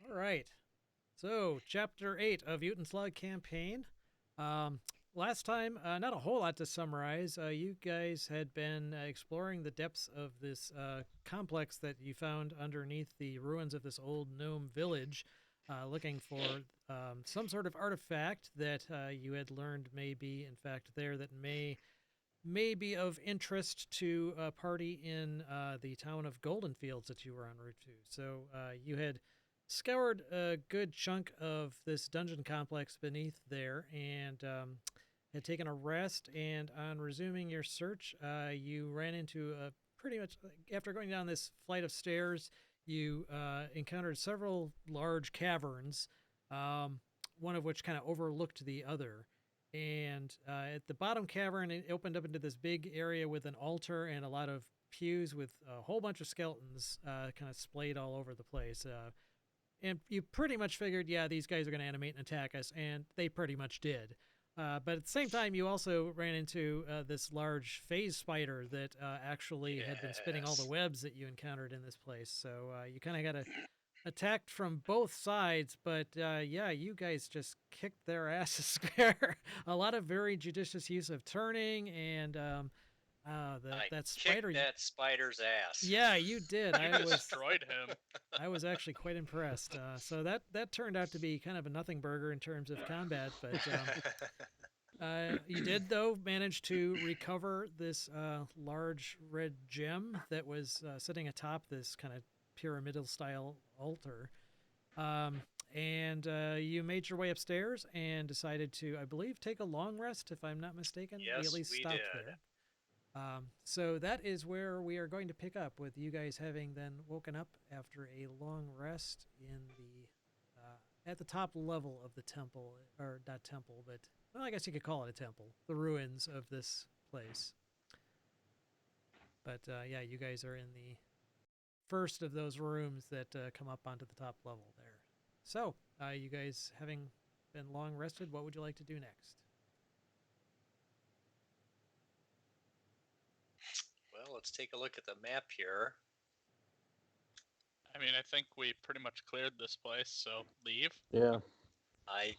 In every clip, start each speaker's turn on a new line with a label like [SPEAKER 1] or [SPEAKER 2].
[SPEAKER 1] All right. So, Chapter 8 of Uten Slug Campaign. Um, Last time, not a whole lot to summarize. You guys had been exploring the depths of this complex that you found underneath the ruins of this old gnome village, looking for some sort of artifact that you had learned may be, in fact, there that may be of interest to a party in the town of Goldenfields that you were en route to. So you had scoured a good chunk of this dungeon complex beneath there and had taken a rest. And on resuming your search, you ran into a pretty much, after going down this flight of stairs, you encountered several large caverns, one of which kind of overlooked the other. And at the bottom cavern, it opened up into this big area with an altar and a lot of pews with a whole bunch of skeletons kind of splayed all over the place. And you pretty much figured, yeah, these guys are going to animate and attack us, and they pretty much did. But at the same time, you also ran into this large phase spider that actually had been spinning all the
[SPEAKER 2] Yes.
[SPEAKER 1] webs that you encountered in this place. So you kind of got to attacked from both sides, but yeah, you guys just kicked their asses there. A lot of very judicious use of turning and
[SPEAKER 2] I
[SPEAKER 1] that spider.
[SPEAKER 2] kicked that spider's ass.
[SPEAKER 1] Yeah, you did.
[SPEAKER 3] You destroyed him.
[SPEAKER 1] I was actually quite impressed. So that turned out to be kind of a nothing burger in terms of combat, but you did though manage to recover this large red gem that was sitting atop this kind of pyramidal style altar. Um, and you made your way upstairs and decided to, I believe, take a long rest, if I'm not mistaken. We at
[SPEAKER 2] Yes,
[SPEAKER 1] least
[SPEAKER 2] we
[SPEAKER 1] stopped
[SPEAKER 2] did.
[SPEAKER 1] there. So that is where we are going to pick up, with you guys having then woken up after a long rest in the at the top level of the temple, or not temple, but well, I guess you could call it a temple, the ruins of this place. But yeah, you guys are in the first of those rooms that come up onto the top level there. So, you guys having been long rested, what would you like to do next?
[SPEAKER 2] Well, let's take a look at the map here.
[SPEAKER 3] I mean, I think we pretty much cleared this place, so leave.
[SPEAKER 4] Yeah.
[SPEAKER 2] I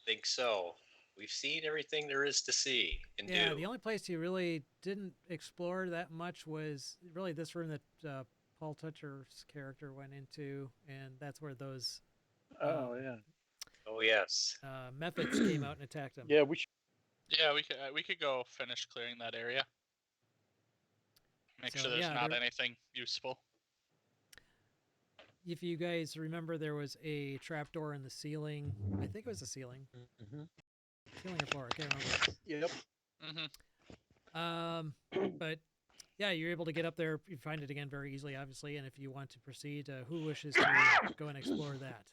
[SPEAKER 2] think so. We've seen everything there is to see and
[SPEAKER 1] Yeah,
[SPEAKER 2] do.
[SPEAKER 1] the only place you really didn't explore that much was really this room that Paul Toucher's character went into, and that's where those
[SPEAKER 4] Oh yeah.
[SPEAKER 2] Oh, yes.
[SPEAKER 1] methods came out and attacked him.
[SPEAKER 4] Yeah, we should.
[SPEAKER 3] Yeah, we could go finish clearing that area. Make
[SPEAKER 1] So,
[SPEAKER 3] sure there's
[SPEAKER 1] yeah,
[SPEAKER 3] not
[SPEAKER 1] there-
[SPEAKER 3] anything useful.
[SPEAKER 1] If you guys remember, there was a trapdoor in the ceiling. I think it was the ceiling.
[SPEAKER 4] Mhm.
[SPEAKER 1] Ceiling or floor, I can't remember.
[SPEAKER 4] Yep.
[SPEAKER 1] But yeah, you're able to get up there. You find it again very easily, obviously. And if you want to proceed, who wishes to go and explore that?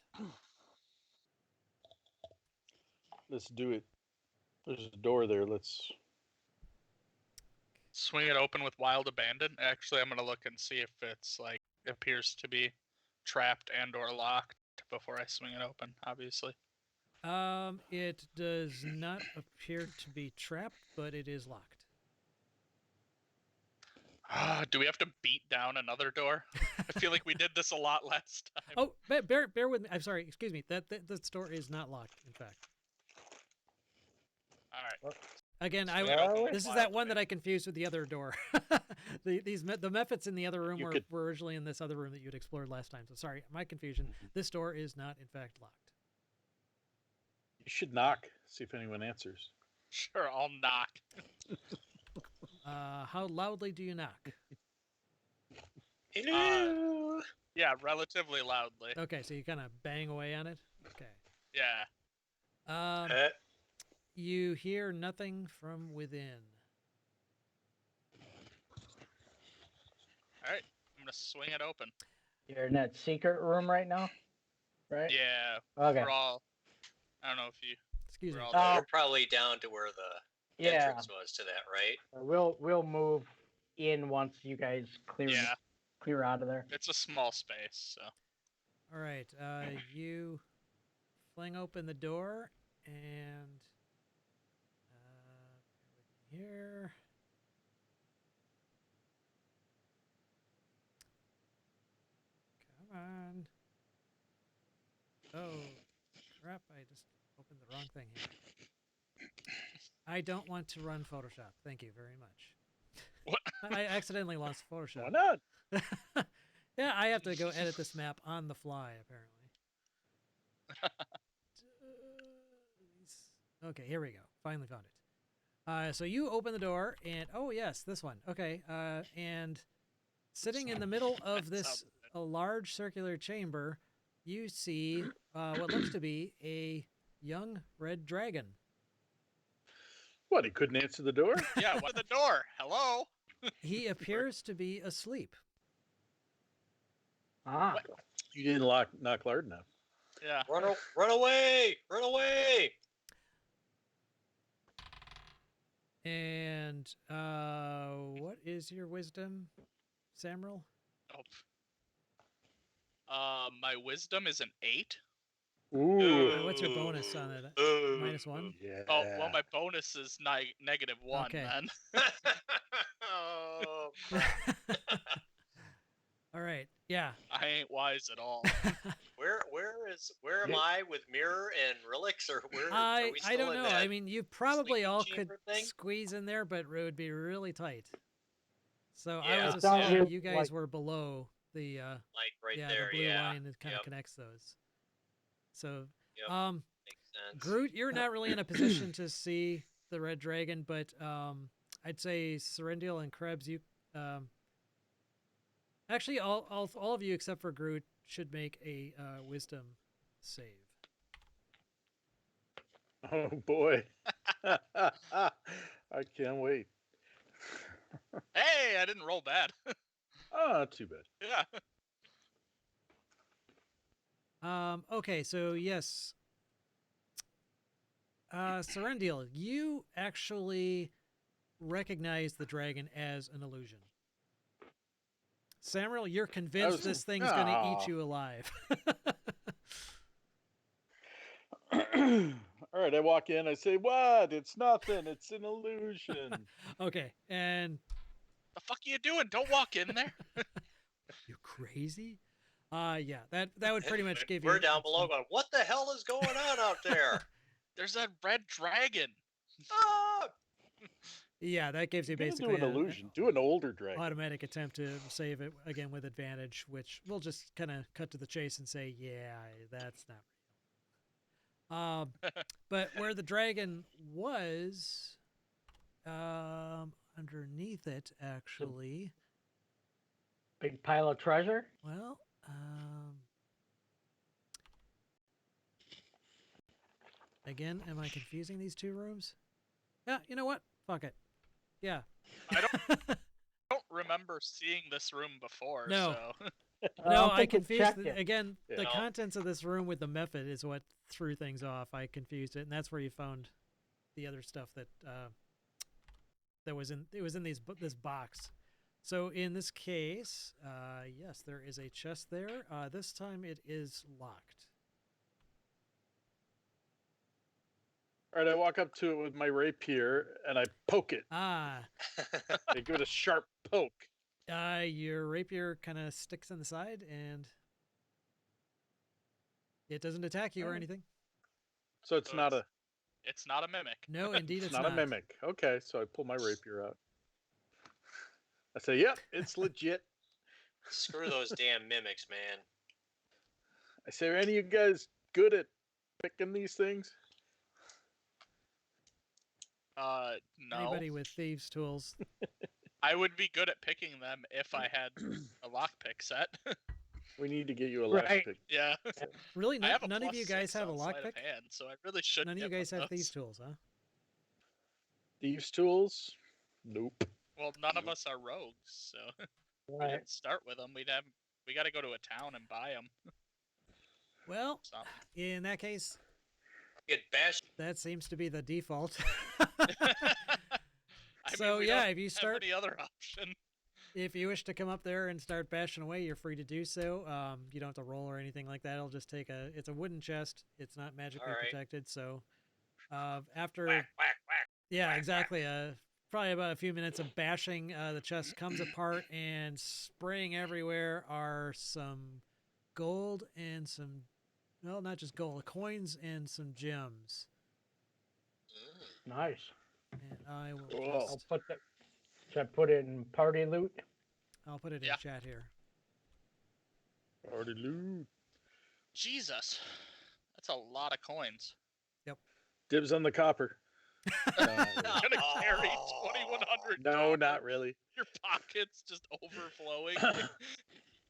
[SPEAKER 4] Let's do it. There's a door there. Let's.
[SPEAKER 3] Swing it open with wild abandon. Actually, I'm gonna look and see if it's like appears to be trapped and or locked before I swing it open. Obviously.
[SPEAKER 1] It does not appear to be trapped, but it is locked.
[SPEAKER 3] Do we have to beat down another door? I feel like we did this a lot last time.
[SPEAKER 1] Oh, bear with me. I'm sorry. Excuse me. That this door is not locked. In fact,
[SPEAKER 3] All right.
[SPEAKER 1] again,
[SPEAKER 3] Swing it open with
[SPEAKER 1] this is
[SPEAKER 3] wild
[SPEAKER 1] that one that
[SPEAKER 3] abandon.
[SPEAKER 1] I confused with the other door. The methods in the other room
[SPEAKER 4] You
[SPEAKER 1] were,
[SPEAKER 4] could-
[SPEAKER 1] were originally in this other room that you'd explored last time. So sorry, my confusion. This door is not in fact locked.
[SPEAKER 4] You should knock. See if anyone answers.
[SPEAKER 3] Sure, I'll knock.
[SPEAKER 1] How loudly do you knock?
[SPEAKER 2] Hello.
[SPEAKER 3] Yeah, relatively loudly.
[SPEAKER 1] Okay, so you kind of bang away on it. Okay.
[SPEAKER 3] Yeah.
[SPEAKER 2] Uh,
[SPEAKER 1] You hear nothing from within.
[SPEAKER 3] All right. I'm gonna swing it open.
[SPEAKER 5] You're in that secret room right now, right?
[SPEAKER 3] Yeah.
[SPEAKER 5] Okay.
[SPEAKER 3] We're all. I don't know if you.
[SPEAKER 1] Excuse
[SPEAKER 3] We're
[SPEAKER 1] me.
[SPEAKER 3] all
[SPEAKER 5] Oh.
[SPEAKER 2] we're probably down to where the
[SPEAKER 5] Yeah.
[SPEAKER 2] entrance was to that, right?
[SPEAKER 5] We'll move in once you guys
[SPEAKER 3] Yeah.
[SPEAKER 5] clear out of there.
[SPEAKER 3] It's a small space, so.
[SPEAKER 1] All right. You fling open the door and bear with me here. Come on. Oh, crap. I just opened the wrong thing here. I don't want to run Photoshop. Thank you very much.
[SPEAKER 3] What?
[SPEAKER 1] I accidentally lost Photoshop.
[SPEAKER 4] Why not?
[SPEAKER 1] Yeah, I have to go edit this map on the fly, apparently. Okay, here we go. Finally found it. So you open the door, and oh yes, this one. Okay, and sitting in the middle of this
[SPEAKER 3] Sounds
[SPEAKER 1] a large circular chamber, you see what looks to be a young red dragon.
[SPEAKER 4] What? He couldn't answer the door?
[SPEAKER 3] Yeah, what the door? Hello?
[SPEAKER 1] He appears to be asleep.
[SPEAKER 5] Ah,
[SPEAKER 4] You didn't knock hard enough.
[SPEAKER 3] Yeah.
[SPEAKER 2] Run away! Run away!
[SPEAKER 1] And what is your wisdom, Samuel?
[SPEAKER 3] My wisdom is an 8.
[SPEAKER 4] Ooh.
[SPEAKER 1] What's your bonus on it? -1?
[SPEAKER 4] Yeah.
[SPEAKER 3] Oh, well, my bonus is -1
[SPEAKER 1] Okay.
[SPEAKER 3] then.
[SPEAKER 2] Oh, crap.
[SPEAKER 1] All right. Yeah.
[SPEAKER 3] I ain't wise at all.
[SPEAKER 2] Where am I with Mirror and Relix, or where are
[SPEAKER 1] I
[SPEAKER 2] we still
[SPEAKER 1] don't
[SPEAKER 2] in
[SPEAKER 1] know.
[SPEAKER 2] that
[SPEAKER 1] I mean, you probably
[SPEAKER 2] sleeping
[SPEAKER 1] all could
[SPEAKER 2] chamber thing?
[SPEAKER 1] squeeze in there, but it would be really tight. So I
[SPEAKER 2] Yeah.
[SPEAKER 1] was
[SPEAKER 5] It sounds
[SPEAKER 1] assuming
[SPEAKER 5] like-
[SPEAKER 1] you guys were below the
[SPEAKER 2] like right
[SPEAKER 1] yeah,
[SPEAKER 2] there?
[SPEAKER 1] the blue
[SPEAKER 2] Yeah,
[SPEAKER 1] line that kind of
[SPEAKER 2] Yep.
[SPEAKER 1] connects those. So
[SPEAKER 2] Yep. Makes sense.
[SPEAKER 1] Groot, you're not really in a position to see the red dragon, but I'd say Serendil and Krebs, you actually all of you except for Groot should make a wisdom save.
[SPEAKER 4] Oh boy. I can't wait.
[SPEAKER 3] Hey, I didn't roll bad.
[SPEAKER 4] Oh, not too bad.
[SPEAKER 3] Yeah.
[SPEAKER 1] Okay, so yes. Serendil, you actually recognize the dragon as an illusion. Samuel, you're convinced this thing's going to
[SPEAKER 4] Aw.
[SPEAKER 1] eat you alive.
[SPEAKER 4] All right, I walk in. I say, "What? It's nothing. It's an illusion."
[SPEAKER 1] Okay, and
[SPEAKER 3] The fuck are you doing? Don't walk in there.
[SPEAKER 1] you crazy? Yeah, that would pretty much give you.
[SPEAKER 2] We're down below going, what the hell is going on out there?
[SPEAKER 3] There's that red dragon.
[SPEAKER 2] Ah!
[SPEAKER 1] Yeah, that gives you
[SPEAKER 4] You're gonna
[SPEAKER 1] basically
[SPEAKER 4] do an illusion. Do an older dragon.
[SPEAKER 1] automatic attempt to save it again with advantage, which we'll just kind of cut to the chase and say, yeah, that's not real. But where the dragon was, underneath it, actually,
[SPEAKER 5] big pile of treasure.
[SPEAKER 1] well, again, am I confusing these two rooms? Yeah, you know what? Fuck it. Yeah.
[SPEAKER 3] I don't remember seeing this room before.
[SPEAKER 1] No.
[SPEAKER 3] So.
[SPEAKER 1] No,
[SPEAKER 5] don't
[SPEAKER 1] I
[SPEAKER 5] think we
[SPEAKER 1] confused
[SPEAKER 5] checked it.
[SPEAKER 1] again.
[SPEAKER 4] Yeah.
[SPEAKER 1] The
[SPEAKER 2] No.
[SPEAKER 1] contents of this room with the method is what threw things off. I confused it, and that's where you found the other stuff that that was in. It was in this box. So in this case, yes, there is a chest there. This time it is locked.
[SPEAKER 4] All right, I walk up to it with my rapier and I poke it.
[SPEAKER 1] Ah,
[SPEAKER 4] I give it a sharp poke.
[SPEAKER 1] your rapier kind of sticks in the side, and it doesn't attack you or
[SPEAKER 4] Alright.
[SPEAKER 1] anything.
[SPEAKER 4] So it's not a
[SPEAKER 3] It's not a mimic.
[SPEAKER 1] No, indeed,
[SPEAKER 4] it's
[SPEAKER 1] it's
[SPEAKER 4] not a mimic. Okay, so I pull my rapier out. I say, "Yep, it's legit."
[SPEAKER 2] Screw those damn mimics, man.
[SPEAKER 4] I say, "Are any of you guys good at picking these things?"
[SPEAKER 3] No.
[SPEAKER 1] Anybody with thieves' tools.
[SPEAKER 3] I would be good at picking them if I had a lockpick set.
[SPEAKER 4] We need to get you a
[SPEAKER 5] Right.
[SPEAKER 4] lockpick.
[SPEAKER 3] Yeah.
[SPEAKER 1] Really,
[SPEAKER 3] I have a
[SPEAKER 1] none of
[SPEAKER 3] plus
[SPEAKER 1] you guys
[SPEAKER 3] 6
[SPEAKER 1] have a
[SPEAKER 3] on sleight of
[SPEAKER 1] lockpick?
[SPEAKER 3] hand, so I really should.
[SPEAKER 1] None of you
[SPEAKER 3] get
[SPEAKER 1] guys
[SPEAKER 3] one
[SPEAKER 1] have
[SPEAKER 3] of those.
[SPEAKER 1] thieves' tools, huh?
[SPEAKER 4] Thieves' tools? Nope.
[SPEAKER 3] Well, none of us are rogues, so we
[SPEAKER 5] Right.
[SPEAKER 3] didn't start with them. We got to go to a town and buy them.
[SPEAKER 1] Well, in that case,
[SPEAKER 2] Get bashed.
[SPEAKER 1] that seems to be the default.
[SPEAKER 3] I
[SPEAKER 1] So,
[SPEAKER 3] mean, we
[SPEAKER 1] yeah,
[SPEAKER 3] don't
[SPEAKER 1] if you
[SPEAKER 3] have
[SPEAKER 1] start-
[SPEAKER 3] any other option.
[SPEAKER 1] If you wish to come up there and start bashing away, you're free to do so. You don't have to roll or anything like that. It'll just take it's a wooden chest. It's not magically
[SPEAKER 2] Alright.
[SPEAKER 1] protected. So after,
[SPEAKER 2] Whack, whack, whack.
[SPEAKER 1] yeah,
[SPEAKER 2] whack,
[SPEAKER 1] exactly. Probably about a few minutes of bashing, the chest comes apart, and spraying everywhere are some gold and some well, not just gold, coins and some gems.
[SPEAKER 5] Nice.
[SPEAKER 1] And I will
[SPEAKER 4] Cool.
[SPEAKER 5] I'll
[SPEAKER 1] just,
[SPEAKER 5] put that. Should I put it in party loot?
[SPEAKER 1] I'll put it in
[SPEAKER 3] Yeah.
[SPEAKER 1] chat here.
[SPEAKER 4] Already loot.
[SPEAKER 3] Jesus, that's a lot of coins.
[SPEAKER 4] Dibs on the copper.
[SPEAKER 3] I'm gonna carry 2,100.
[SPEAKER 4] No, not really.
[SPEAKER 3] Your pockets just overflowing.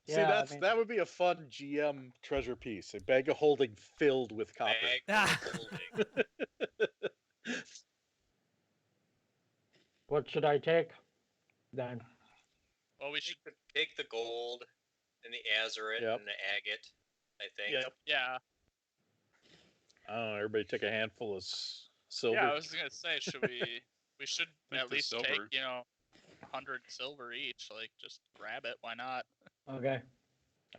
[SPEAKER 4] See,
[SPEAKER 5] Yeah, I mean-
[SPEAKER 4] that would be a fun GM treasure piece. A bag of holding filled with copper.
[SPEAKER 2] Bag full of holding.
[SPEAKER 5] What should I take? Then.
[SPEAKER 3] Well, we should.
[SPEAKER 2] Take the gold and the azurite
[SPEAKER 4] Yep.
[SPEAKER 2] and the agate, I think.
[SPEAKER 4] Yep.
[SPEAKER 3] Yeah.
[SPEAKER 4] I don't know. Everybody take a handful of silver.
[SPEAKER 3] Yeah, I was gonna say, should we? We should
[SPEAKER 6] think
[SPEAKER 3] at
[SPEAKER 6] the
[SPEAKER 3] least take,
[SPEAKER 6] silver-
[SPEAKER 3] 100 silver each. Like, just grab it. Why not?
[SPEAKER 5] Okay.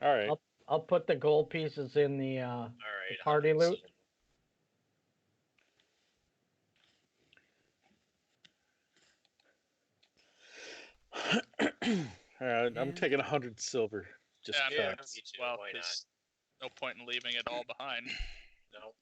[SPEAKER 4] All right.
[SPEAKER 5] I'll put the gold pieces in the
[SPEAKER 2] All right.
[SPEAKER 5] party
[SPEAKER 2] 100
[SPEAKER 5] loot?
[SPEAKER 4] All right. I'm
[SPEAKER 1] And-
[SPEAKER 4] taking 100 silver. Just
[SPEAKER 3] Yeah,
[SPEAKER 2] Yeah,
[SPEAKER 4] because.
[SPEAKER 2] me too.
[SPEAKER 3] Well,
[SPEAKER 2] Why not?
[SPEAKER 3] there's no point in leaving it all behind.
[SPEAKER 2] No.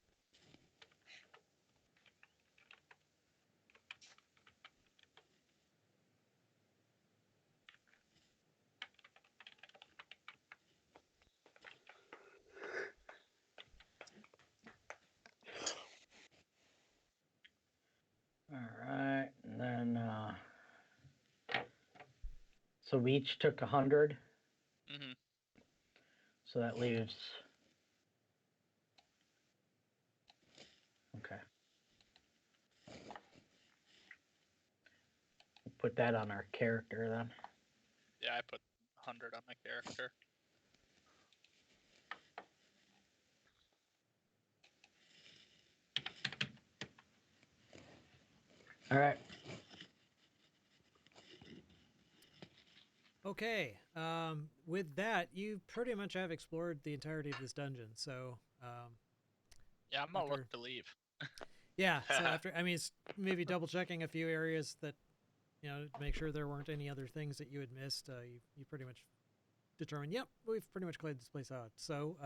[SPEAKER 5] All right, and then so we each took 100,
[SPEAKER 3] Hmm.
[SPEAKER 5] so that leaves. Okay. Put that on our character then.
[SPEAKER 3] Yeah, I put 100 on my character.
[SPEAKER 5] All right.
[SPEAKER 1] Okay. With that, you pretty much have explored the entirety of this dungeon. So,
[SPEAKER 3] Yeah, I'm gonna
[SPEAKER 1] After-
[SPEAKER 3] look to leave.
[SPEAKER 1] yeah. So after, I mean, it's maybe double checking a few areas that, to make sure there weren't any other things that you had missed. You pretty much determined, yep, we've pretty much cleared this place out. So,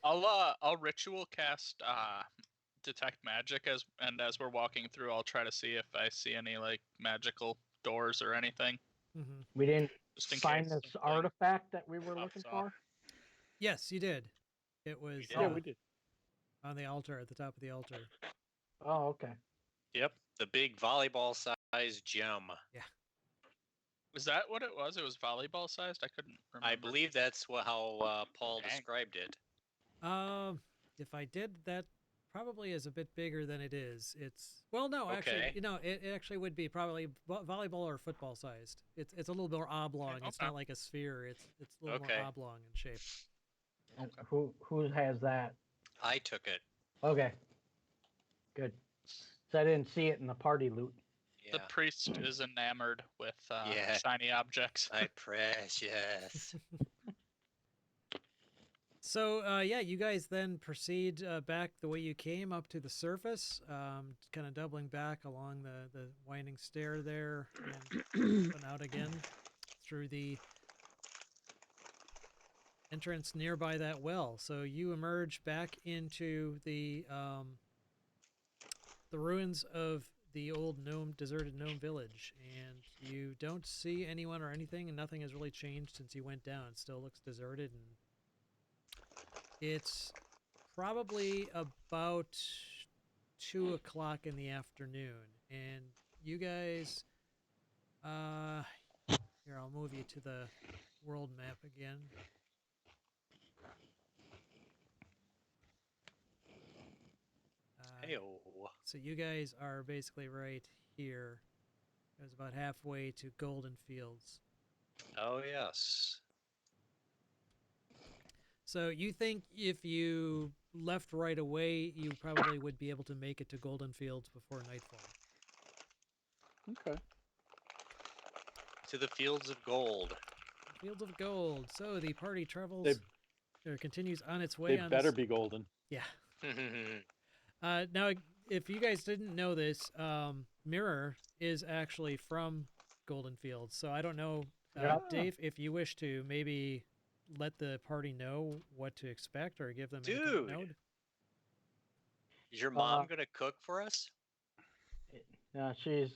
[SPEAKER 3] I'll ritual cast detect magic as we're walking through, I'll try to see if I see any like magical doors or anything.
[SPEAKER 1] mhm.
[SPEAKER 5] We didn't
[SPEAKER 3] Just in
[SPEAKER 5] find
[SPEAKER 3] case
[SPEAKER 5] this
[SPEAKER 3] something
[SPEAKER 5] artifact that we were
[SPEAKER 3] pops
[SPEAKER 5] looking
[SPEAKER 3] off.
[SPEAKER 5] for.
[SPEAKER 1] Yes, you did. It was
[SPEAKER 2] did.
[SPEAKER 4] Yeah, we did.
[SPEAKER 1] on the altar at the top of the altar.
[SPEAKER 5] Oh, okay.
[SPEAKER 2] Yep. The big volleyball-sized gem.
[SPEAKER 3] Was that what it was? It was volleyball sized? I couldn't remember.
[SPEAKER 2] I believe that's how Paul
[SPEAKER 3] Dang.
[SPEAKER 2] described it.
[SPEAKER 1] If I did, that probably is a bit bigger than it is. It's no, actually,
[SPEAKER 2] Okay.
[SPEAKER 1] it actually would be probably volleyball or football sized. It's a little more oblong. It's
[SPEAKER 3] Okay.
[SPEAKER 1] not like a sphere. It's a little
[SPEAKER 2] Okay.
[SPEAKER 1] more oblong in shape.
[SPEAKER 5] And who has that?
[SPEAKER 2] I took it.
[SPEAKER 5] Okay. Good. So I didn't see it in the party loot.
[SPEAKER 3] The
[SPEAKER 2] Yeah.
[SPEAKER 3] priest is enamored with
[SPEAKER 2] Yeah.
[SPEAKER 3] shiny objects.
[SPEAKER 2] My precious.
[SPEAKER 1] So yeah, you guys then proceed back the way you came up to the surface, kind of doubling back along the winding stair there, and up and out again through the entrance nearby that well. So you emerge back into the ruins of the old deserted gnome village, and you don't see anyone or anything, and nothing has really changed since you went down. It still looks deserted, and it's probably about 2 o'clock in the afternoon, and you guys, here, I'll move you to the world map again.
[SPEAKER 2] Heyo.
[SPEAKER 1] So you guys are basically right here. It was about halfway to Goldenfields.
[SPEAKER 2] Oh yes.
[SPEAKER 1] So you think if you left right away, you probably would be able to make it to Goldenfields before nightfall.
[SPEAKER 4] Okay.
[SPEAKER 2] To the fields of gold.
[SPEAKER 1] Fields of Gold. So the party travels or continues on its way.
[SPEAKER 4] They
[SPEAKER 1] on
[SPEAKER 4] better
[SPEAKER 1] this-
[SPEAKER 4] be golden.
[SPEAKER 1] Yeah. Now, if you guys didn't know this, Mirror is actually from Goldenfields. So I don't know,
[SPEAKER 5] Yeah.
[SPEAKER 1] Dave, if you wish to maybe let the party know what to expect or give them any kind of
[SPEAKER 2] Dude.
[SPEAKER 1] note?
[SPEAKER 2] Is your mom gonna cook for us?
[SPEAKER 5] She's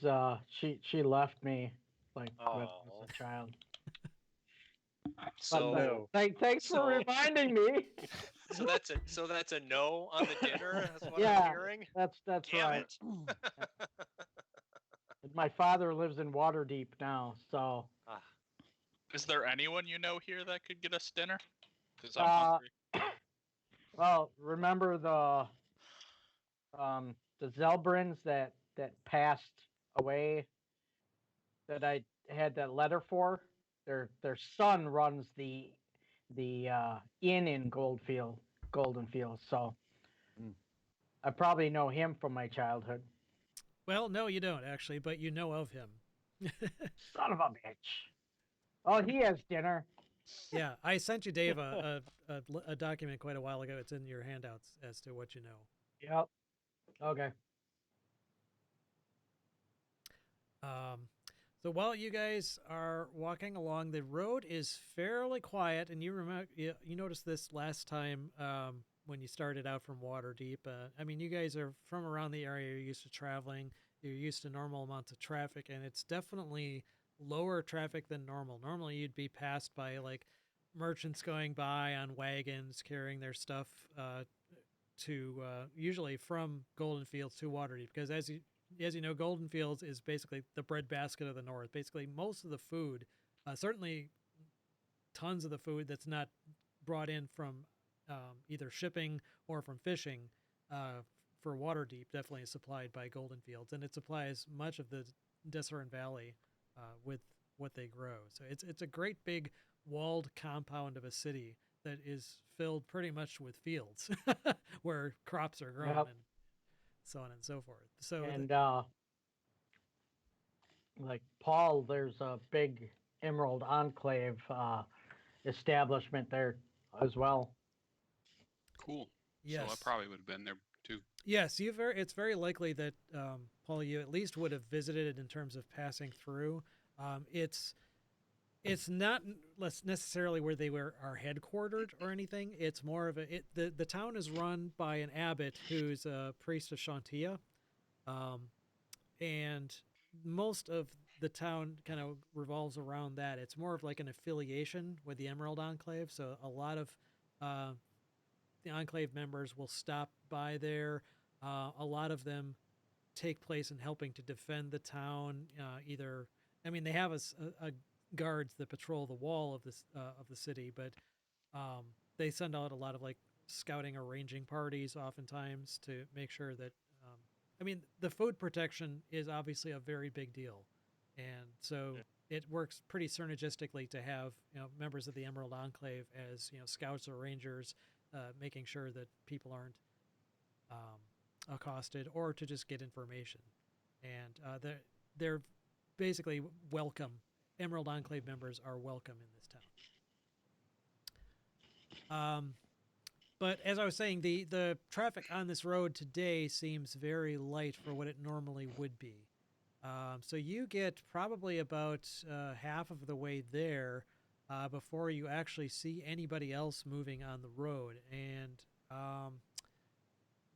[SPEAKER 5] she left me like when I was
[SPEAKER 2] Oh.
[SPEAKER 5] a child.
[SPEAKER 2] So
[SPEAKER 4] no.
[SPEAKER 5] Thanks
[SPEAKER 2] So-
[SPEAKER 5] for reminding me.
[SPEAKER 2] so that's a no on the dinner. That's what
[SPEAKER 5] Yeah.
[SPEAKER 2] I'm hearing.
[SPEAKER 5] That's
[SPEAKER 2] Damn
[SPEAKER 5] right.
[SPEAKER 2] it.
[SPEAKER 5] My father lives in Waterdeep now, so
[SPEAKER 2] Ah,
[SPEAKER 3] Is there anyone you know here that could get us dinner? Because I'm
[SPEAKER 5] Uh,
[SPEAKER 3] hungry.
[SPEAKER 5] well, remember the Zelbrins that passed away that I had that letter for? Their son runs the inn in Goldenfields, so
[SPEAKER 4] Mm.
[SPEAKER 5] I probably know him from my childhood.
[SPEAKER 1] Well, no, you don't actually, but you know of him.
[SPEAKER 5] Son of a bitch. Oh, he has dinner.
[SPEAKER 1] Yeah, I sent you, Dave, a document quite a while ago. It's in your handouts as to what you know.
[SPEAKER 5] Yep. Okay.
[SPEAKER 1] Um, so while you guys are walking along, the road is fairly quiet, and you noticed this last time when you started out from Waterdeep. I mean, you guys are from around the area. You're used to traveling. You're used to normal amounts of traffic, and it's definitely lower traffic than normal. Normally, you'd be passed by like merchants going by on wagons carrying their stuff to usually from Goldenfields to Waterdeep, because as you know, Goldenfields is basically the breadbasket of the North. Basically, most of the food, certainly tons of the food that's not brought in from either shipping or from fishing for Waterdeep, definitely is supplied by Goldenfields, and it supplies much of the Deseret Valley with what they grow. So it's a great big walled compound of a city that is filled pretty much with fields where crops are grown
[SPEAKER 5] Yep.
[SPEAKER 1] and so on and so forth. So
[SPEAKER 5] And like Paul, there's a big Emerald Enclave establishment there as well.
[SPEAKER 6] Cool.
[SPEAKER 1] yes,
[SPEAKER 6] So I probably would have been there too.
[SPEAKER 1] yes, it's very likely that Paul, you at least would have visited it in terms of passing through. It's not less necessarily where they are headquartered or anything. It's more of the town is run by an abbot who's a priest of Shantia, and most of the town kind of revolves around that. It's more of like an affiliation with the Emerald Enclave, so a lot of uh, the Enclave members will stop by there. A lot of them take place in helping to defend the town. Either, I mean, they have a guards that patrol the wall of the city, but they send out a lot of like scouting or ranging parties, oftentimes, to make sure that. I mean, the food protection is obviously a very big deal, and so it works pretty synergistically to have members of the Emerald Enclave as scouts or rangers, making sure that people aren't accosted or to just get information, and they're basically welcome. Emerald Enclave members are welcome in this town. But as I was saying, the traffic on this road today seems very light for what it normally would be. So you get probably about half of the way there before you actually see anybody else moving on the road. And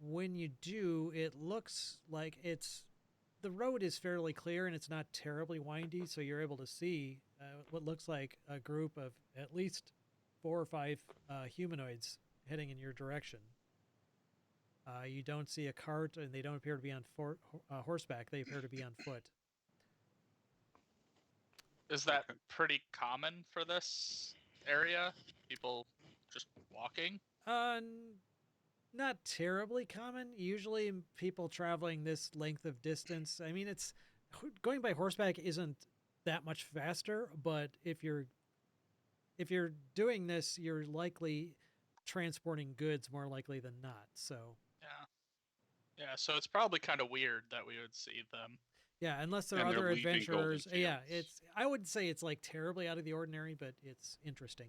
[SPEAKER 1] when you do, it looks like the road is fairly clear and it's not terribly windy, so you're able to see what looks like a group of at least 4 or 5 humanoids heading in your direction. You don't see a cart, and they don't appear to be on horseback. They appear to be on foot.
[SPEAKER 3] Is that pretty common for this area? People just walking?
[SPEAKER 1] Not terribly common. Usually, people traveling this length of distance. I mean, it's going by horseback isn't that much faster, but if you're doing this, you're likely transporting goods more likely than not. So
[SPEAKER 3] Yeah, so it's probably kind of weird that we would see them.
[SPEAKER 1] yeah, unless there are
[SPEAKER 6] And they're
[SPEAKER 1] other
[SPEAKER 6] leaving
[SPEAKER 1] adventurers. Yeah,
[SPEAKER 6] Goldenfields.
[SPEAKER 1] I wouldn't say it's like terribly out of the ordinary, but it's interesting.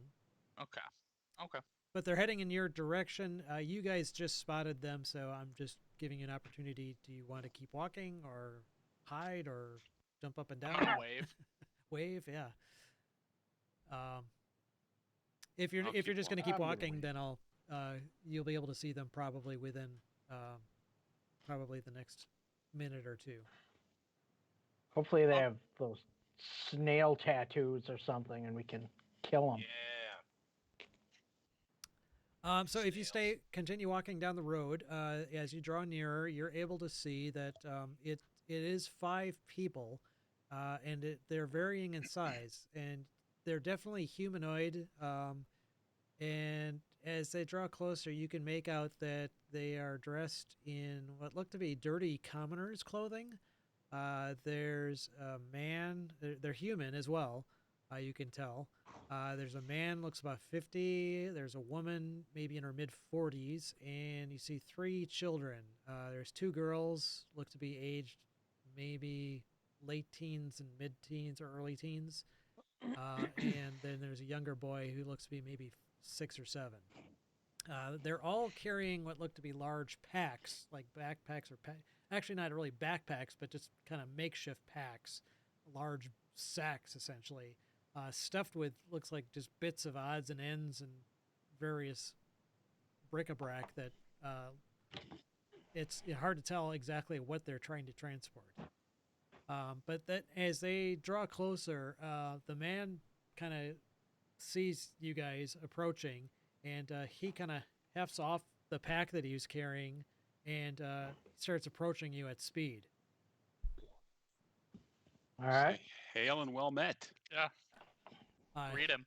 [SPEAKER 3] Okay.
[SPEAKER 1] But they're heading in your direction. You guys just spotted them, so I'm just giving you an opportunity. Do you want to keep walking or hide or jump up and
[SPEAKER 3] I'm
[SPEAKER 1] down?
[SPEAKER 3] gonna wave.
[SPEAKER 1] Wave, yeah. if you're
[SPEAKER 6] I'll
[SPEAKER 1] if you're
[SPEAKER 6] keep
[SPEAKER 1] just going to
[SPEAKER 6] walking.
[SPEAKER 1] keep
[SPEAKER 4] I'm gonna
[SPEAKER 1] walking,
[SPEAKER 4] wait.
[SPEAKER 1] then I'll you'll be able to see them probably within probably the next minute or two.
[SPEAKER 5] Hopefully they
[SPEAKER 3] Oh.
[SPEAKER 5] have those snail tattoos or something, and we can kill them.
[SPEAKER 2] Yeah.
[SPEAKER 1] So if you
[SPEAKER 2] Snails.
[SPEAKER 1] continue walking down the road, as you draw nearer, you're able to see that it is 5 people, and they're varying in size, and they're definitely humanoid. And as they draw closer, you can make out that they are dressed in what look to be dirty commoners' clothing. There's a man; they're human as well. You can tell. There's a man, looks about 50. There's a woman, maybe in her mid 40s, and you see 3 children. There's 2 girls, look to be aged maybe late teens and mid teens or early teens. And then there's a younger boy who looks to be maybe 6 or 7. They're all carrying what look to be large packs, like backpacks or actually not really backpacks, but just kind of makeshift packs, large sacks essentially, stuffed with looks like just bits of odds and ends and various bric-a-brac that it's hard to tell exactly what they're trying to transport. But that as they draw closer, the man kind of sees you guys approaching, and he kind of hefts off the pack that he was carrying and starts approaching you at speed.
[SPEAKER 5] All right.
[SPEAKER 6] Say, hail and well met.
[SPEAKER 3] Yeah, greet him.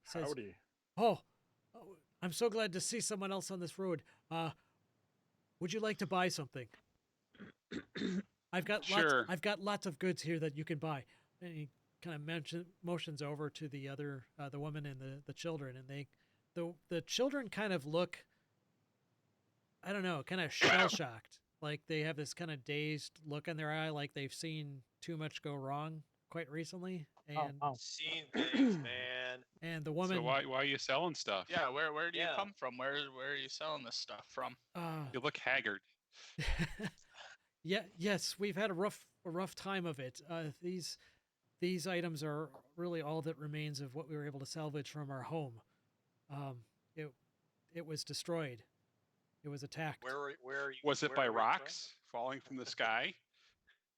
[SPEAKER 1] Says,
[SPEAKER 4] Howdy.
[SPEAKER 1] oh, I'm so glad to see someone else on this road. Would you like to buy something? I've got
[SPEAKER 6] Sure.
[SPEAKER 1] I've got lots of goods here that you can buy. And he kind of motions over to the other, the woman and the children, and the children kind of look, I don't know, kind of shell shocked. Like they have this kind of dazed look in their eye, like they've seen too much go wrong quite recently. And
[SPEAKER 5] Oh.
[SPEAKER 2] Seen things, man.
[SPEAKER 1] and the woman,
[SPEAKER 6] So why are you selling stuff?
[SPEAKER 3] Yeah, where do you
[SPEAKER 2] Yeah.
[SPEAKER 3] come from? Where are you selling this stuff from?
[SPEAKER 6] You look haggard.
[SPEAKER 1] yeah, yes, we've had a rough time of it. These items are really all that remains of what we were able to salvage from our home. It was destroyed. It was attacked.
[SPEAKER 2] Where are you?
[SPEAKER 6] Was it
[SPEAKER 2] where
[SPEAKER 6] by
[SPEAKER 2] are you from?
[SPEAKER 6] rocks falling from the sky?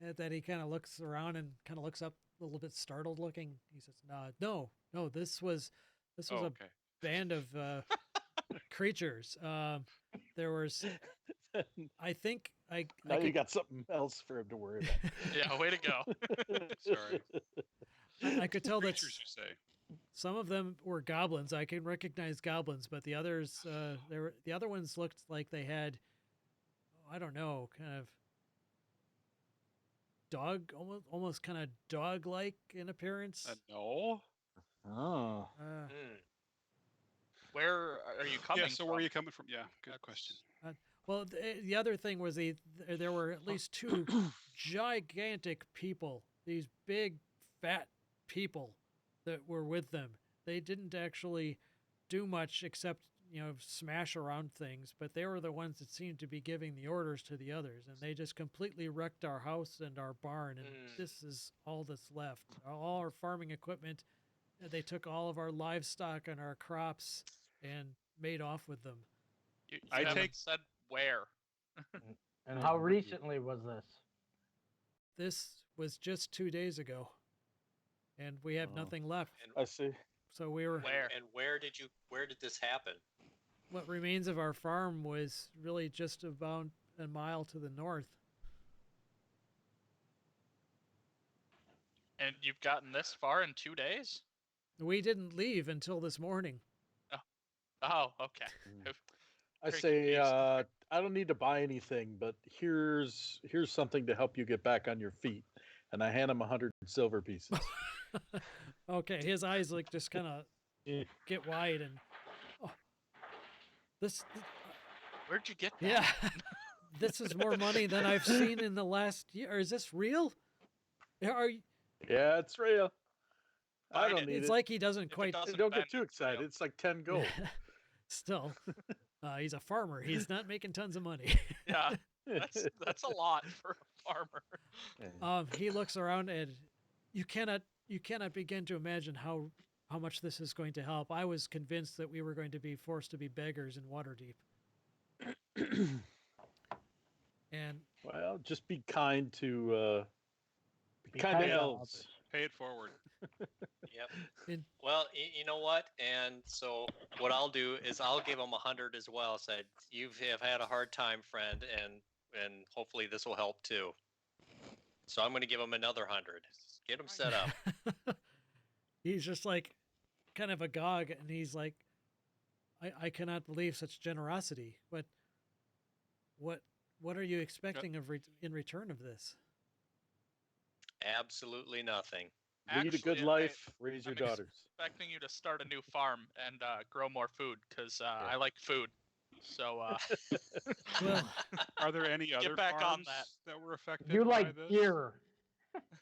[SPEAKER 1] At that he kind of looks around and kind of looks up a little bit startled looking. He says, "No, this was
[SPEAKER 6] Oh,
[SPEAKER 1] a
[SPEAKER 6] okay.
[SPEAKER 1] band of creatures. There was, I think,
[SPEAKER 4] Now you got something else for him to worry about.
[SPEAKER 3] Yeah, way to go.
[SPEAKER 6] Sorry.
[SPEAKER 1] I could tell that
[SPEAKER 6] Creatures, you say?
[SPEAKER 1] some of them were goblins. I can recognize goblins, but the others, the other ones looked like they had, I don't know, kind of dog, almost kind of dog-like in appearance.
[SPEAKER 6] No.
[SPEAKER 4] Oh.
[SPEAKER 2] Hmm.
[SPEAKER 3] Where are you coming
[SPEAKER 6] Yeah. So
[SPEAKER 3] from?
[SPEAKER 6] where are you coming from? Yeah. Good question.
[SPEAKER 1] Well, the other thing was there were at least 2 gigantic people, these big, fat people that were with them. They didn't actually do much except, smash around things, but they were the ones that seemed to be giving the orders to the others, and they just completely wrecked our house and our barn, and this is all that's left. All our farming equipment, they took all of our livestock and our crops and made off with them.
[SPEAKER 3] You
[SPEAKER 6] I
[SPEAKER 3] haven't
[SPEAKER 6] take-
[SPEAKER 3] said where.
[SPEAKER 5] And how recently was this?
[SPEAKER 1] This was just 2 days ago, and we have
[SPEAKER 4] Oh.
[SPEAKER 1] nothing left.
[SPEAKER 4] I see.
[SPEAKER 1] So we were.
[SPEAKER 3] Where?
[SPEAKER 2] And where did this happen?
[SPEAKER 1] What remains of our farm was really just about a mile to the north.
[SPEAKER 3] And you've gotten this far in 2 days?
[SPEAKER 1] We didn't leave until this morning.
[SPEAKER 3] Oh, okay.
[SPEAKER 4] I
[SPEAKER 3] Very
[SPEAKER 4] say,
[SPEAKER 3] confused.
[SPEAKER 4] I don't need to buy anything, but here's something to help you get back on your feet. And I hand him 100 silver pieces.
[SPEAKER 1] Okay, his eyes like just kind of get wide and this
[SPEAKER 3] Where'd you get that?
[SPEAKER 1] yeah, this is more money than I've seen in the last year. Is this real? Are you,
[SPEAKER 4] Yeah, it's real. I
[SPEAKER 3] Fine,
[SPEAKER 4] don't need
[SPEAKER 1] it's
[SPEAKER 4] it.
[SPEAKER 1] like he doesn't
[SPEAKER 3] If it
[SPEAKER 1] quite
[SPEAKER 3] doesn't
[SPEAKER 4] Don't
[SPEAKER 3] bend,
[SPEAKER 4] get too
[SPEAKER 3] it's real.
[SPEAKER 4] excited. It's like 10 gold.
[SPEAKER 1] still. He's a farmer. He's not making tons of money.
[SPEAKER 3] Yeah, that's a lot for a farmer.
[SPEAKER 1] He looks around and you cannot begin to imagine how how much this is going to help. I was convinced that we were going to be forced to be beggars in Waterdeep. And
[SPEAKER 4] Well, just be kind to
[SPEAKER 5] Be
[SPEAKER 4] kind to
[SPEAKER 5] kind to
[SPEAKER 4] elves.
[SPEAKER 5] others.
[SPEAKER 6] Pay it forward.
[SPEAKER 2] Yep.
[SPEAKER 1] in,
[SPEAKER 2] Well, you know what? And so what I'll do is I'll give him 100 as well. Said you have had a hard time, friend, and hopefully this will help too. So I'm going to give him another 100. Get him set up.
[SPEAKER 1] he's just like kind of agog, and he's like, I cannot believe such generosity. What are you expecting in return of this?
[SPEAKER 2] Absolutely nothing.
[SPEAKER 4] Lead a good
[SPEAKER 3] Actually,
[SPEAKER 4] life, raise your
[SPEAKER 3] I'm
[SPEAKER 4] daughters.
[SPEAKER 3] expecting you to start a new farm and grow more food because I like food. So
[SPEAKER 1] Well,
[SPEAKER 6] Are there any other
[SPEAKER 3] back on
[SPEAKER 6] farms
[SPEAKER 3] that.
[SPEAKER 6] that were affected
[SPEAKER 5] You
[SPEAKER 6] by
[SPEAKER 5] like
[SPEAKER 6] this?
[SPEAKER 5] deer.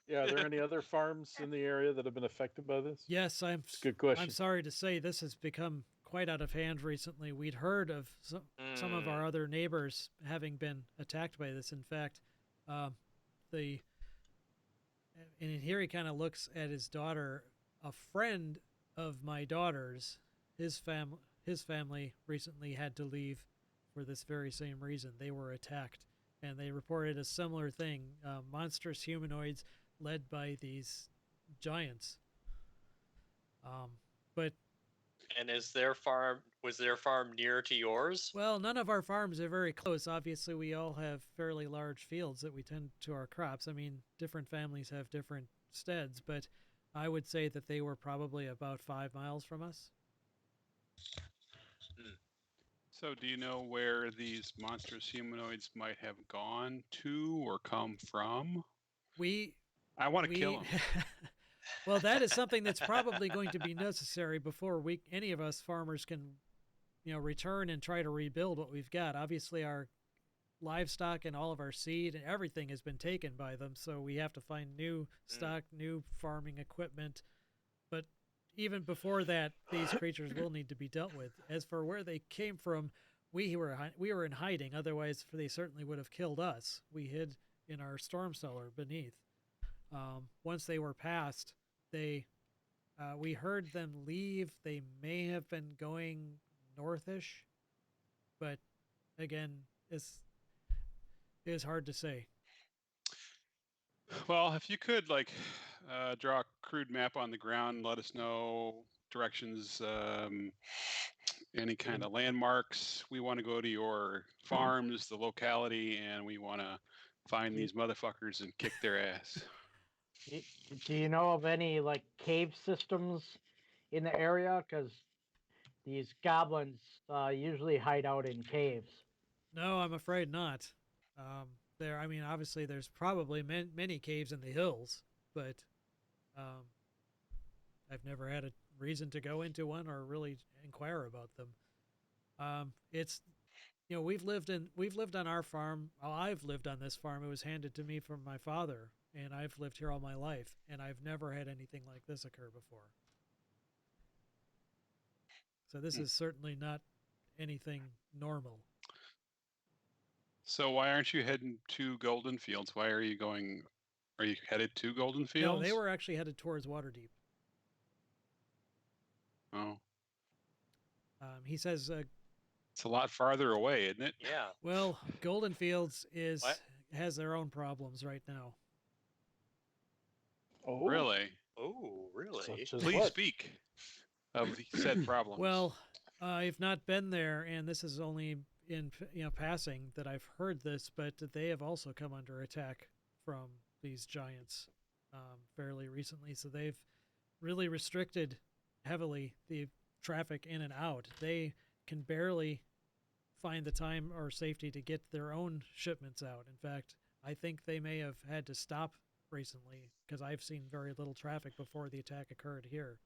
[SPEAKER 4] Yeah, are there any other farms in the area that have been affected by this?
[SPEAKER 1] yes,
[SPEAKER 4] It's a good question.
[SPEAKER 1] I'm sorry to say this has become quite out of hand recently. We'd heard of some of our other neighbors having been attacked by this. In fact, the and here he kind of looks at his daughter. A friend of my daughter's, his family recently had to leave for this very same reason. They were attacked, and they reported a similar thing: monstrous humanoids led by these giants. But
[SPEAKER 2] And was their farm near to yours?
[SPEAKER 1] well, none of our farms are very close. Obviously, we all have fairly large fields that we tend to our crops. I mean, different families have different steads, but I would say that they were probably about 5 miles from us.
[SPEAKER 6] So, do you know where these monstrous humanoids might have gone to or come from?
[SPEAKER 1] We
[SPEAKER 6] I want to kill
[SPEAKER 1] we
[SPEAKER 6] them.
[SPEAKER 1] well, that is something that's probably going to be necessary before any of us farmers can, return and try to rebuild what we've got. Obviously, our livestock and all of our seed and everything has been taken by them, so we have to find new stock, new farming equipment. But even before that, these creatures will need to be dealt with. As for where they came from, we were in hiding. Otherwise, they certainly would have killed us. We hid in our storm cellar beneath. Once they were past, we heard them leave. They may have been going northish, but again, it is hard to say.
[SPEAKER 6] Well, if you could, draw a crude map on the ground and let us know directions, any kind of landmarks. We want to go to your farms, the locality, and we want to find these motherfuckers and kick their ass.
[SPEAKER 5] Do you know of any cave systems in the area? Because these goblins usually hide out in caves.
[SPEAKER 1] No, I'm afraid not. I mean, obviously, there's probably many caves in the hills, but I've never had a reason to go into one or really inquire about them. It's we've lived on our farm. Well, I've lived on this farm. It was handed to me from my father, and I've lived here all my life, and I've never had anything like this occur before. So this is certainly not anything normal.
[SPEAKER 6] So why aren't you heading to Goldenfields? Why are you going? Are you headed to Goldenfields?
[SPEAKER 1] No, they were actually headed towards Waterdeep.
[SPEAKER 6] Oh,
[SPEAKER 1] He says,
[SPEAKER 6] it's a lot farther away, isn't it?
[SPEAKER 2] Yeah.
[SPEAKER 1] well, Goldenfields
[SPEAKER 2] What?
[SPEAKER 1] has their own problems right now.
[SPEAKER 4] Oh,
[SPEAKER 6] Really?
[SPEAKER 2] Oh, really?
[SPEAKER 4] Such as
[SPEAKER 6] Please
[SPEAKER 4] what?
[SPEAKER 6] speak of the said problems.
[SPEAKER 1] Well, I've not been there, and this is only in passing that I've heard this, but they have also come under attack from these giants fairly recently. So they've really restricted heavily the traffic in and out. They can barely find the time or safety to get their own shipments out. In fact, I think they may have had to stop recently because I've seen very little traffic before the attack occurred here.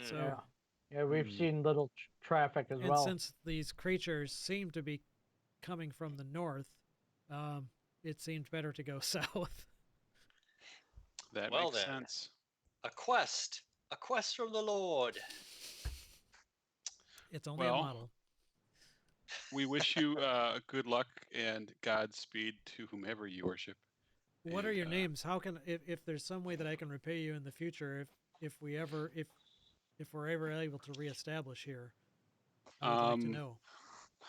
[SPEAKER 1] So,
[SPEAKER 5] Yeah, we've seen little traffic as
[SPEAKER 1] and
[SPEAKER 5] well.
[SPEAKER 1] since these creatures seem to be coming from the north, it seemed better to go south.
[SPEAKER 6] that
[SPEAKER 2] Well
[SPEAKER 6] makes
[SPEAKER 2] then.
[SPEAKER 6] sense.
[SPEAKER 2] A quest from the Lord.
[SPEAKER 1] It's only a
[SPEAKER 6] Well,
[SPEAKER 1] model.
[SPEAKER 6] We wish you good luck and Godspeed to whomever you worship.
[SPEAKER 1] What are
[SPEAKER 6] And,
[SPEAKER 1] your names? How can if there's some way that I can repay you in the future if we're ever able to reestablish here, I would like to
[SPEAKER 6] Um,
[SPEAKER 1] know.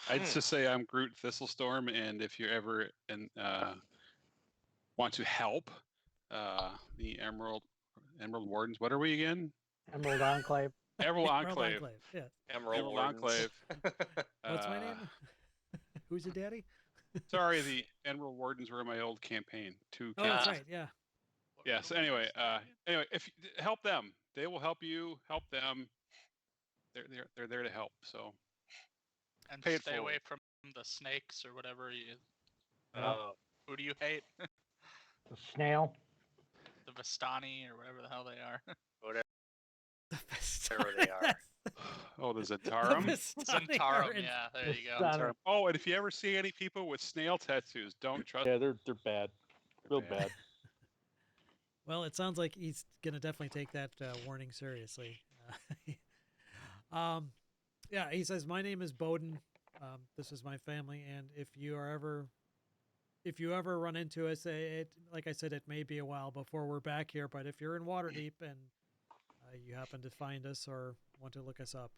[SPEAKER 6] I'd just say I'm Groot Thistlestorm, and if you're ever want to help the Emerald Wardens, what are we again?
[SPEAKER 5] Emerald Enclave.
[SPEAKER 6] Emerald
[SPEAKER 1] Emerald
[SPEAKER 6] Enclave.
[SPEAKER 1] Enclave. Yeah.
[SPEAKER 2] Emerald
[SPEAKER 6] Emerald
[SPEAKER 2] Wardens.
[SPEAKER 6] Enclave.
[SPEAKER 1] What's my
[SPEAKER 6] Uh,
[SPEAKER 1] name? Who's your daddy?
[SPEAKER 6] Sorry, the Emerald Wardens were in my old campaign. Two
[SPEAKER 1] Oh, that's
[SPEAKER 2] Ah.
[SPEAKER 1] right. Yeah.
[SPEAKER 6] Yeah. So anyway, if help them, they will help you. Help them. They're there to help. So
[SPEAKER 3] And
[SPEAKER 6] Pay it
[SPEAKER 3] stay away
[SPEAKER 6] forward.
[SPEAKER 3] from the snakes or whatever you.
[SPEAKER 2] Oh,
[SPEAKER 3] Who do you hate?
[SPEAKER 5] The snail.
[SPEAKER 3] The Vistani or whatever the hell they are.
[SPEAKER 2] whatever they are.
[SPEAKER 6] oh, the Zentarum.
[SPEAKER 3] Zentarum, yeah, there you go.
[SPEAKER 5] Vistani.
[SPEAKER 6] Zentarum. Oh, and if you ever see any people with snail tattoos, don't trust.
[SPEAKER 4] Yeah, they're bad, real bad.
[SPEAKER 1] Well, it sounds like he's gonna definitely take that warning seriously. Yeah, he says, "My name is Bowden. This is my family, and if you ever run into us, like I said, it may be a while before we're back here. But if you're in Waterdeep and you happen to find us or want to look us up,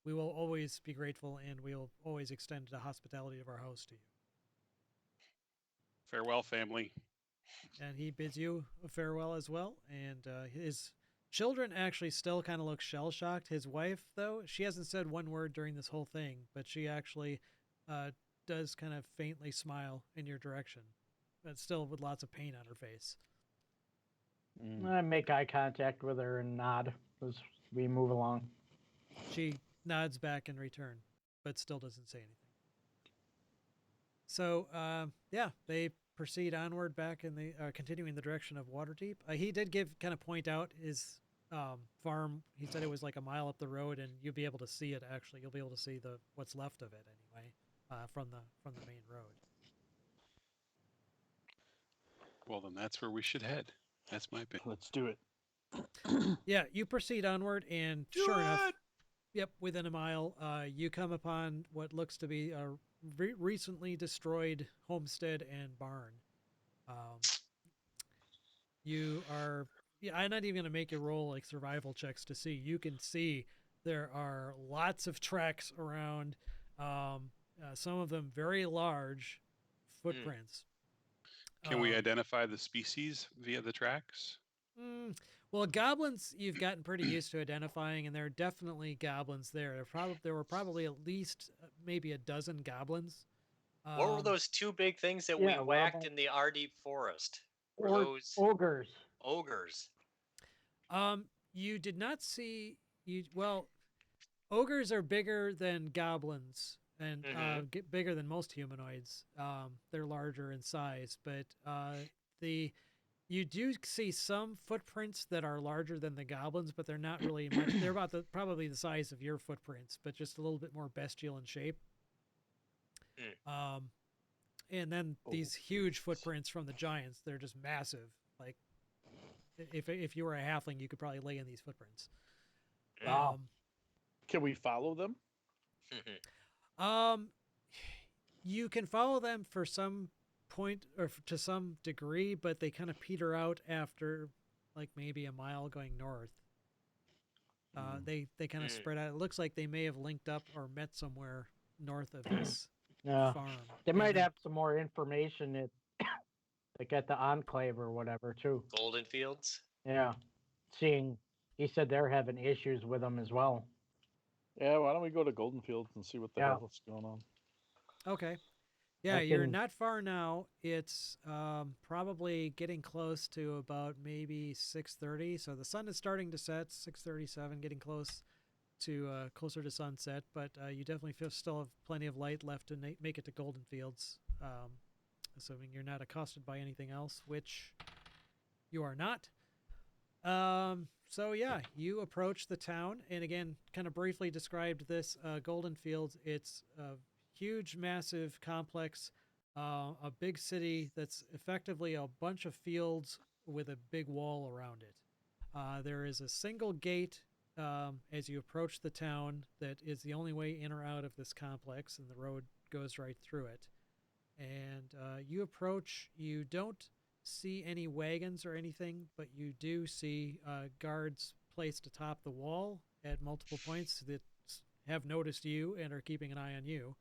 [SPEAKER 1] we will always be grateful, and we'll always extend the hospitality of our house to you."
[SPEAKER 6] Farewell, family.
[SPEAKER 1] And he bids you a farewell as well. And his children actually still kind of look shell shocked. His wife, though, she hasn't said one word during this whole thing, but she actually does kind of faintly smile in your direction, but still with lots of pain on her face.
[SPEAKER 5] I make eye contact with her and nod as we move along.
[SPEAKER 1] She nods back in return, but still doesn't say anything. So, yeah, they proceed onward back in the continuing the direction of Waterdeep. He did point out his farm. He said it was like a mile up the road, and you'll be able to see it. Actually, you'll be able to see what's left of it anyway from the main road.
[SPEAKER 6] Well, then that's where we should head. That's my opinion.
[SPEAKER 4] Let's do it.
[SPEAKER 1] Yeah, you proceed onward, and sure enough, yep, within a mile, you come upon what looks to be a recently destroyed homestead and barn. You are, yeah, I'm not even going to make you roll like survival checks to see. You can see there are lots of tracks around, some of them very large footprints.
[SPEAKER 6] Can we identify the species via the tracks?
[SPEAKER 1] Well, goblins you've gotten pretty used to identifying, and there are definitely goblins there. There were probably at least maybe a dozen goblins.
[SPEAKER 2] What were those two big things that we
[SPEAKER 5] yeah, what
[SPEAKER 2] whacked
[SPEAKER 5] about-
[SPEAKER 2] in the Ardeep forest? Were
[SPEAKER 5] Or
[SPEAKER 2] those
[SPEAKER 5] ogres.
[SPEAKER 2] ogres?
[SPEAKER 1] You did not see well, ogres are bigger than goblins and get bigger than most humanoids. They're larger in size, but you do see some footprints that are larger than the goblins, but they're not really much. They're about probably the size of your footprints, but just a little bit more bestial in shape. And then these huge footprints from the giants, they're just massive. Like if you were a halfling, you could probably lay in these footprints.
[SPEAKER 5] Wow.
[SPEAKER 4] Can we follow them?
[SPEAKER 1] You can follow them for some point or to some degree, but they kind of peter out after like maybe a mile going north. They kind of spread out. It looks like they may have linked up or met somewhere north of this
[SPEAKER 5] Yeah.
[SPEAKER 1] farm.
[SPEAKER 5] They
[SPEAKER 1] And
[SPEAKER 5] might
[SPEAKER 1] then-
[SPEAKER 5] have some more information like at the Enclave or whatever, too.
[SPEAKER 2] Goldenfields?
[SPEAKER 5] Yeah. He said they're having issues with them as well.
[SPEAKER 4] Yeah, why don't we go to Goldenfields and see what the
[SPEAKER 5] Yeah.
[SPEAKER 4] hell's going on?
[SPEAKER 1] Okay. Yeah,
[SPEAKER 5] I
[SPEAKER 1] you're
[SPEAKER 5] can-
[SPEAKER 1] not far now. It's probably getting close to about maybe 6:30. So the sun is starting to set. 6:37, getting close to closer to sunset. But you definitely still have plenty of light left to make it to Goldenfields, assuming you're not accosted by anything else, which you are not. So yeah, you approach the town, and again, kind of briefly described this Goldenfields. It's a huge, massive complex, a big city that's effectively a bunch of fields with a big wall around it. There is a single gate as you approach the town that is the only way in or out of this complex, and the road goes right through it. and you approach. You don't see any wagons or anything, but you do see guards placed atop the wall at multiple points that have noticed you and are keeping an eye on you.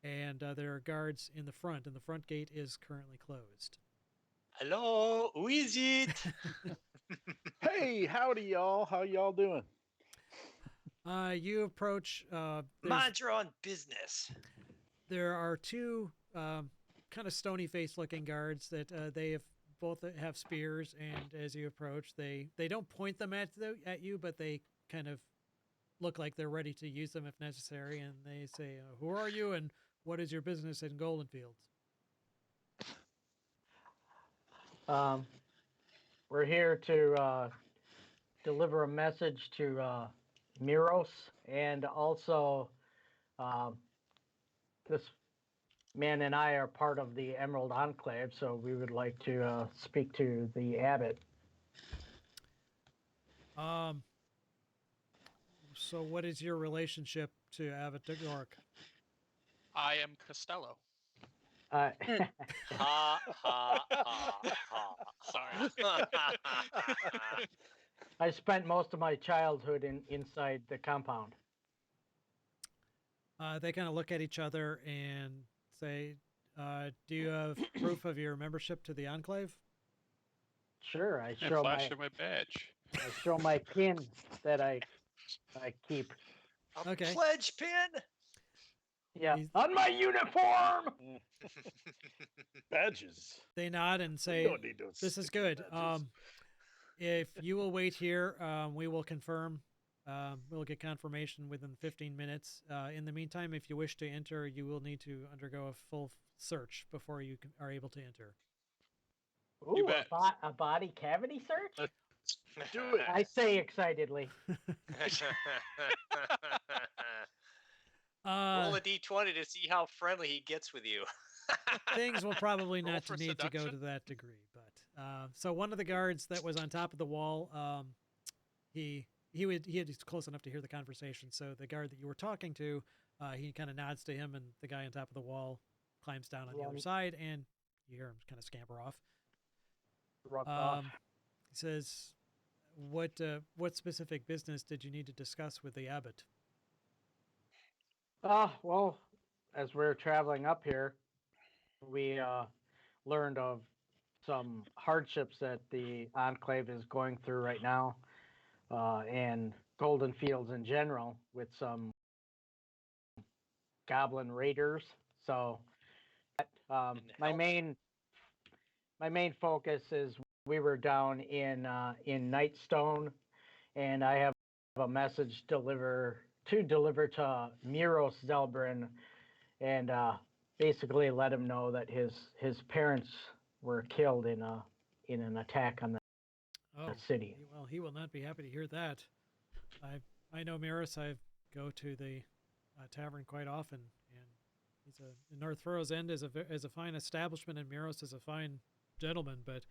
[SPEAKER 1] And there are guards in the front, and the front gate is currently closed.
[SPEAKER 2] Hello, who is it?
[SPEAKER 4] Hey, howdy, y'all. How y'all doing?
[SPEAKER 1] You approach.
[SPEAKER 2] Mind your own business.
[SPEAKER 1] There are two kind of stony-faced looking guards that they have both have spears, and as you approach, they don't point them at you, but they kind of look like they're ready to use them if necessary. And they say, "Who are you, and what is your business in Goldenfields?"
[SPEAKER 5] We're here to deliver a message to Miros, and also this man and I are part of the Emerald Enclave, so we would like to speak to the abbot.
[SPEAKER 1] So what is your relationship to Abbot York?
[SPEAKER 3] I am Costello.
[SPEAKER 2] Ha ha ha ha.
[SPEAKER 3] Sorry.
[SPEAKER 5] I spent most of my childhood inside the compound.
[SPEAKER 1] They kind of look at each other and say, "Do you have proof of your membership to the Enclave?"
[SPEAKER 5] Sure, I
[SPEAKER 6] And
[SPEAKER 5] show my
[SPEAKER 6] flash of my badge.
[SPEAKER 5] pin that I keep.
[SPEAKER 2] A
[SPEAKER 1] Okay.
[SPEAKER 2] pledge pin.
[SPEAKER 5] Yeah,
[SPEAKER 1] He's-
[SPEAKER 5] on my uniform.
[SPEAKER 4] Badges.
[SPEAKER 1] They nod and
[SPEAKER 4] We
[SPEAKER 1] say,
[SPEAKER 4] don't need those
[SPEAKER 1] "This is
[SPEAKER 4] stupid
[SPEAKER 1] good.
[SPEAKER 4] badges.
[SPEAKER 1] If you will wait here, we will confirm. We'll get confirmation within 15 minutes. In the meantime, if you wish to enter, you will need to undergo a full search before you are able to enter."
[SPEAKER 5] Ooh,
[SPEAKER 6] bet.
[SPEAKER 5] a body cavity search?
[SPEAKER 4] Do it.
[SPEAKER 5] I say excitedly.
[SPEAKER 2] Roll a d20 to see how friendly he gets with you.
[SPEAKER 1] Things will probably
[SPEAKER 3] Roll
[SPEAKER 1] not
[SPEAKER 3] for
[SPEAKER 1] need to go to
[SPEAKER 3] seduction?
[SPEAKER 1] that degree, but so one of the guards that was on top of the wall, he had close enough to hear the conversation. So the guard that you were talking to, he kind of nods to him, and the guy on top of the wall climbs down on the other
[SPEAKER 5] Right.
[SPEAKER 1] side, and you hear him kind of scamper off.
[SPEAKER 5] Rubbed off.
[SPEAKER 1] He says, what specific business did you need to discuss with the abbot?"
[SPEAKER 5] Well, as we're traveling up here, we learned of some hardships that the Enclave is going through right now, and Goldenfields in general, with some goblin raiders. So,
[SPEAKER 2] Didn't
[SPEAKER 5] my
[SPEAKER 2] help.
[SPEAKER 5] main focus is we were down in Nightstone, and I have a message deliver to Miros Zelbrin, and basically let him know that his parents were killed in an attack on the
[SPEAKER 1] Oh,
[SPEAKER 5] city.
[SPEAKER 1] well, he will not be happy to hear that. I know Maris. I go to the tavern quite often, and he's North Furrow's End is a fine establishment, and Maris is a fine gentleman. But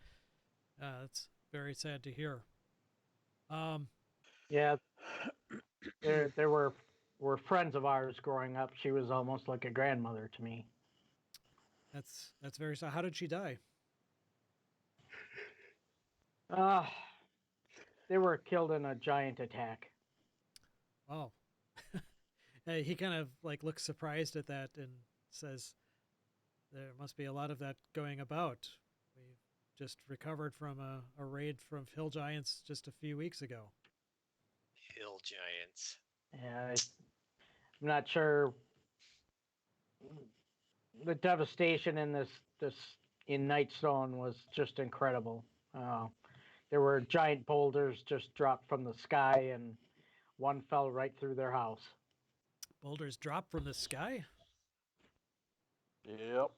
[SPEAKER 1] it's very sad to hear.
[SPEAKER 5] Yeah, there were friends of ours growing up. She was almost like a grandmother to me.
[SPEAKER 1] That's very sad. How did she die?
[SPEAKER 5] They were killed in a giant attack.
[SPEAKER 1] Oh, he kind of like looks surprised at that and says, "There must be a lot of that going about. We've just recovered from a raid from hill giants just a few weeks ago."
[SPEAKER 2] Hill giants.
[SPEAKER 5] Yeah, I'm not sure. The devastation in this in Nightstone was just incredible. There were giant boulders just dropped from the sky, and one fell right through their house.
[SPEAKER 1] Boulders drop from the sky?
[SPEAKER 4] Yep.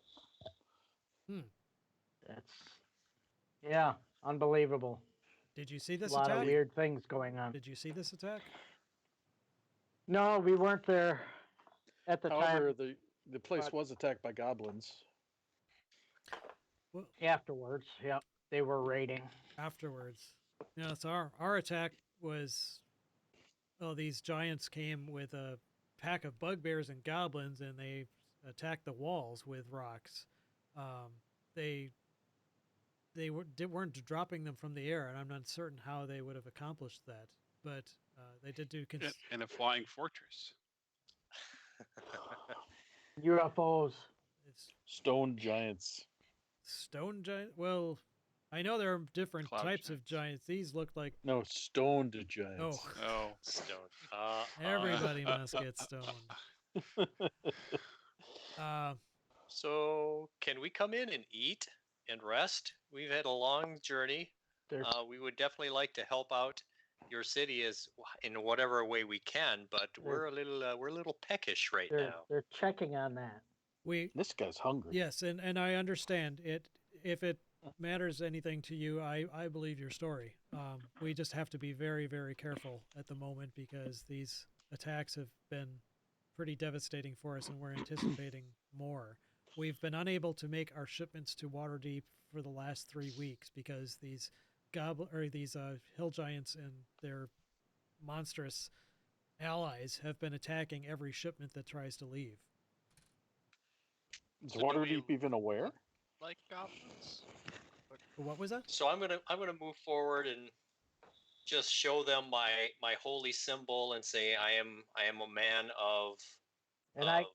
[SPEAKER 5] Yeah, unbelievable.
[SPEAKER 1] Did you see
[SPEAKER 5] A
[SPEAKER 1] this
[SPEAKER 5] lot
[SPEAKER 1] attack?
[SPEAKER 5] of weird things going on.
[SPEAKER 1] Did you see this attack?
[SPEAKER 5] No, we weren't there at the
[SPEAKER 4] However,
[SPEAKER 5] time.
[SPEAKER 4] the place
[SPEAKER 5] but-
[SPEAKER 4] was attacked by goblins.
[SPEAKER 5] Afterwards, yep, they were raiding.
[SPEAKER 1] Afterwards. Yeah, so our attack was, well, these giants came with a pack of bugbears and goblins, and they attacked the walls with rocks. They weren't dropping them from the air, and I'm not certain how they would have accomplished that. But they did do
[SPEAKER 6] And a flying fortress.
[SPEAKER 5] UFOs.
[SPEAKER 1] it's
[SPEAKER 4] Stone giants.
[SPEAKER 1] stone giant. Well, I know there are different
[SPEAKER 6] Cloud
[SPEAKER 1] types of
[SPEAKER 6] giants.
[SPEAKER 1] giants. These look like
[SPEAKER 4] No, stoned giants.
[SPEAKER 1] oh,
[SPEAKER 6] Oh.
[SPEAKER 2] Stone.
[SPEAKER 1] everybody must get stoned. Uh,
[SPEAKER 2] So, can we come in and eat and rest? We've had a long journey.
[SPEAKER 5] They're
[SPEAKER 2] We would definitely like to help out your city as in whatever way we can, but we're a little peckish right now.
[SPEAKER 5] they're checking on that.
[SPEAKER 1] we
[SPEAKER 4] This guy's hungry.
[SPEAKER 1] yes, and I understand it. If it matters anything to you, I believe your story. We just have to be very, very careful at the moment because these attacks have been pretty devastating for us, and we're anticipating more. We've been unable to make our shipments to Waterdeep for the last 3 weeks because these hill giants and their monstrous allies have been attacking every shipment that tries to leave.
[SPEAKER 4] Is
[SPEAKER 3] So do we
[SPEAKER 4] Waterdeep even aware?
[SPEAKER 3] look like goblins?
[SPEAKER 1] What was that?
[SPEAKER 2] So I'm gonna move forward and just show them my holy symbol and say I am a man of
[SPEAKER 5] And I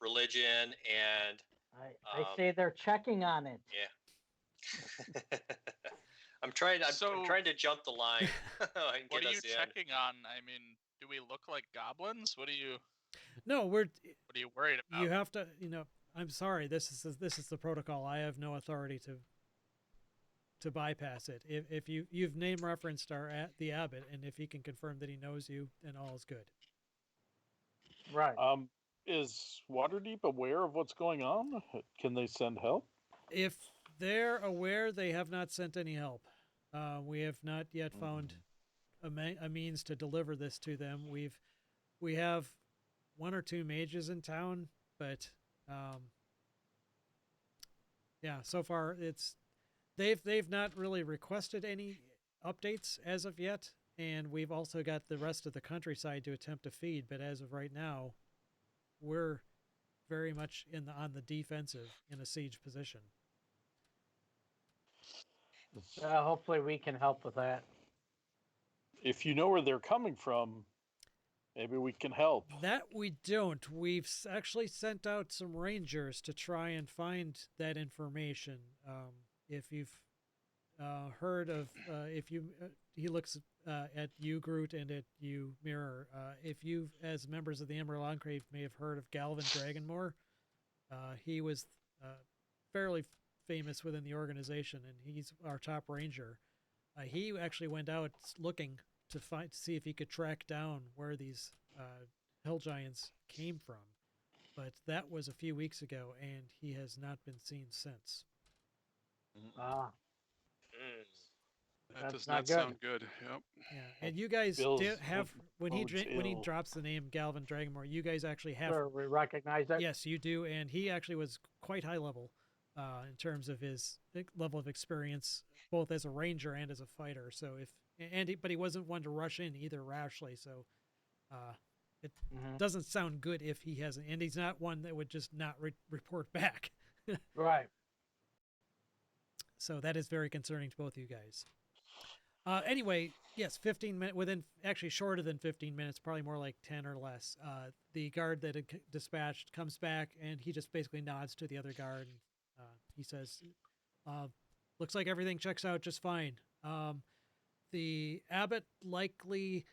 [SPEAKER 2] religion and
[SPEAKER 5] I say they're checking on it.
[SPEAKER 2] yeah. I'm trying to jump the line. And
[SPEAKER 3] What
[SPEAKER 2] get
[SPEAKER 3] are you
[SPEAKER 2] us in.
[SPEAKER 3] checking on? I mean, do we look like goblins? What are you
[SPEAKER 1] No,
[SPEAKER 3] worried about?
[SPEAKER 1] you have to, I'm sorry. This is the protocol. I have no authority to bypass it. If you've name referenced the abbot, and if he can confirm that he knows you, then all is good.
[SPEAKER 5] Right.
[SPEAKER 4] Is Waterdeep aware of what's going on? Can they send help?
[SPEAKER 1] If they're aware, they have not sent any help. We have not yet found a means to deliver this to them. We have one or two mages in town, but yeah, so far they've not really requested any updates as of yet, and we've also got the rest of the countryside to attempt to feed. But as of right now, we're very much on the defensive in a siege position.
[SPEAKER 5] Hopefully we can help with that.
[SPEAKER 4] If you know where they're coming from, maybe we can help.
[SPEAKER 1] That we don't. We've actually sent out some rangers to try and find that information. If you've heard of, he looks at you, Groot, and at you, Mirror. If you, as members of the Emerald Enclave, may have heard of Galvin Dragonmore, he was fairly famous within the organization, and he's our top ranger. He actually went out looking to see if he could track down where these hill giants came from, but that was a few weeks ago, and he has not been seen since.
[SPEAKER 5] Ah,
[SPEAKER 6] That
[SPEAKER 5] That's
[SPEAKER 6] does
[SPEAKER 5] not
[SPEAKER 6] not
[SPEAKER 5] good.
[SPEAKER 6] sound good. Yep.
[SPEAKER 1] Yeah, and you guys
[SPEAKER 4] Bill's
[SPEAKER 1] have when he
[SPEAKER 4] ill.
[SPEAKER 1] drops the name Galvin Dragonmore, you guys actually have.
[SPEAKER 5] sure, we recognize it.
[SPEAKER 1] Yes, you do, and he actually was quite high level in terms of his level of experience, both as a ranger and as a fighter. So but he wasn't one to rush in either rashly. So it doesn't sound good if he hasn't, and he's not one that would just not report back.
[SPEAKER 5] Right.
[SPEAKER 1] So that is very concerning to both of you guys. Anyway, yes, 15 minutes, within actually shorter than 15 minutes, probably more like 10 or less. The guard that had dispatched comes back, and he just basically nods to the other guard. And, he says, looks like everything checks out just fine. The abbot likely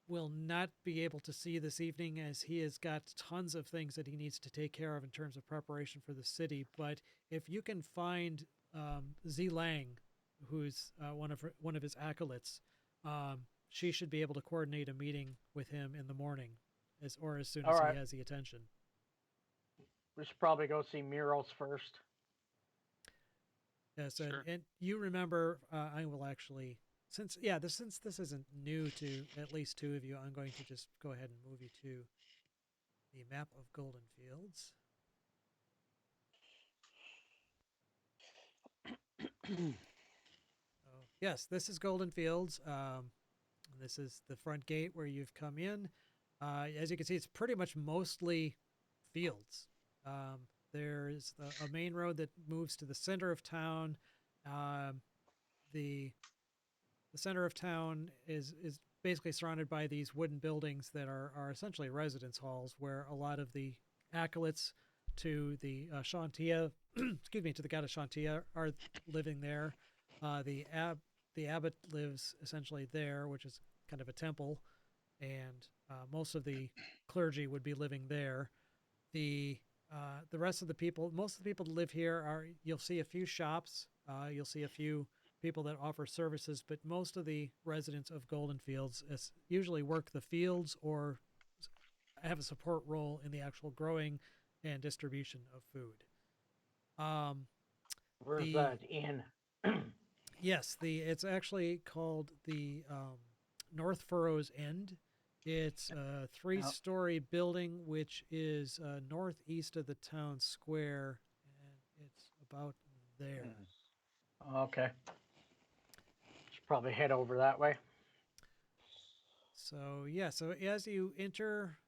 [SPEAKER 1] will not be able to see this evening as he has got tons of things that he needs to take care of in terms of preparation for the city. But if you can find Z Lang, who's one of his acolytes, she should be able to coordinate a meeting with him in the morning, as soon as he has the attention.
[SPEAKER 5] We should probably go see Miros first.
[SPEAKER 1] Yes,
[SPEAKER 6] Sure.
[SPEAKER 1] and you remember, I will actually, since this isn't new to at least two of you, I'm going to just go ahead and move you to the map of Goldenfields. Yes, this is Goldenfields. This is the front gate where you've come in. As you can see, it's pretty much mostly fields. There's a main road that moves to the center of town. The the center of town is basically surrounded by these wooden buildings that are essentially residence halls, where a lot of the acolytes to the Shantia, excuse me, to the goddess Shantia are living there. The abbot lives essentially there, which is kind of a temple, and most of the clergy would be living there. The rest of the people, most of the people that live here are, you'll see a few shops, you'll see a few people that offer services, but most of the residents of Goldenfields usually work the fields or have a support role in the actual growing and distribution of food.
[SPEAKER 5] Where's that in?
[SPEAKER 1] Yes, it's actually called the North Furrows End. It's a three-story building which is northeast of the town square, and it's about there.
[SPEAKER 5] Okay. Should probably head over that way.
[SPEAKER 1] So yeah, so as you enter,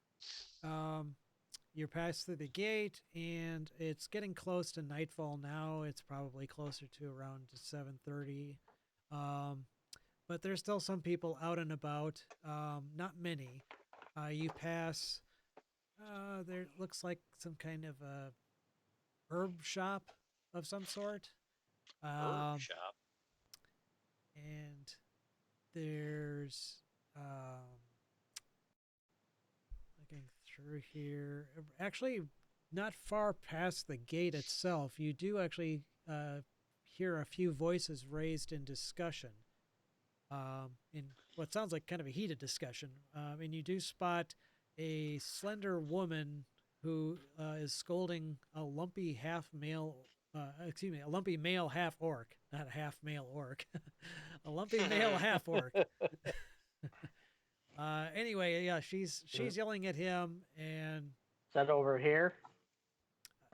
[SPEAKER 1] you pass through the gate, and it's getting close to nightfall now. It's probably closer to around 7:30. But there's still some people out and about. Not many. You pass. There looks like some kind of a herb shop of some sort.
[SPEAKER 2] Herb shop.
[SPEAKER 1] And there's looking through here. Actually, not far past the gate itself, you do actually hear a few voices raised in discussion. In what sounds like kind of a heated discussion. And you do spot a slender woman who is scolding a lumpy a lumpy male half orc, not a half male orc, a lumpy male half orc. Anyway, yeah, she's yelling at him, and
[SPEAKER 5] Is that over here?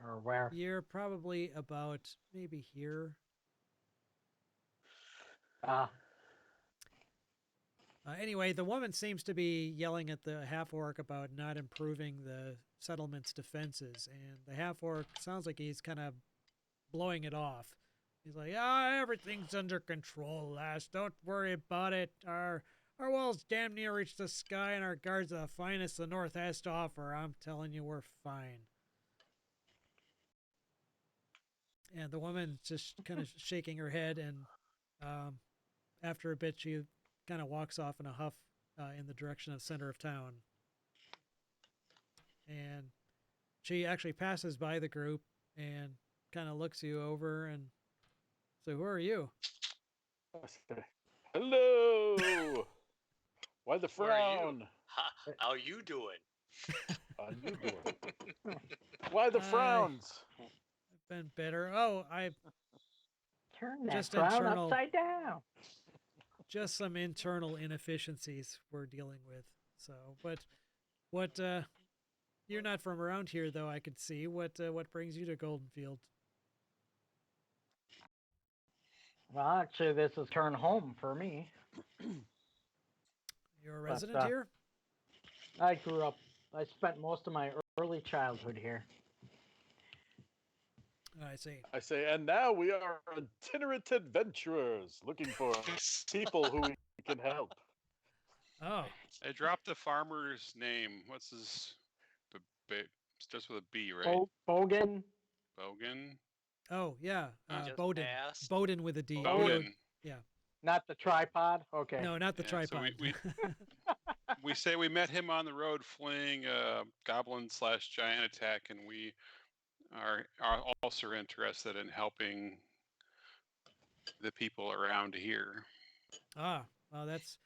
[SPEAKER 5] Or where?
[SPEAKER 1] you're probably about maybe here. Anyway, the woman seems to be yelling at the half orc about not improving the settlement's defenses, and the half orc sounds like he's kind of blowing it off. He's like, everything's under control, lass. Don't worry about it. Our walls damn near reach the sky, and our guards are the finest the North has to offer. I'm telling you, we're fine. And the woman's just kind of shaking her head, and after a bit, she kind of walks off in a huff in the direction of center of town. And she actually passes by the group and kind of looks you over and so, who are you?
[SPEAKER 4] Hello. Why the
[SPEAKER 2] Who are you?
[SPEAKER 4] frown?
[SPEAKER 2] How you doing?
[SPEAKER 4] How you doing? Why the frowns?
[SPEAKER 1] I've been better. Oh, I
[SPEAKER 5] Turn that
[SPEAKER 1] Just
[SPEAKER 5] frown
[SPEAKER 1] internal-
[SPEAKER 5] upside down.
[SPEAKER 1] just some internal inefficiencies we're dealing with. So, but what you're not from around here though, I could see. What brings you to Goldenfield?
[SPEAKER 5] Well, actually, this is turn home for me.
[SPEAKER 1] You're a resident
[SPEAKER 5] But,
[SPEAKER 1] here?
[SPEAKER 5] I spent most of my early childhood here.
[SPEAKER 1] I see.
[SPEAKER 4] I say, and now we are itinerant adventurers looking for people who we can help.
[SPEAKER 1] Oh,
[SPEAKER 6] I dropped the farmer's name. What's his? Starts with a B, right?
[SPEAKER 5] Bogan.
[SPEAKER 6] Bogan.
[SPEAKER 1] oh yeah,
[SPEAKER 2] Just
[SPEAKER 1] Bowden.
[SPEAKER 2] asked.
[SPEAKER 1] Bowden with a D.
[SPEAKER 6] Bowden.
[SPEAKER 5] Not the tripod? Okay.
[SPEAKER 1] No, not the
[SPEAKER 6] Yeah, so
[SPEAKER 1] tripod.
[SPEAKER 6] we say we met him on the road fleeing a goblin/giant attack, and we are also interested in helping the people around here.
[SPEAKER 1] Well, that's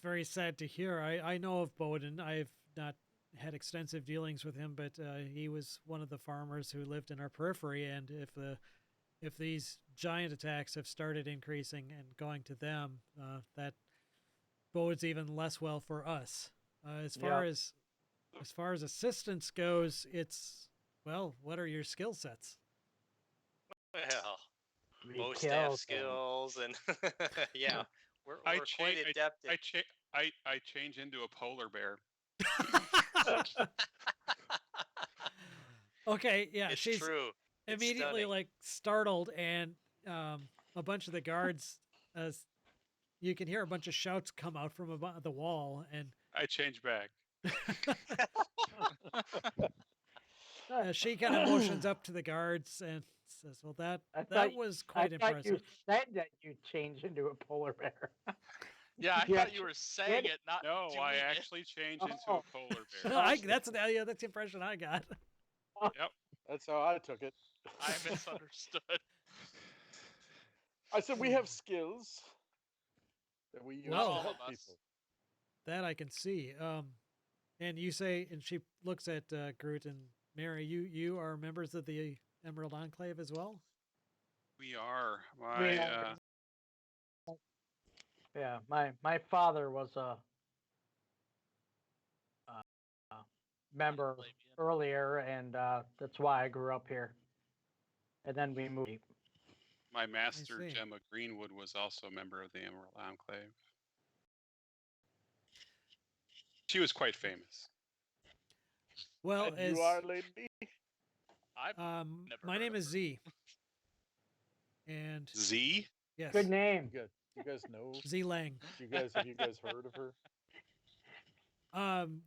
[SPEAKER 1] very sad to hear. I know of Bowden. I've not had extensive dealings with him, but he was one of the farmers who lived in our periphery. And if these giant attacks have started increasing and going to them, that bodes even less well for us. As far as assistance goes, it's what are your skill sets?
[SPEAKER 2] Well,
[SPEAKER 5] We
[SPEAKER 2] most
[SPEAKER 5] killed
[SPEAKER 2] staff
[SPEAKER 5] them.
[SPEAKER 2] skills and yeah, we're
[SPEAKER 6] I
[SPEAKER 2] quite adept.
[SPEAKER 6] I change into a polar bear.
[SPEAKER 1] Okay, yeah,
[SPEAKER 2] It's
[SPEAKER 1] she's
[SPEAKER 2] true. It's
[SPEAKER 1] immediately
[SPEAKER 2] stunning.
[SPEAKER 1] like startled, and a bunch of the guards, as you can hear a bunch of shouts come out from above the wall, and
[SPEAKER 6] I change back.
[SPEAKER 1] she kind of motions up to the guards and says, "Well, that
[SPEAKER 5] I thought
[SPEAKER 1] that
[SPEAKER 5] y-
[SPEAKER 1] was
[SPEAKER 5] I
[SPEAKER 1] quite
[SPEAKER 5] thought you
[SPEAKER 1] impressive."
[SPEAKER 5] said that you changed into a polar bear.
[SPEAKER 3] Yeah, I
[SPEAKER 5] You
[SPEAKER 3] thought you
[SPEAKER 5] actually
[SPEAKER 3] were saying
[SPEAKER 5] did?
[SPEAKER 3] it, not
[SPEAKER 6] No,
[SPEAKER 3] doing
[SPEAKER 6] I
[SPEAKER 3] it.
[SPEAKER 6] actually change into
[SPEAKER 5] Oh.
[SPEAKER 6] a polar bear.
[SPEAKER 1] No, that's the impression I got.
[SPEAKER 6] Yep.
[SPEAKER 4] That's how I took it.
[SPEAKER 3] I misunderstood.
[SPEAKER 4] I said we have skills that we use
[SPEAKER 1] Well,
[SPEAKER 4] to
[SPEAKER 3] all
[SPEAKER 4] help
[SPEAKER 3] of us.
[SPEAKER 4] people.
[SPEAKER 1] That I can see. And you say, and she looks at Groot and Mary. You are members of the Emerald Enclave as well.
[SPEAKER 6] We are.
[SPEAKER 5] We
[SPEAKER 6] My
[SPEAKER 5] are- Yeah, my father was a member
[SPEAKER 3] Flavian.
[SPEAKER 5] earlier, and that's why I grew up here. And then we moved.
[SPEAKER 6] my master
[SPEAKER 1] see.
[SPEAKER 6] Gemma Greenwood was also a member of the Emerald Enclave. She was quite famous.
[SPEAKER 1] Well,
[SPEAKER 4] And
[SPEAKER 1] as
[SPEAKER 4] you are, lady.
[SPEAKER 3] I've never
[SPEAKER 1] my
[SPEAKER 3] heard
[SPEAKER 1] name
[SPEAKER 3] of
[SPEAKER 1] is
[SPEAKER 3] her.
[SPEAKER 1] Z, and
[SPEAKER 6] Z?
[SPEAKER 1] yes,
[SPEAKER 5] Good name.
[SPEAKER 4] You guys know?
[SPEAKER 1] Z Lang.
[SPEAKER 4] Have you guys heard of her?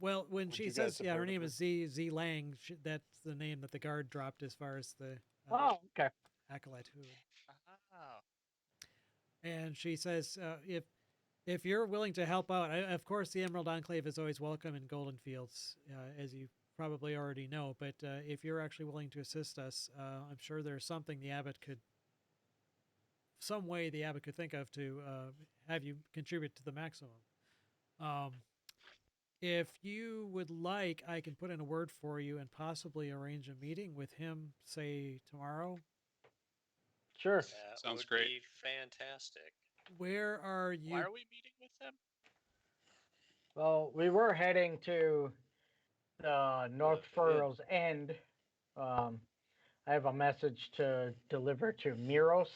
[SPEAKER 1] Well, when
[SPEAKER 4] Would
[SPEAKER 1] she
[SPEAKER 4] you guys
[SPEAKER 1] says,
[SPEAKER 4] have
[SPEAKER 1] yeah, her
[SPEAKER 4] heard of
[SPEAKER 1] name
[SPEAKER 4] her?
[SPEAKER 1] is Z Lang, that's the name that the guard dropped as far as the
[SPEAKER 5] Oh, okay.
[SPEAKER 1] acolyte who.
[SPEAKER 3] Oh.
[SPEAKER 1] And she says, if you're willing to help out, of course, the Emerald Enclave is always welcome in Goldenfields, as you probably already know. But if you're actually willing to assist us, I'm sure there's something some way the abbot could think of to have you contribute to the maximum. If you would like, I can put in a word for you and possibly arrange a meeting with him, say tomorrow.
[SPEAKER 5] Sure.
[SPEAKER 2] That
[SPEAKER 6] Sounds
[SPEAKER 2] would
[SPEAKER 6] great.
[SPEAKER 2] be fantastic.
[SPEAKER 1] Where are you?
[SPEAKER 3] Why are we meeting with him?
[SPEAKER 5] Well, we were heading to the North
[SPEAKER 4] inn.
[SPEAKER 5] Furrows End. I have a message to deliver to Miros.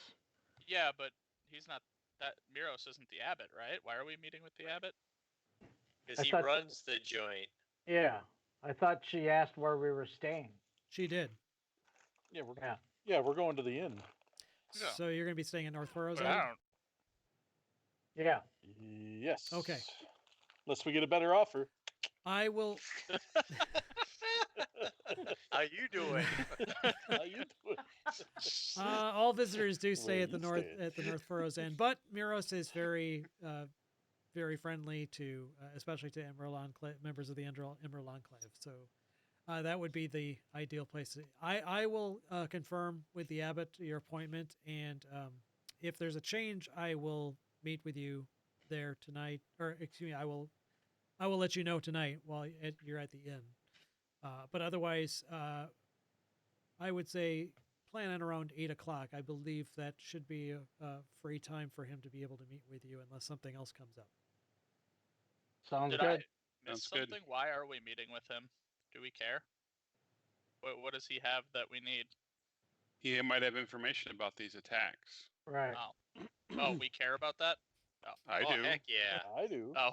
[SPEAKER 3] Yeah, but he's not. That Miros isn't the abbot, right? Why are we meeting with the abbot?
[SPEAKER 2] Because
[SPEAKER 5] I
[SPEAKER 2] he
[SPEAKER 5] thought-
[SPEAKER 2] runs the joint.
[SPEAKER 5] Yeah, I thought she asked where we were staying.
[SPEAKER 1] She did.
[SPEAKER 4] Yeah,
[SPEAKER 5] Yeah.
[SPEAKER 4] we're going to the inn.
[SPEAKER 3] Yeah.
[SPEAKER 1] So you're going to be staying in North Furrows
[SPEAKER 3] But
[SPEAKER 1] End?
[SPEAKER 3] I don't.
[SPEAKER 5] Yeah.
[SPEAKER 4] Yes.
[SPEAKER 1] Okay.
[SPEAKER 4] Unless we get a better offer.
[SPEAKER 1] I will.
[SPEAKER 2] How you doing?
[SPEAKER 4] How you doing?
[SPEAKER 1] All visitors do stay
[SPEAKER 4] Where
[SPEAKER 1] at the
[SPEAKER 4] you
[SPEAKER 1] North
[SPEAKER 4] staying?
[SPEAKER 1] Furrows End, but Miros is very friendly to, especially to members of the Emerald Enclave. So that would be the ideal place. I will confirm with the abbot your appointment, and if there's a change, I will meet with you there tonight. Or excuse me, I will let you know tonight while you're at the inn. But otherwise, I would say plan on around 8 o'clock. I believe that should be a free time for him to be able to meet with you unless something else comes up.
[SPEAKER 5] Sounds
[SPEAKER 3] Did
[SPEAKER 5] good.
[SPEAKER 3] I miss
[SPEAKER 6] Sounds good.
[SPEAKER 3] something? Why are we meeting with him? Do we care? What does he have that we need?
[SPEAKER 6] He might have information about these attacks.
[SPEAKER 5] Right.
[SPEAKER 3] Oh, we care about that? Oh,
[SPEAKER 6] I
[SPEAKER 2] Oh,
[SPEAKER 6] do.
[SPEAKER 2] heck yeah.
[SPEAKER 4] I do.
[SPEAKER 3] oh.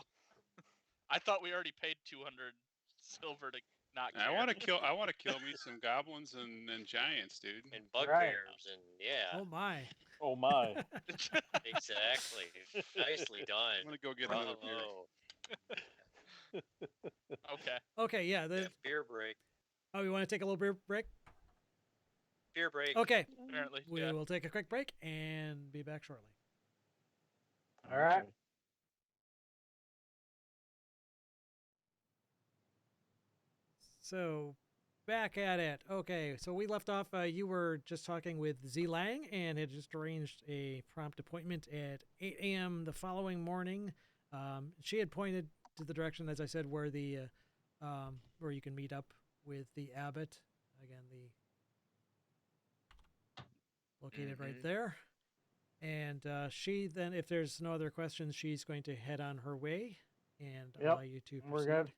[SPEAKER 3] I thought we already paid 200 silver to not care.
[SPEAKER 6] I want to kill me some goblins and giants, dude.
[SPEAKER 2] And
[SPEAKER 5] Right.
[SPEAKER 2] bugbears and yeah,
[SPEAKER 1] Oh my!
[SPEAKER 4] Oh my.
[SPEAKER 2] exactly. Nicely done.
[SPEAKER 6] I'm gonna go get another beer.
[SPEAKER 2] Bravo.
[SPEAKER 3] Okay.
[SPEAKER 1] Okay, yeah.
[SPEAKER 2] Yeah, beer break.
[SPEAKER 1] Oh, we want to take a little beer break?
[SPEAKER 2] Beer break.
[SPEAKER 1] Okay,
[SPEAKER 3] Apparently,
[SPEAKER 1] we
[SPEAKER 3] yeah.
[SPEAKER 1] will take a quick break and be back shortly.
[SPEAKER 5] All right.
[SPEAKER 1] So, back at it. Okay, so we left off. You were just talking with Z Lang and had just arranged a prompt appointment at 8 a.m. the following morning. She had pointed to the direction, as I said, where where you can meet up with the abbot. Again, located right there. And she then, if there's no other questions, she's going to head on her way and
[SPEAKER 5] Yep,
[SPEAKER 1] allow you to proceed.
[SPEAKER 5] we're good.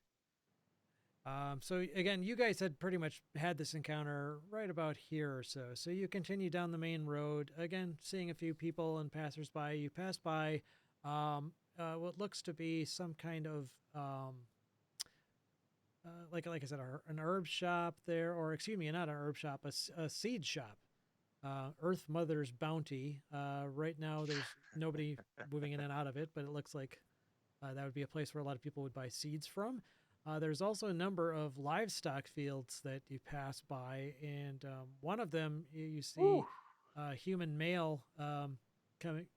[SPEAKER 1] So again, you guys had pretty much had this encounter right about here or so. So you continue down the main road, again, seeing a few people and passersby. You pass by what looks to be some kind of like I said, an herb shop there, or excuse me, not an herb shop, a seed shop. Earth Mother's Bounty. Right now, there's nobody moving in and out of it, but it looks like that would be a place where a lot of people would buy seeds from. There's also a number of livestock fields that you pass by, and one of them you see a human male coming.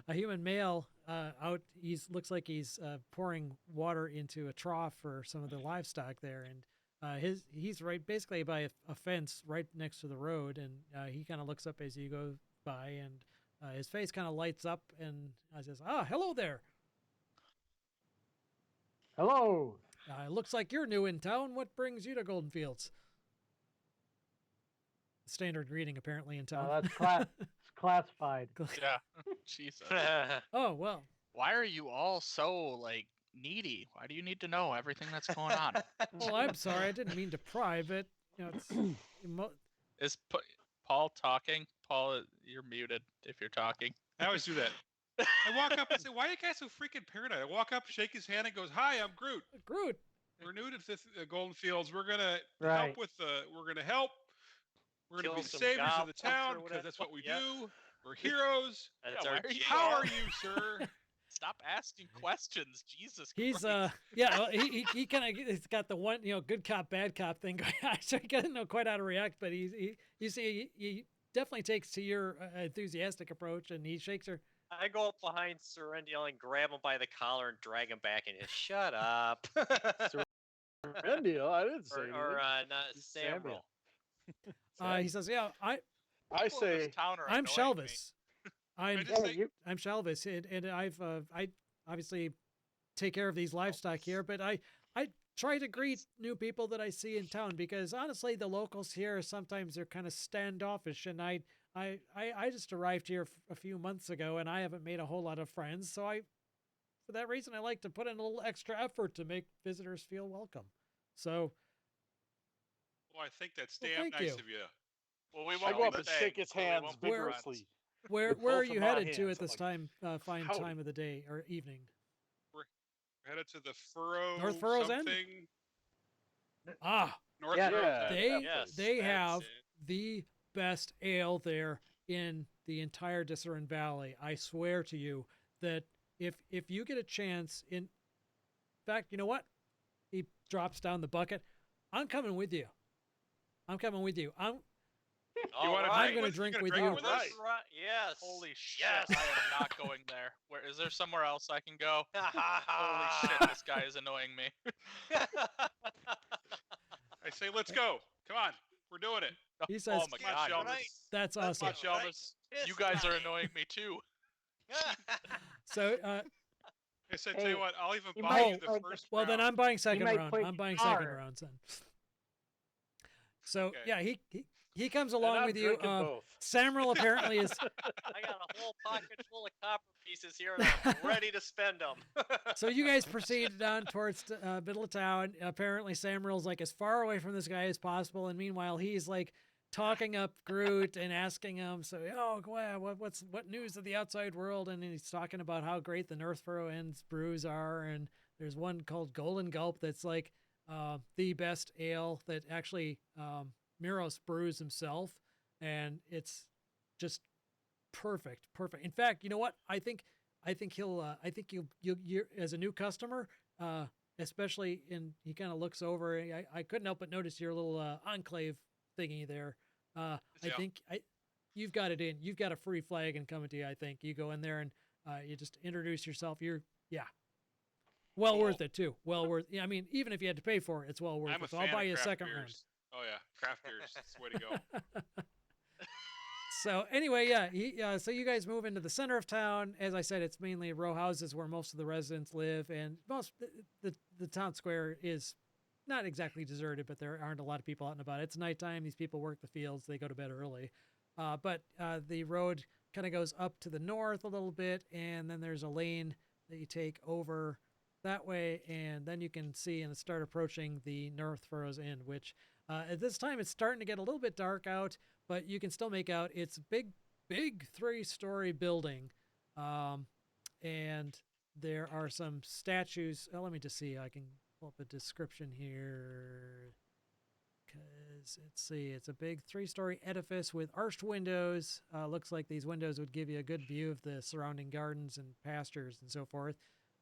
[SPEAKER 1] A human male out. Looks like he's pouring water into a trough for some of the livestock there, and he's right basically by a fence right next to the road, and he kind of looks up as you go by, and his face kind of lights up, and says, "Ah, hello there.
[SPEAKER 5] Hello.
[SPEAKER 1] It looks like you're new in town. What brings you to Goldenfields?" Standard greeting apparently in town.
[SPEAKER 5] It's classified.
[SPEAKER 3] Yeah. Jesus.
[SPEAKER 1] Oh well.
[SPEAKER 3] Why are you all so like needy? Why do you need to know everything that's going on?
[SPEAKER 1] Well, I'm sorry. I didn't mean to pry, but it's
[SPEAKER 3] Is Paul talking? Paul, you're muted if you're talking.
[SPEAKER 6] I always do that. I walk up and say, "Why are you guys so freaking paranoid?" I walk up, shake his hand, and goes, "Hi, I'm Groot.
[SPEAKER 1] Groot.
[SPEAKER 6] We're new to this Goldenfields. We're gonna
[SPEAKER 5] Right.
[SPEAKER 6] help with the. We're gonna help. We're gonna
[SPEAKER 2] Kill
[SPEAKER 6] be the
[SPEAKER 2] some
[SPEAKER 6] saviors of the
[SPEAKER 2] goblins or
[SPEAKER 6] town
[SPEAKER 2] whatever.
[SPEAKER 6] because that's what we
[SPEAKER 2] Yeah.
[SPEAKER 6] do. We're heroes.
[SPEAKER 2] That's
[SPEAKER 3] Yeah,
[SPEAKER 2] our
[SPEAKER 3] why are you
[SPEAKER 2] job.
[SPEAKER 6] How are you, sir?"
[SPEAKER 3] Stop asking questions, Jesus
[SPEAKER 1] He's
[SPEAKER 3] Christ.
[SPEAKER 1] yeah. Well, he kind of he's got the one good cop bad cop thing going on, so he doesn't know quite how to react. But you see he definitely takes to your enthusiastic approach, and he shakes her.
[SPEAKER 2] I go up behind Serendil and grab him by the collar and drag him back and just shut up.
[SPEAKER 4] Rendio, I didn't say
[SPEAKER 2] or
[SPEAKER 4] anything.
[SPEAKER 2] not
[SPEAKER 4] It's
[SPEAKER 2] Samuel.
[SPEAKER 1] He says, "Yeah,
[SPEAKER 4] I
[SPEAKER 3] People in this
[SPEAKER 4] say,
[SPEAKER 3] town are
[SPEAKER 1] I'm
[SPEAKER 3] annoying me.
[SPEAKER 1] Shelvis. I'm
[SPEAKER 6] I just
[SPEAKER 5] Yeah,
[SPEAKER 6] say,
[SPEAKER 5] you,
[SPEAKER 1] I'm Shelvis, and I obviously take care of these livestock here, but I try to greet new people that I see in town because honestly, the locals here sometimes they're kind of standoffish, and I just arrived here a few months ago, and I haven't made a whole lot of friends, so for that reason I like to put in a little extra effort to make visitors feel welcome. So
[SPEAKER 6] "Well, I think that's
[SPEAKER 1] Well,
[SPEAKER 6] damn
[SPEAKER 1] thank
[SPEAKER 6] nice
[SPEAKER 1] you.
[SPEAKER 6] of you."
[SPEAKER 3] Well, we
[SPEAKER 4] I
[SPEAKER 3] won't
[SPEAKER 4] go
[SPEAKER 3] be
[SPEAKER 4] up and
[SPEAKER 3] staying,
[SPEAKER 4] shake his
[SPEAKER 3] so we
[SPEAKER 4] hands
[SPEAKER 3] won't be
[SPEAKER 1] Where-
[SPEAKER 3] friends.
[SPEAKER 4] vigorously.
[SPEAKER 1] where
[SPEAKER 4] With
[SPEAKER 1] are
[SPEAKER 4] both
[SPEAKER 1] you
[SPEAKER 4] of my
[SPEAKER 1] headed to
[SPEAKER 4] hands,
[SPEAKER 1] at this
[SPEAKER 4] I'm
[SPEAKER 1] time? Fine
[SPEAKER 4] "Howdy."
[SPEAKER 1] time of the day or evening.
[SPEAKER 6] We're headed to the Furrow
[SPEAKER 1] North Furrow's End?
[SPEAKER 6] something.
[SPEAKER 1] Ah,
[SPEAKER 6] North
[SPEAKER 5] Yeah.
[SPEAKER 6] Furrow's
[SPEAKER 4] Yeah,
[SPEAKER 6] End.
[SPEAKER 1] they
[SPEAKER 2] Yes,
[SPEAKER 1] they
[SPEAKER 2] that's
[SPEAKER 1] have
[SPEAKER 2] it.
[SPEAKER 1] the best ale there in the entire Discern Valley. I swear to you that if you get a chance, in fact, you know what? He drops down the bucket. I'm coming with you. I'm coming with you.
[SPEAKER 6] You want to
[SPEAKER 1] I'm
[SPEAKER 6] drink
[SPEAKER 1] gonna
[SPEAKER 6] with
[SPEAKER 1] drink
[SPEAKER 6] you?
[SPEAKER 1] with
[SPEAKER 6] Drink
[SPEAKER 1] you.
[SPEAKER 6] with us?
[SPEAKER 2] Right. Yes.
[SPEAKER 3] Holy shit!
[SPEAKER 2] Yes.
[SPEAKER 3] I am not going there. Where is there somewhere else I can go? Holy shit! This guy is annoying me.
[SPEAKER 6] I say, "Let's go. Come on. We're doing it.
[SPEAKER 1] He says,
[SPEAKER 3] "Oh my
[SPEAKER 6] Come on,
[SPEAKER 3] god,
[SPEAKER 6] Shelvis.
[SPEAKER 1] "That's
[SPEAKER 2] Let's
[SPEAKER 1] awesome."
[SPEAKER 6] Come on,
[SPEAKER 2] Right.
[SPEAKER 6] Shelvis."
[SPEAKER 3] you guys are annoying me too."
[SPEAKER 1] So,
[SPEAKER 6] I said,
[SPEAKER 5] Hey,
[SPEAKER 6] "Tell you what, I'll even
[SPEAKER 5] you
[SPEAKER 6] buy
[SPEAKER 1] might
[SPEAKER 6] you the
[SPEAKER 5] like-
[SPEAKER 6] first
[SPEAKER 1] well, then
[SPEAKER 6] round."
[SPEAKER 1] I'm buying second
[SPEAKER 5] might
[SPEAKER 1] round.
[SPEAKER 5] play
[SPEAKER 1] I'm buying second
[SPEAKER 5] guitar.
[SPEAKER 1] rounds then. So
[SPEAKER 6] Okay.
[SPEAKER 1] yeah, he comes
[SPEAKER 4] And
[SPEAKER 1] along
[SPEAKER 4] I'm
[SPEAKER 1] with you.
[SPEAKER 4] drinking both.
[SPEAKER 1] Samuel apparently is.
[SPEAKER 2] I got a whole pocket full of copper pieces here, and I'm ready to spend them.
[SPEAKER 1] So you guys proceed down towards the middle of town. Apparently, Samuel's like as far away from this guy as possible, and meanwhile, he's like talking up Groot and asking him, "So, oh, wow, what news of the outside world?" And he's talking about how great the North Furrow Ends brews are, and there's one called Golden Gulp that's like the best ale that actually Miros brews himself, and it's just perfect. In fact, you know what? I think you're as a new customer, especially he kind of looks over. I couldn't help but notice your little enclave thingy there. I
[SPEAKER 6] Yeah.
[SPEAKER 1] think you've got it in. You've got a free flag and coming to you. I think you go in there and you just introduce yourself. Well
[SPEAKER 6] Cool.
[SPEAKER 1] worth it too. Well worth. Yeah, I mean, even if you had to pay for it, it's well worth
[SPEAKER 6] I'm a
[SPEAKER 1] it. So
[SPEAKER 6] fan
[SPEAKER 1] I'll buy
[SPEAKER 6] of
[SPEAKER 1] you a
[SPEAKER 6] craft
[SPEAKER 1] second round.
[SPEAKER 6] beers. Oh yeah, craft beers. That's the way to go.
[SPEAKER 1] So anyway, yeah. So you guys move into the center of town. As I said, it's mainly row houses where most of the residents live, and the town square is not exactly deserted, but there aren't a lot of people out and about. It's nighttime. These people work the fields. They go to bed early. But the road kind of goes up to the north a little bit, and then there's a lane that you take over that way, and then you can see and start approaching the North Furrows Inn, which at this time it's starting to get a little bit dark out, but you can still make out it's a big 3-story building, and there are some statues. Let me just see. I can pull up a description here. Because let's see, it's a big 3-story edifice with arched windows. Looks like these windows would give you a good view of the surrounding gardens and pastures and so forth.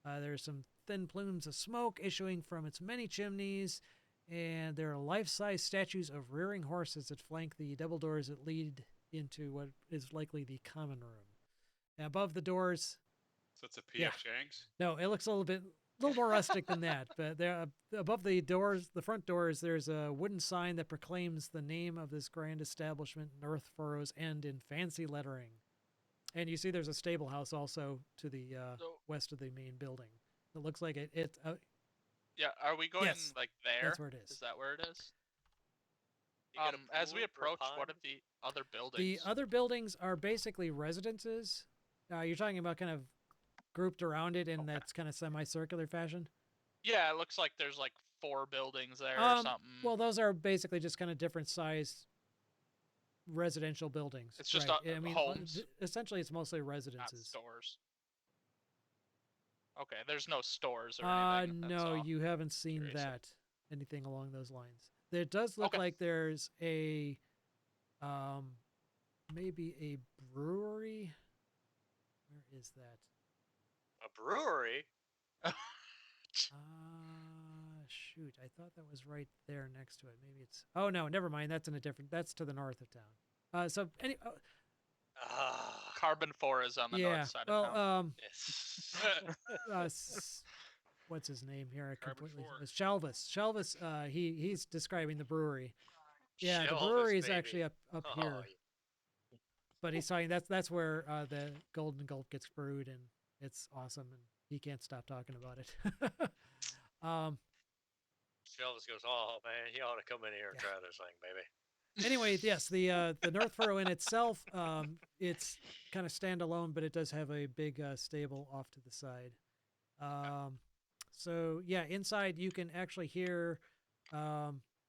[SPEAKER 1] There's some thin plumes of smoke issuing from its many chimneys, and there are life-size statues of rearing horses that flank the double doors that lead into what is likely the common room. And above the doors,
[SPEAKER 6] So it's a P.F.
[SPEAKER 1] Yeah.
[SPEAKER 6] Chang's.
[SPEAKER 1] no, it looks a little more rustic than that. But there, above the doors, the front doors, there's a wooden sign that proclaims the name of this grand establishment, North Furrows End, in fancy lettering. And you see, there's a stable house also to the
[SPEAKER 3] So,
[SPEAKER 1] west of the main building. It looks like it.
[SPEAKER 3] yeah, are we going
[SPEAKER 1] Yes,
[SPEAKER 3] like there?
[SPEAKER 1] That's where it is.
[SPEAKER 3] Is that where it is?
[SPEAKER 2] You got a
[SPEAKER 3] As we
[SPEAKER 2] pool or a
[SPEAKER 3] approach, what
[SPEAKER 2] pond?
[SPEAKER 3] are the other buildings?
[SPEAKER 1] The other buildings are basically residences. You're talking about kind of grouped around it in
[SPEAKER 3] Okay.
[SPEAKER 1] that kind of semicircular fashion.
[SPEAKER 3] Yeah, it looks like there's like 4 buildings there or something.
[SPEAKER 1] Well, those are basically just kind of different sized residential buildings.
[SPEAKER 3] It's just,
[SPEAKER 1] right.
[SPEAKER 3] homes.
[SPEAKER 1] Essentially, it's mostly
[SPEAKER 3] not
[SPEAKER 1] residences.
[SPEAKER 3] stores. Okay, there's no stores or anything. that's
[SPEAKER 1] No,
[SPEAKER 3] all.
[SPEAKER 1] you haven't seen
[SPEAKER 3] Curious.
[SPEAKER 1] that. Anything along those lines. There does look
[SPEAKER 3] Okay.
[SPEAKER 1] like there's a, maybe a brewery. Where is that?
[SPEAKER 2] A brewery?
[SPEAKER 1] Shoot, I thought that was right there next to it. Maybe it's. Oh no, never mind. That's in a different. That's to the north of town.
[SPEAKER 2] Ah,
[SPEAKER 3] Carbon 4 is on the
[SPEAKER 1] yeah.
[SPEAKER 3] north side
[SPEAKER 1] Well,
[SPEAKER 3] of town.
[SPEAKER 2] yes.
[SPEAKER 1] What's his name here? I
[SPEAKER 6] Carbon
[SPEAKER 1] completely.
[SPEAKER 6] 4.
[SPEAKER 1] It's Shalvis. Shalvis. He's describing the brewery. Yeah, the
[SPEAKER 2] Shelvis,
[SPEAKER 1] brewery is
[SPEAKER 2] baby.
[SPEAKER 1] actually up
[SPEAKER 2] Oh,
[SPEAKER 1] here. But he's saying that's where the Golden Gulp gets brewed, and it's awesome, and he can't stop talking about it.
[SPEAKER 2] Shelvis goes, oh man, you ought to come in here and
[SPEAKER 1] Yeah.
[SPEAKER 2] try this thing, baby.
[SPEAKER 1] Anyway, yes, the North Furrow Inn itself, it's kind of standalone, but it does have a big stable off to the side. So yeah, inside you can actually hear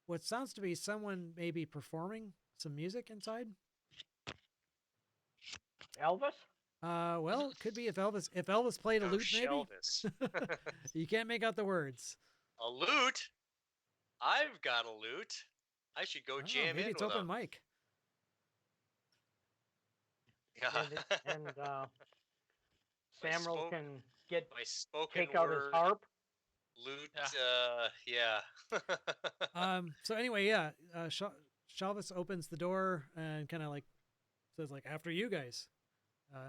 [SPEAKER 1] what sounds to be someone maybe performing some music inside.
[SPEAKER 5] Elvis?
[SPEAKER 1] Well, it could be if Elvis played a
[SPEAKER 2] Oh,
[SPEAKER 1] lute, maybe.
[SPEAKER 2] Shelvis.
[SPEAKER 1] You can't make out the words.
[SPEAKER 2] A lute? I've got a lute. I should go
[SPEAKER 1] Oh,
[SPEAKER 2] jam
[SPEAKER 1] maybe
[SPEAKER 2] in
[SPEAKER 1] it's
[SPEAKER 2] with
[SPEAKER 1] open
[SPEAKER 2] him.
[SPEAKER 1] mic.
[SPEAKER 5] And Samuel
[SPEAKER 2] spoke-
[SPEAKER 5] can get
[SPEAKER 2] My spoken
[SPEAKER 5] take out his
[SPEAKER 2] word
[SPEAKER 5] harp.
[SPEAKER 2] lute.
[SPEAKER 3] Yeah.
[SPEAKER 2] Yeah.
[SPEAKER 1] So anyway, yeah, Shalvis opens the door and kind of like says like, after you guys.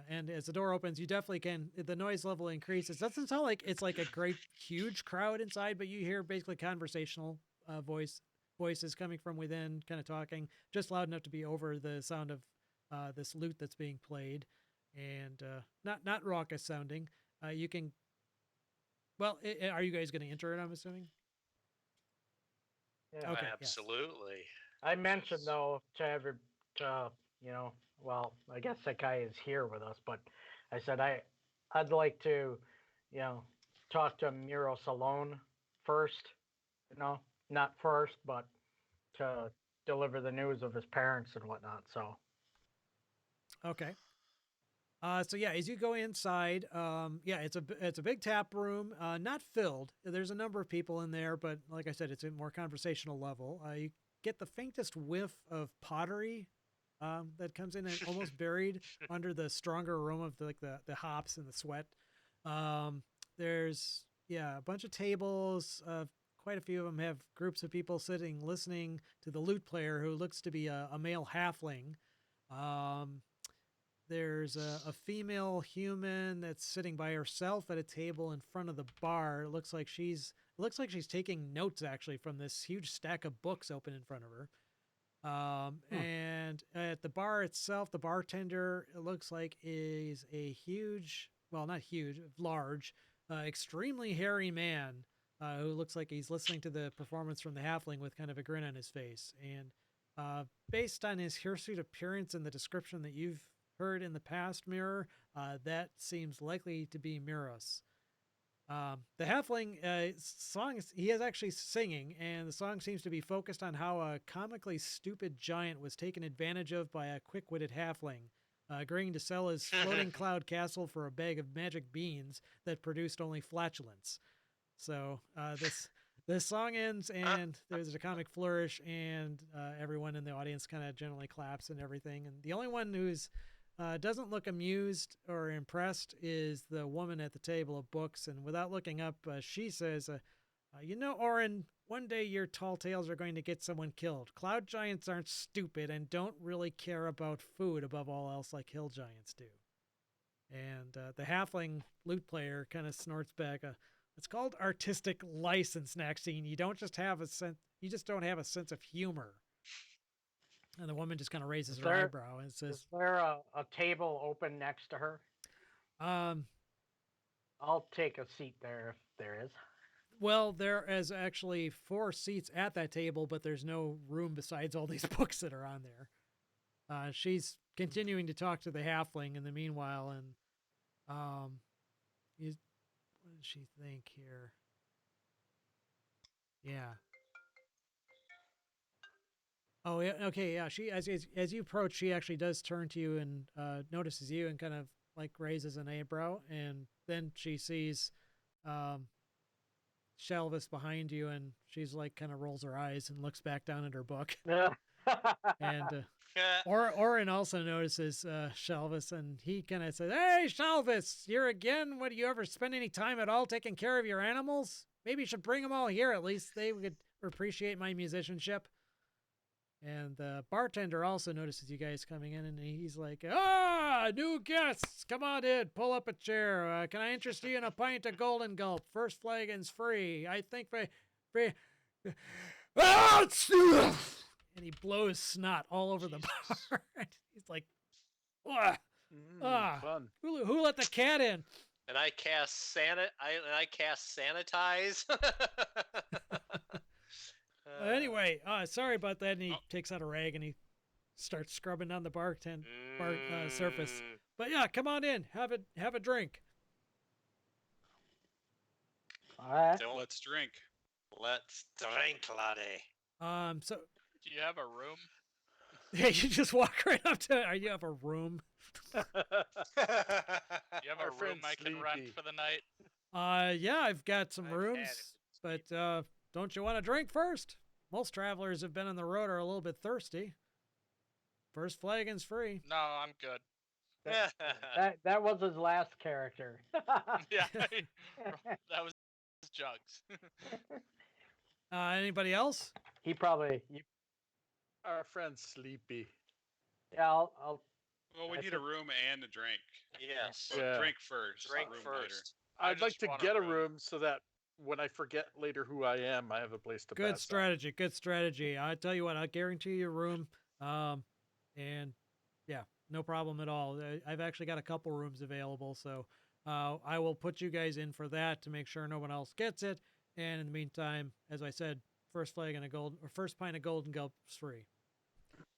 [SPEAKER 1] And as the door opens, you definitely can. The noise level increases. It doesn't sound like it's like a great huge crowd inside, but you hear basically conversational voices coming from within, kind of talking, just loud enough to be over the sound of this lute that's being played, and not raucous sounding. You can. Well, are you guys going to enter it? I'm assuming.
[SPEAKER 5] Yeah.
[SPEAKER 1] Okay, yes.
[SPEAKER 2] Absolutely.
[SPEAKER 5] I mentioned though to well, I guess that guy is here with us, but I said I'd like to, talk to Miros alone first, not first, but to deliver the news of his parents and whatnot. So
[SPEAKER 1] Okay. So yeah, as you go inside, yeah, it's a big tap room, not filled. There's a number of people in there, but like I said, it's a more conversational level. You get the faintest whiff of pottery that comes in and almost buried under the stronger aroma of the hops and the sweat. There's a bunch of tables. Quite a few of them have groups of people sitting, listening to the lute player, who looks to be a male halfling. There's a female human that's sitting by herself at a table in front of the bar. It looks like she's taking notes actually from this huge stack of books open in front of her. And at the bar itself, the bartender, it looks like, is a huge, well, not huge, large, extremely hairy man who looks like he's listening to the performance from the halfling with kind of a grin on his face. And based on his hirsute appearance and the description that you've heard in the past, Mirror, that seems likely to be Miros. The halfling song, he is actually singing, and the song seems to be focused on how a comically stupid giant was taken advantage of by a quick-witted halfling, agreeing to sell his floating cloud castle for a bag of magic beans that produced only flatulence. So The song ends, and there's a comic flourish, and everyone in the audience kind of generally claps and everything. And the only one who's doesn't look amused or impressed is the woman at the table of books. And without looking up, she says, "You know, Orin, one day your tall tales are going to get someone killed. Cloud giants aren't stupid and don't really care about food above all else like hill giants do." And the halfling lute player kind of snorts back, "It's called artistic license, Maxine. You don't just have a sense. You just don't have a sense of humor." And the woman just kind of raises her eyebrow and says,
[SPEAKER 5] Is there a table open next to her?
[SPEAKER 1] "Um,
[SPEAKER 5] I'll take a seat there if there is.
[SPEAKER 1] well, there is actually 4 seats at that table, but there's no room besides all these books that are on there." She's continuing to talk to the halfling in the meanwhile, and what does she think here? Yeah. Oh, yeah. Okay. Yeah. She, as you approach, she actually does turn to you and notices you and kind of like raises an eyebrow, and then she sees Shelvis behind you, and she's like kind of rolls her eyes and looks back down at her book. And Orin also notices Shelvis, and he kind of says, "Hey, Shelvis, you're again. What, do you ever spend any time at all taking care of your animals? Maybe you should bring them all here. At least they would appreciate my musicianship." And the bartender also notices you guys coming in, and he's like, new guests, come on in, pull up a chair. Can I interest you in a pint of Golden Gulp? First flagon's free. I think for and he blows snot all over the bar. He's like,
[SPEAKER 4] Fun.
[SPEAKER 1] who let the cat in?
[SPEAKER 2] And I cast sanitize.
[SPEAKER 1] Anyway, sorry about that. And he takes out a rag and he starts scrubbing down the bar surface. But yeah, come on in, have a drink.
[SPEAKER 5] All right.
[SPEAKER 6] Let's drink.
[SPEAKER 2] Let's drink, laddie.
[SPEAKER 1] So
[SPEAKER 3] Do you have a room?
[SPEAKER 1] yeah, you just walk right up to. You have a room.
[SPEAKER 3] Do you have
[SPEAKER 4] Our
[SPEAKER 3] a room
[SPEAKER 4] friend
[SPEAKER 3] I can rent
[SPEAKER 4] Sleepy.
[SPEAKER 3] for the night?
[SPEAKER 1] Yeah, I've got some
[SPEAKER 2] I've had
[SPEAKER 1] rooms,
[SPEAKER 2] it.
[SPEAKER 1] but don't you want a drink first? Most travelers have been on the road are a little bit thirsty. First flagon's free.
[SPEAKER 3] No, I'm good.
[SPEAKER 5] That was his last character.
[SPEAKER 3] Yeah, that was Jugs.
[SPEAKER 1] Anybody else?
[SPEAKER 5] He probably.
[SPEAKER 4] Our friend Sleepy.
[SPEAKER 5] Yeah, I'll.
[SPEAKER 6] Well, we
[SPEAKER 5] I
[SPEAKER 6] need a
[SPEAKER 5] think-
[SPEAKER 6] room and a drink.
[SPEAKER 2] Yes.
[SPEAKER 6] So
[SPEAKER 4] Yeah.
[SPEAKER 6] drink first.
[SPEAKER 2] Drink
[SPEAKER 6] room
[SPEAKER 2] first.
[SPEAKER 3] I
[SPEAKER 4] I'd like
[SPEAKER 3] just
[SPEAKER 4] to
[SPEAKER 3] want
[SPEAKER 4] get a room so that when I forget later who I am, I have a place to
[SPEAKER 1] Good
[SPEAKER 4] pass
[SPEAKER 1] strategy. Good strategy. I tell you what, I guarantee you a room. And yeah, no problem at all. I've actually got a couple rooms available, so I will put you guys in for that to make sure no one else gets it. And in the meantime, as I said, first pint of Golden Gulp is free.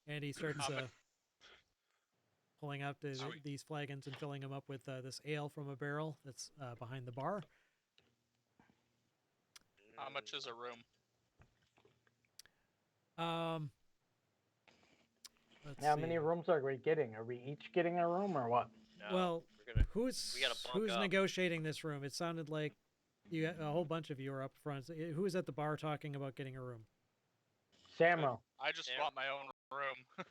[SPEAKER 1] And he starts pulling out
[SPEAKER 6] Sweet.
[SPEAKER 1] these flagons and filling them up with this ale from a barrel that's behind the bar.
[SPEAKER 3] How much is a room?
[SPEAKER 1] Let's
[SPEAKER 5] How
[SPEAKER 1] see.
[SPEAKER 5] many rooms are we getting? Are we each getting a room or what?
[SPEAKER 2] No,
[SPEAKER 1] Well,
[SPEAKER 2] we're gonna.
[SPEAKER 1] who's
[SPEAKER 2] we gotta bunk up.
[SPEAKER 1] negotiating this room? It sounded like a whole bunch of you are up front. So, who is at the bar talking about getting a room?
[SPEAKER 5] Samuel.
[SPEAKER 3] I just
[SPEAKER 2] Yeah.
[SPEAKER 3] want my own room.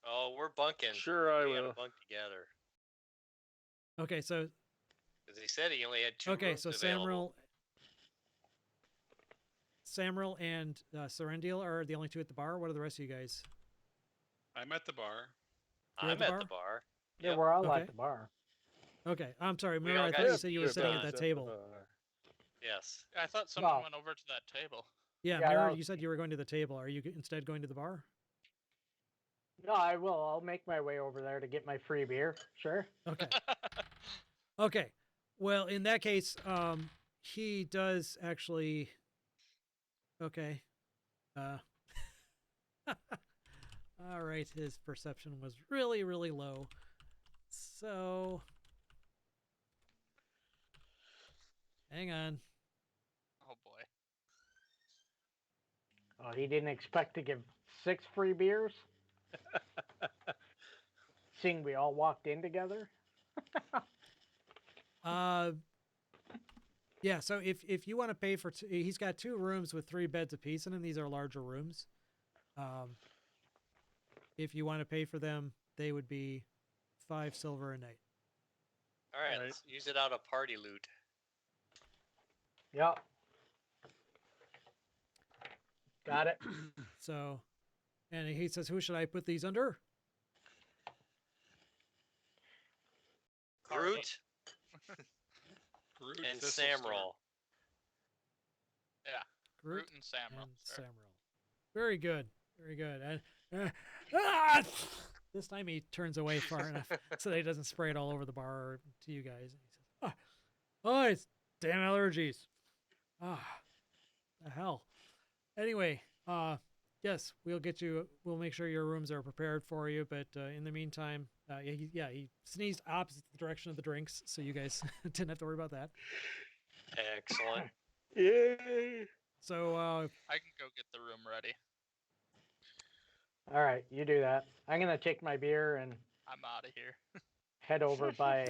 [SPEAKER 2] Oh, we're bunking.
[SPEAKER 4] Sure, I
[SPEAKER 2] we gotta
[SPEAKER 4] will.
[SPEAKER 2] bunk together.
[SPEAKER 1] Okay, so
[SPEAKER 2] Because he said he only had 2
[SPEAKER 1] okay,
[SPEAKER 2] rooms
[SPEAKER 1] so
[SPEAKER 2] available.
[SPEAKER 1] Samuel and Serendil are the only 2 at the bar. What are the rest of you guys?
[SPEAKER 6] I'm at the bar.
[SPEAKER 1] You're at
[SPEAKER 2] I'm
[SPEAKER 1] the
[SPEAKER 2] at
[SPEAKER 1] bar?
[SPEAKER 2] the bar.
[SPEAKER 5] Yeah,
[SPEAKER 2] Yep.
[SPEAKER 5] we're all
[SPEAKER 1] Okay.
[SPEAKER 5] at the bar.
[SPEAKER 1] Okay, I'm sorry.
[SPEAKER 2] We
[SPEAKER 1] Remember,
[SPEAKER 2] all
[SPEAKER 1] I
[SPEAKER 2] got
[SPEAKER 1] thought you
[SPEAKER 2] to
[SPEAKER 1] said you were
[SPEAKER 2] see
[SPEAKER 1] sitting
[SPEAKER 2] your
[SPEAKER 1] at that
[SPEAKER 2] buzz.
[SPEAKER 1] table.
[SPEAKER 2] Yes.
[SPEAKER 3] I thought someone
[SPEAKER 5] Well-
[SPEAKER 3] went over to that table.
[SPEAKER 1] Yeah,
[SPEAKER 5] Yeah,
[SPEAKER 1] Mirror,
[SPEAKER 5] that
[SPEAKER 1] you
[SPEAKER 5] was
[SPEAKER 1] said
[SPEAKER 5] me.
[SPEAKER 1] you were going to the table. Are you instead going to the bar?
[SPEAKER 5] No, I will. I'll make my way over there to get my free beer. Sure.
[SPEAKER 1] Okay. Okay. Well, in that case, he does actually. Okay. All right. His perception was really, really low. So, hang on.
[SPEAKER 3] Oh boy.
[SPEAKER 5] Oh, he didn't expect to give 6 free beers. Seeing we all walked in together.
[SPEAKER 1] Uh, Yeah, so if you want to pay for, he's got 2 rooms with 3 beds apiece in them. These are larger rooms. If you want to pay for them, they would be 5 silver a night.
[SPEAKER 2] All right,
[SPEAKER 4] Right.
[SPEAKER 2] let's use it out of party loot.
[SPEAKER 5] Yep. Got it.
[SPEAKER 1] So, and he says, "Who should I put these under?"
[SPEAKER 2] Groot
[SPEAKER 6] Groot,
[SPEAKER 2] and
[SPEAKER 6] Thistlestorm.
[SPEAKER 2] Samroll.
[SPEAKER 3] Groot and Samroll.
[SPEAKER 1] and
[SPEAKER 3] Sure.
[SPEAKER 1] Samroll. Very good. Very good. And, ah! This time he turns away far enough so that he doesn't spray it all over the bar or to you guys. And he says, oh, it's damn allergies. The hell. Anyway, yes, we'll make sure your rooms are prepared for you. But in the meantime, he sneezed opposite the direction of the drinks, so you guys didn't have to worry about that.
[SPEAKER 2] Excellent.
[SPEAKER 4] Yay!
[SPEAKER 1] So,
[SPEAKER 3] I can go get the room ready.
[SPEAKER 5] All right, you do that. I'm gonna take my beer and
[SPEAKER 3] I'm out of here.
[SPEAKER 5] head over by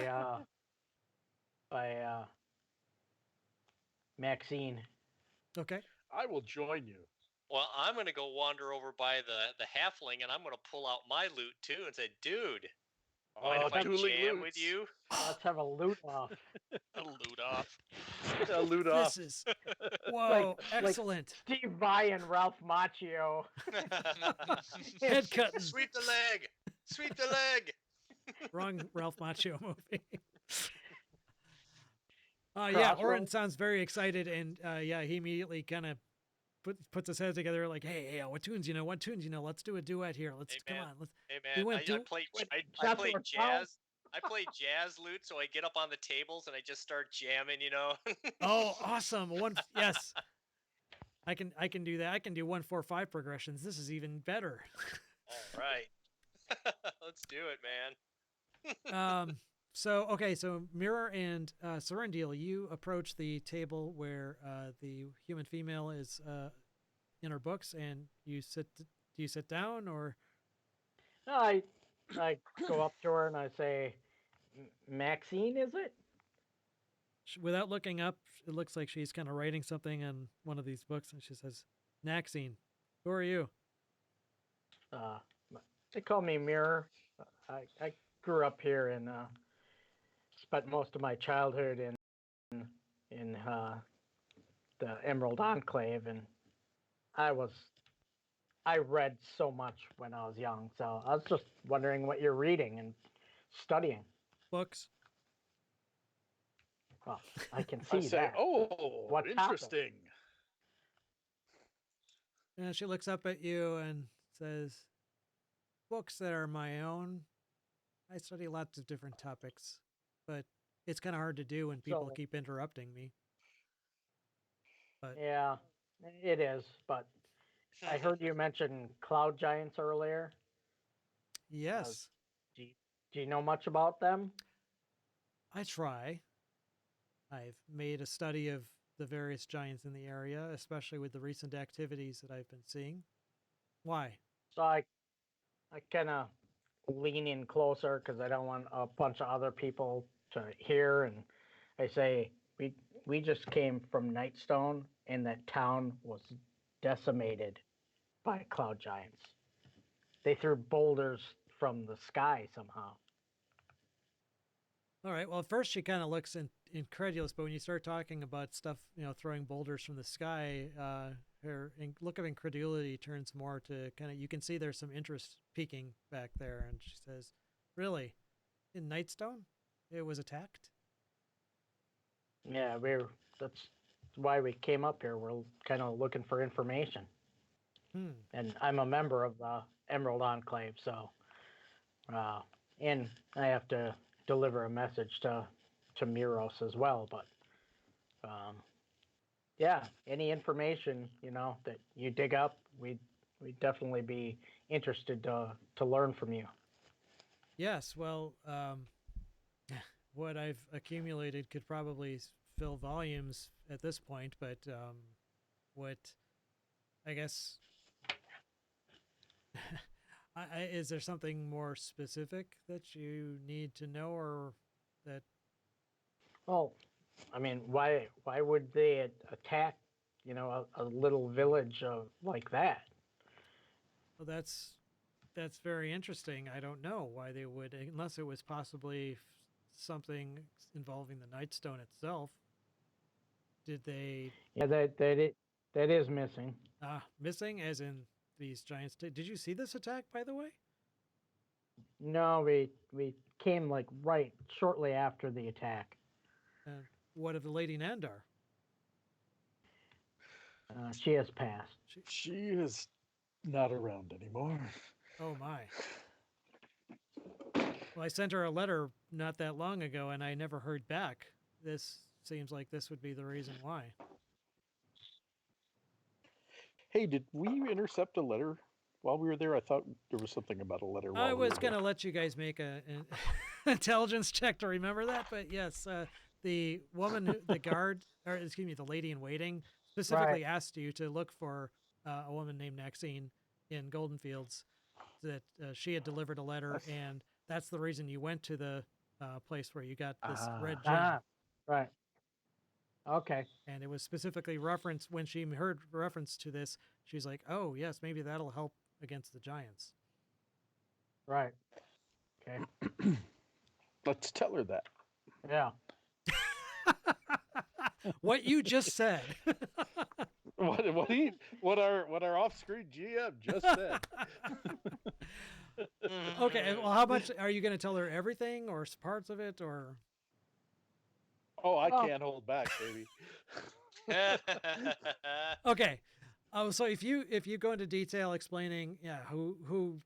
[SPEAKER 5] Maxine.
[SPEAKER 1] okay.
[SPEAKER 4] I will join you.
[SPEAKER 2] Well, I'm gonna go wander over by the halfling, and I'm gonna pull out my loot too and say, "Dude, mind if I
[SPEAKER 4] dueling
[SPEAKER 2] jam with
[SPEAKER 4] loots.
[SPEAKER 2] you?"
[SPEAKER 5] Let's have a loot off.
[SPEAKER 3] A loot off.
[SPEAKER 4] A loot off.
[SPEAKER 1] This is, whoa,
[SPEAKER 5] like-
[SPEAKER 1] excellent.
[SPEAKER 5] Steve Vai and Ralph Macchio.
[SPEAKER 1] Head cutting.
[SPEAKER 2] Sweep the leg. Sweep the leg.
[SPEAKER 1] Wrong Ralph Macchio movie. Yeah, Oren
[SPEAKER 5] Crossroads.
[SPEAKER 1] sounds very excited, and he immediately kind of puts his head together like, hey, what tunes you know? What tunes you know? Let's do a duet here. Let's
[SPEAKER 2] Hey,
[SPEAKER 1] come
[SPEAKER 2] man.
[SPEAKER 1] on. Let's.
[SPEAKER 2] Hey
[SPEAKER 1] We
[SPEAKER 2] man,
[SPEAKER 1] went
[SPEAKER 2] I
[SPEAKER 1] to-
[SPEAKER 2] play I
[SPEAKER 5] That's
[SPEAKER 2] play
[SPEAKER 5] what it's about.
[SPEAKER 2] jazz. I play jazz lute, so I get up on the tables and I just start jamming.
[SPEAKER 1] Oh, awesome! Yes, I can do that. I can do 1-4-5 progressions. This is even better.
[SPEAKER 2] All right. Let's do it, man.
[SPEAKER 1] So Mirror and Serendil, you approach the table where the human female is in her books, and you sit. Do you sit down or?
[SPEAKER 5] I go up to her and I say, Maxine, is it?
[SPEAKER 1] Without looking up, it looks like she's kind of writing something on one of these books, and she says, "Naxine, who are you?"
[SPEAKER 5] They call me Mirror. I grew up here and spent most of my childhood in the Emerald Enclave, and I read so much when I was young. So I was just wondering what you're reading and studying.
[SPEAKER 1] Books.
[SPEAKER 5] Well, I can
[SPEAKER 4] I
[SPEAKER 5] see
[SPEAKER 4] say,
[SPEAKER 5] that.
[SPEAKER 4] oh,
[SPEAKER 5] What topic?
[SPEAKER 4] interesting.
[SPEAKER 1] And she looks up at you and says, "Books that are my own. I study lots of different topics, but it's kind of hard to do when people
[SPEAKER 5] So-
[SPEAKER 1] keep interrupting me." But
[SPEAKER 5] Yeah, it is. But I heard you mention cloud giants earlier.
[SPEAKER 1] yes,
[SPEAKER 5] Do you know much about them?
[SPEAKER 1] I try. I've made a study of the various giants in the area, especially with the recent activities that I've been seeing. Why?
[SPEAKER 5] So I kind of lean in closer because I don't want a bunch of other people to hear, and I say we just came from Nightstone, and that town was decimated by cloud giants. They threw boulders from the sky somehow.
[SPEAKER 1] All right. Well, at first she kind of looks incredulous, but when you start talking about stuff, throwing boulders from the sky, her look of incredulity turns more to kind of, you can see there's some interest peeking back there, and she says, "Really? In Nightstone? It was attacked?"
[SPEAKER 5] Yeah, that's why we came up here. We're kind of looking for information. And I'm a member of the Emerald Enclave, so and I have to deliver a message to Miros as well. But yeah, any information that you dig up, we'd definitely be interested to learn from you.
[SPEAKER 1] Yes. Well, what I've accumulated could probably fill volumes at this point, but what I guess. Is there something more specific that you need to know, or that?
[SPEAKER 5] Well, I mean, why would they attack, a little village like that?
[SPEAKER 1] Well, that's very interesting. I don't know why they would, unless it was possibly something involving the Nightstone itself. Did they
[SPEAKER 5] Yeah, that is missing.
[SPEAKER 1] missing, as in these giants? Did you see this attack, by the way?
[SPEAKER 5] No, we came like right shortly after the attack.
[SPEAKER 1] What of the Lady Nandar?
[SPEAKER 5] She has passed.
[SPEAKER 4] She is not around anymore.
[SPEAKER 1] Oh my. Well, I sent her a letter not that long ago, and I never heard back. This seems like this would be the reason why.
[SPEAKER 4] Hey, did we intercept a letter while we were there? I thought there was something about a letter. While
[SPEAKER 1] I
[SPEAKER 4] we were
[SPEAKER 1] was going to
[SPEAKER 4] there.
[SPEAKER 1] let you guys make an intelligence check to remember that, but yes, the woman, the guard, or excuse me, the lady in waiting, specifically asked you to look for a woman named Maxine in Goldenfields, that she had delivered a letter, and that's the reason you went to the place where you got this red gem.
[SPEAKER 5] Right. Okay.
[SPEAKER 1] And it was specifically referenced when she heard reference to this. She's like, "Oh yes, maybe that'll help against the giants."
[SPEAKER 5] Right. Okay.
[SPEAKER 4] Let's tell her that.
[SPEAKER 5] Yeah.
[SPEAKER 1] What you just said.
[SPEAKER 4] What our off-screen GM just said.
[SPEAKER 1] Okay, well, how much are you going to tell her? Everything or parts of it, or?
[SPEAKER 4] Oh, I can't hold back, baby.
[SPEAKER 1] Okay. Oh, so if you go into detail explaining, who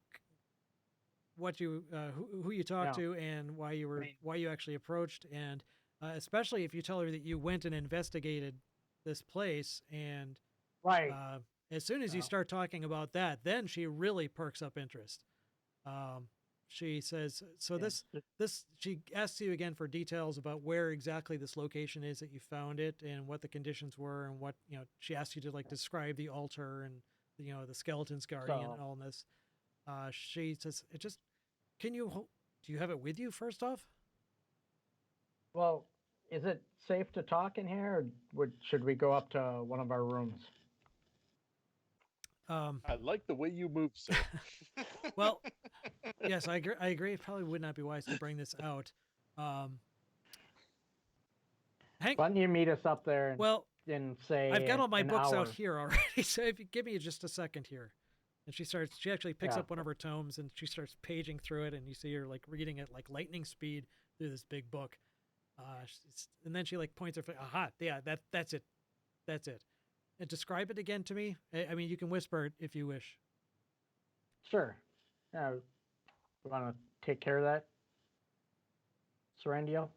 [SPEAKER 1] you talked to and why you actually approached, and especially if you tell her that you went and investigated this place, and
[SPEAKER 5] Right.
[SPEAKER 1] as soon as you start talking about that, then she really perks up interest. She says, so she asks you again for details about where exactly this location is that you found it and what the conditions were, and what, she asked you to like describe the altar and, the skeleton's guardian and all this. She says, do you have it with you first off?
[SPEAKER 5] Well, is it safe to talk in here, or should we go up to one of our rooms?
[SPEAKER 4] I like the way you move, sir.
[SPEAKER 1] Well, yes, I agree. It probably would not be wise to bring this out. Hank,
[SPEAKER 5] Why don't you meet us up there and say
[SPEAKER 1] I've got all my books
[SPEAKER 5] hour.
[SPEAKER 1] out here already, so if you give me just a second here. And she actually picks up one of her tomes and she starts paging through it, and you see her like reading at like lightning speed through this big book. And then she like points her finger, aha, yeah, that's it. That's it. And describe it again to me. I mean, you can whisper it if you wish.
[SPEAKER 5] Sure. You want to take care of that, Serendio?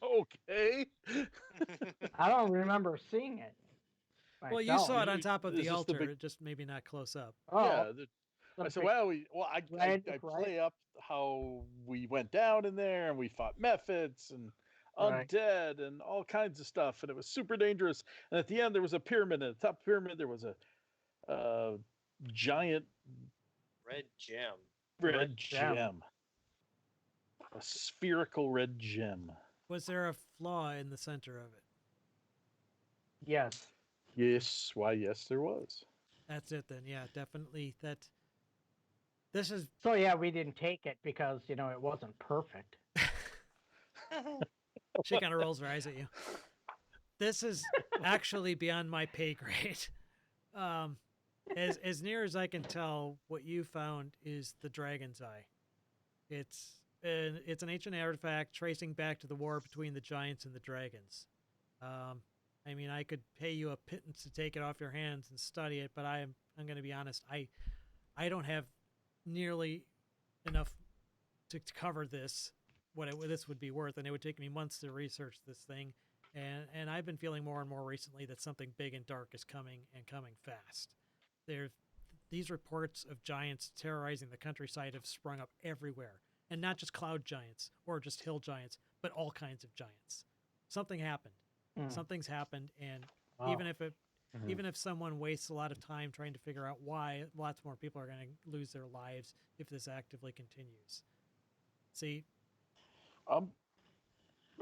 [SPEAKER 4] Okay.
[SPEAKER 5] I don't remember seeing it.
[SPEAKER 1] Well, you saw it on top of the altar, just maybe not close up.
[SPEAKER 5] Oh,
[SPEAKER 4] yeah. I said, I play up how we went down in there and we fought methods and undead and all kinds of stuff, and it was super dangerous. And at the end, there was a pyramid. And at the top of the pyramid, there was a giant
[SPEAKER 2] red gem.
[SPEAKER 4] Red gem. A spherical red gem.
[SPEAKER 1] Was there a flaw in the center of it?
[SPEAKER 5] Yes.
[SPEAKER 4] Yes. Why, yes, there was.
[SPEAKER 1] That's it then. Yeah, definitely. This is.
[SPEAKER 5] So yeah, we didn't take it because it wasn't perfect.
[SPEAKER 1] She kind of rolls her eyes at you. This is actually beyond my pay grade. As near as I can tell, what you found is the Dragon's Eye. It's an ancient artifact tracing back to the war between the giants and the dragons. I mean, I could pay you a pittance to take it off your hands and study it, but I'm going to be honest. I don't have nearly enough to cover this. This would be worth, and it would take me months to research this thing. And I've been feeling more and more recently that something big and dark is coming, and coming fast. These reports of giants terrorizing the countryside have sprung up everywhere, and not just cloud giants or just hill giants, but all kinds of giants. Something happened. Something's happened, and even if someone wastes a lot of time trying to figure out why, lots more people are going to lose their lives if this actively continues. See,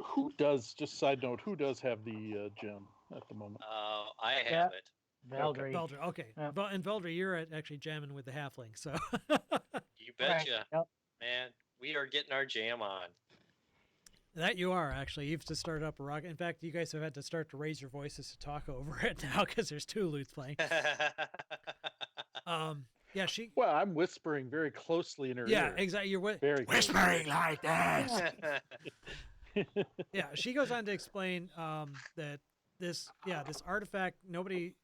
[SPEAKER 4] Who does? Just side note. Who does have the gem at the moment?
[SPEAKER 2] I have
[SPEAKER 5] Yeah.
[SPEAKER 2] it.
[SPEAKER 5] Valdry.
[SPEAKER 1] Veldry, okay.
[SPEAKER 5] Yep.
[SPEAKER 1] And Veldry, you're actually jamming with the halfling, so.
[SPEAKER 2] You betcha.
[SPEAKER 5] Yep.
[SPEAKER 2] Man, we are getting our jam on.
[SPEAKER 1] That you are, actually. You've just started up a rocket. In fact, you guys have had to start to raise your voices to talk over it now because there's two lutes playing. Yeah, she.
[SPEAKER 4] Well, I'm whispering very closely in her
[SPEAKER 1] Yeah,
[SPEAKER 4] ear.
[SPEAKER 1] exactly. You're
[SPEAKER 4] Very
[SPEAKER 1] whispering like this.
[SPEAKER 4] closely.
[SPEAKER 1] Yeah, she goes on to explain that this artifact, nobody,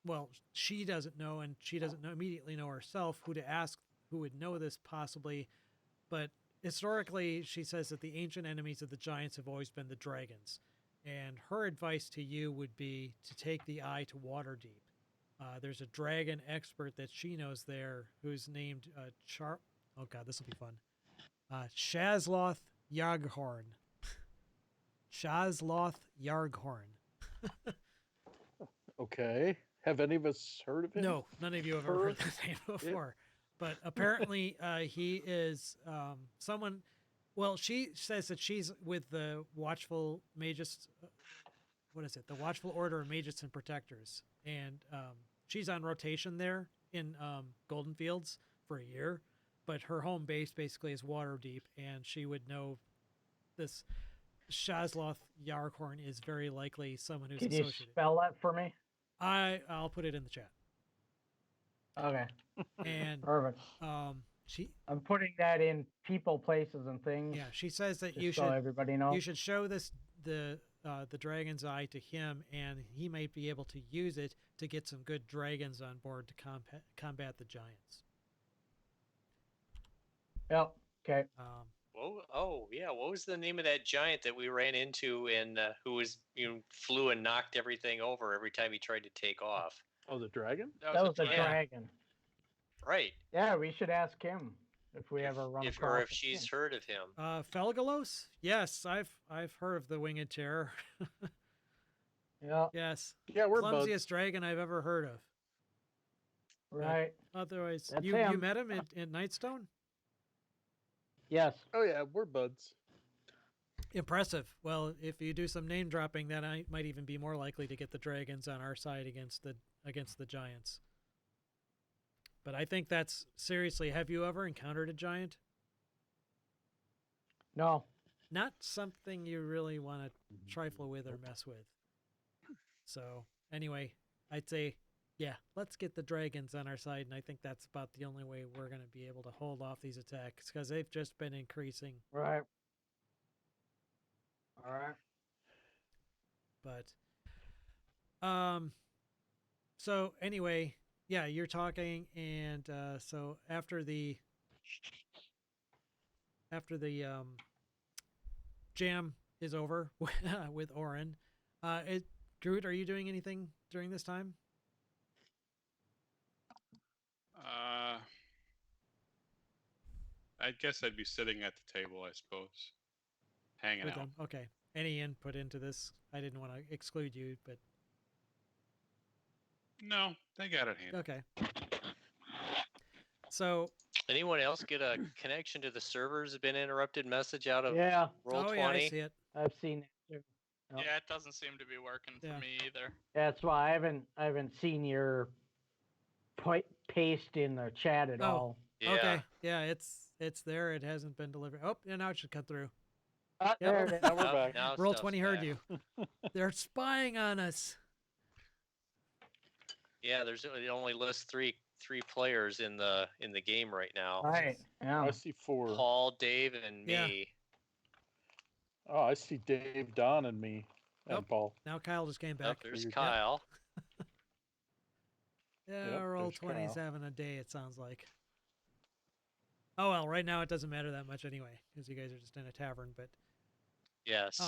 [SPEAKER 1] well, she doesn't know, and she doesn't immediately know herself who to ask who would know this possibly, but historically, she says that the ancient enemies of the giants have always been the dragons, and her advice to you would be to take the eye to Waterdeep. There's a dragon expert that she knows there who's named oh god, this will be fun. Shazloth Yarghorn. Shazloth Yarghorn.
[SPEAKER 4] Okay. Have any of us heard of him?
[SPEAKER 1] No, none of you have ever heard that name before. But apparently, he is someone. Well, she says that she's with the Watchful Magus. What is it? The Watchful Order of Magus and Protectors, and she's on rotation there in Goldenfields for a year. But her home base basically is Waterdeep, and she would know this. Shazloth Yarghorn is very likely someone who's
[SPEAKER 5] Can you
[SPEAKER 1] associated.
[SPEAKER 5] spell that for me?
[SPEAKER 1] I'll put it in the chat.
[SPEAKER 5] Okay.
[SPEAKER 1] And
[SPEAKER 5] Perfect.
[SPEAKER 1] she
[SPEAKER 5] I'm putting that in people, places, and things.
[SPEAKER 1] yeah, she says that
[SPEAKER 5] just
[SPEAKER 1] you
[SPEAKER 5] so
[SPEAKER 1] should
[SPEAKER 5] everybody knows.
[SPEAKER 1] you should show this the dragon's eye to him, and he might be able to use it to get some good dragons on board to combat the giants.
[SPEAKER 5] Yep. Okay.
[SPEAKER 2] Oh yeah, what was the name of that giant that we ran into and who was flew and knocked everything over every time he tried to take off?
[SPEAKER 4] Oh, the dragon?
[SPEAKER 5] That was the
[SPEAKER 2] Yeah.
[SPEAKER 5] dragon.
[SPEAKER 2] Right.
[SPEAKER 5] Yeah, we should ask him if we ever run across
[SPEAKER 2] or if
[SPEAKER 5] him.
[SPEAKER 2] she's heard of him.
[SPEAKER 1] Felgalos? Yes, I've heard of the winged terror.
[SPEAKER 5] Yeah.
[SPEAKER 1] Yes,
[SPEAKER 4] Yeah, we're
[SPEAKER 1] clumsiest
[SPEAKER 4] buds.
[SPEAKER 1] dragon I've ever heard of.
[SPEAKER 5] Right.
[SPEAKER 1] Otherwise,
[SPEAKER 5] That's
[SPEAKER 1] you
[SPEAKER 5] him.
[SPEAKER 1] met him at Nightstone?
[SPEAKER 5] Yes.
[SPEAKER 4] Oh yeah, we're buds.
[SPEAKER 1] Impressive. Well, if you do some name dropping, then I might even be more likely to get the dragons on our side against the giants. But I think that's seriously. Have you ever encountered a giant?
[SPEAKER 5] No.
[SPEAKER 1] Not something you really want to trifle with or mess with. So anyway, I'd say, yeah, let's get the dragons on our side, and I think that's about the only way we're going to be able to hold off these attacks because they've just been increasing.
[SPEAKER 5] Right. All right.
[SPEAKER 1] But so anyway, yeah, you're talking, and so after the jam is over with Orin, Groot, are you doing anything during this time?
[SPEAKER 6] I guess I'd be sitting at the table, I suppose, hanging
[SPEAKER 1] With
[SPEAKER 6] out.
[SPEAKER 1] them? Okay. Any input into this? I didn't want to exclude you, but
[SPEAKER 6] No, they got it handled.
[SPEAKER 1] okay. So,
[SPEAKER 2] Anyone else get a connection to the servers? Been interrupted message out of
[SPEAKER 5] Yeah,
[SPEAKER 2] Roll
[SPEAKER 1] oh
[SPEAKER 2] 20?
[SPEAKER 1] yeah, I see it.
[SPEAKER 5] I've seen that too. Yep.
[SPEAKER 3] Yeah, it doesn't seem to be working
[SPEAKER 1] Yeah.
[SPEAKER 3] for me either.
[SPEAKER 5] That's why I haven't seen your paste in the chat at
[SPEAKER 1] Oh.
[SPEAKER 5] all.
[SPEAKER 2] Yeah.
[SPEAKER 1] Okay. Yeah, it's there. It hasn't been delivered. Oh, and now it should cut through.
[SPEAKER 5] Ah,
[SPEAKER 1] Yep.
[SPEAKER 5] there it is.
[SPEAKER 4] Now we're back.
[SPEAKER 2] Now
[SPEAKER 1] Roll
[SPEAKER 2] stuff's
[SPEAKER 1] 20 heard
[SPEAKER 2] back.
[SPEAKER 1] you. They're spying on us.
[SPEAKER 2] Yeah, there's it only lists three players in the game right now.
[SPEAKER 5] Right. Yeah.
[SPEAKER 4] I see 4.
[SPEAKER 2] Paul, Dave, and me.
[SPEAKER 1] Yeah.
[SPEAKER 4] Oh, I see Dave, Don, and me, and
[SPEAKER 1] Nope.
[SPEAKER 4] Paul.
[SPEAKER 1] Now Kyle just came
[SPEAKER 2] Oh,
[SPEAKER 1] back.
[SPEAKER 2] there's
[SPEAKER 4] Yep.
[SPEAKER 2] Kyle.
[SPEAKER 1] Yeah,
[SPEAKER 4] Yep,
[SPEAKER 1] roll
[SPEAKER 4] there's Kyle.
[SPEAKER 1] 27 a day, it sounds like. Oh, well, right now it doesn't matter that much anyway, because you guys are just in a tavern. But
[SPEAKER 2] Yes.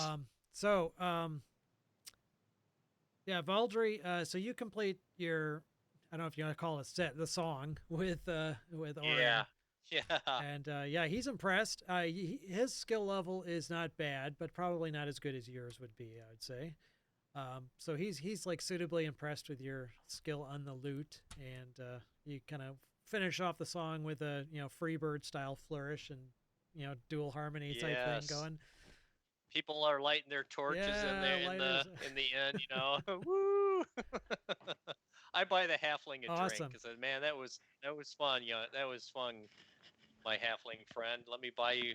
[SPEAKER 1] yeah, Valdry, so you complete your, I don't know if you want to call it a set, the song with Orin.
[SPEAKER 2] Yeah. Yeah.
[SPEAKER 1] And yeah, he's impressed. His skill level is not bad, but probably not as good as yours would be, I would say. So he's like suitably impressed with your skill on the lute, and you kind of finish off the song with a Freebird style flourish and dual harmony type
[SPEAKER 2] Yes.
[SPEAKER 1] thing going.
[SPEAKER 2] People are lighting their torches in there
[SPEAKER 1] lighters.
[SPEAKER 2] in the end, you know. Woo! I buy the halfling a
[SPEAKER 1] Awesome.
[SPEAKER 2] drink. I said, man, that was fun. Yeah, that was fun, my halfling friend. Let me buy you.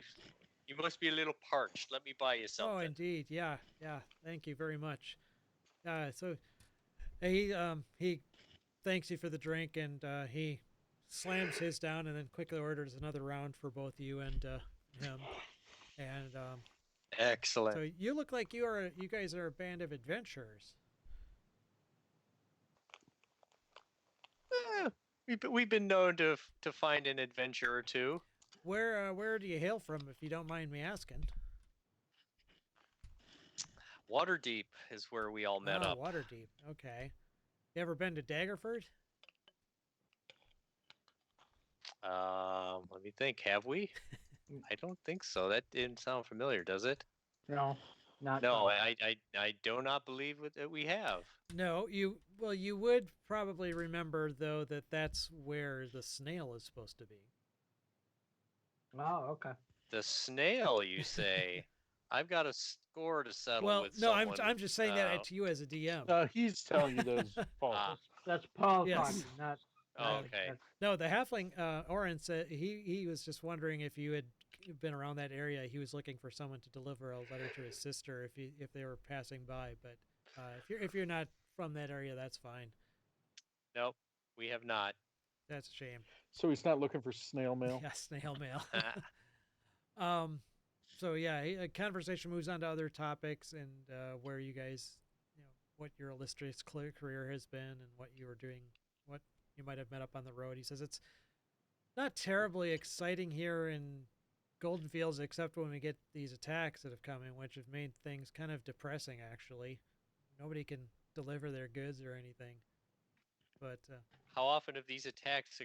[SPEAKER 2] You must be a little parched. Let me buy you something.
[SPEAKER 1] Oh, indeed. Yeah, yeah. Thank you very much. So he thanks you for the drink, and he slams his down, and then quickly orders another round for both you and him. And
[SPEAKER 2] Excellent.
[SPEAKER 1] so you look like you guys are a band of adventurers.
[SPEAKER 2] We've been known to find an adventure or two.
[SPEAKER 1] Where do you hail from, if you don't mind me asking?
[SPEAKER 2] Waterdeep is where we all met up.
[SPEAKER 1] Waterdeep. Okay. You ever been to Daggerford?
[SPEAKER 2] Let me think. Have we? I don't think so. That didn't sound familiar, does it?
[SPEAKER 5] No, not.
[SPEAKER 2] No, I do not believe that we have.
[SPEAKER 1] No, you would probably remember though that that's where the snail is supposed to be.
[SPEAKER 5] Oh, okay.
[SPEAKER 2] The snail, you say? I've got a score to settle
[SPEAKER 1] Well,
[SPEAKER 2] with
[SPEAKER 1] no,
[SPEAKER 2] someone.
[SPEAKER 1] I'm just saying that to you as a DM.
[SPEAKER 4] He's telling you those false.
[SPEAKER 5] That's Paul
[SPEAKER 1] Yes.
[SPEAKER 5] talking, not.
[SPEAKER 2] Okay.
[SPEAKER 1] No, the halfling Oren said he was just wondering if you had been around that area. He was looking for someone to deliver a letter to his sister if they were passing by. But if you're not from that area, that's fine.
[SPEAKER 2] Nope, we have not.
[SPEAKER 1] That's a shame.
[SPEAKER 4] So he's not looking for snail mail.
[SPEAKER 1] Yeah, snail mail. So yeah, a conversation moves on to other topics and where you guys, what your illustrious career has been and what you were doing, what you might have met up on the road. He says it's not terribly exciting here in Goldenfields, except when we get these attacks that have come in, which have made things kind of depressing. Actually, nobody can deliver their goods or anything. But
[SPEAKER 2] how often have these attacks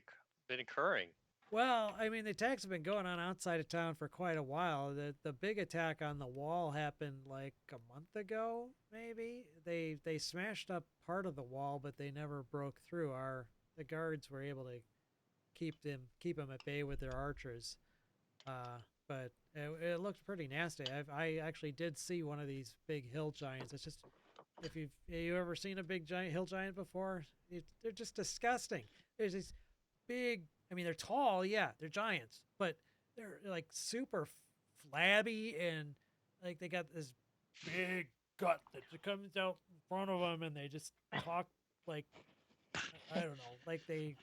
[SPEAKER 2] been occurring?
[SPEAKER 1] Well, I mean, the attacks have been going on outside of town for quite a while. The big attack on the wall happened like a month ago, maybe. They smashed up part of the wall, but they never broke through. The guards were able to keep them at bay with their archers. But it looked pretty nasty. I actually did see one of these big hill giants. It's just, if you ever seen a big giant hill giant before, they're just disgusting. There's these big. I mean, they're tall, yeah, they're giants, but they're like super flabby and like they got this big gut that comes out in front of them, and they just talk like, I don't know, like they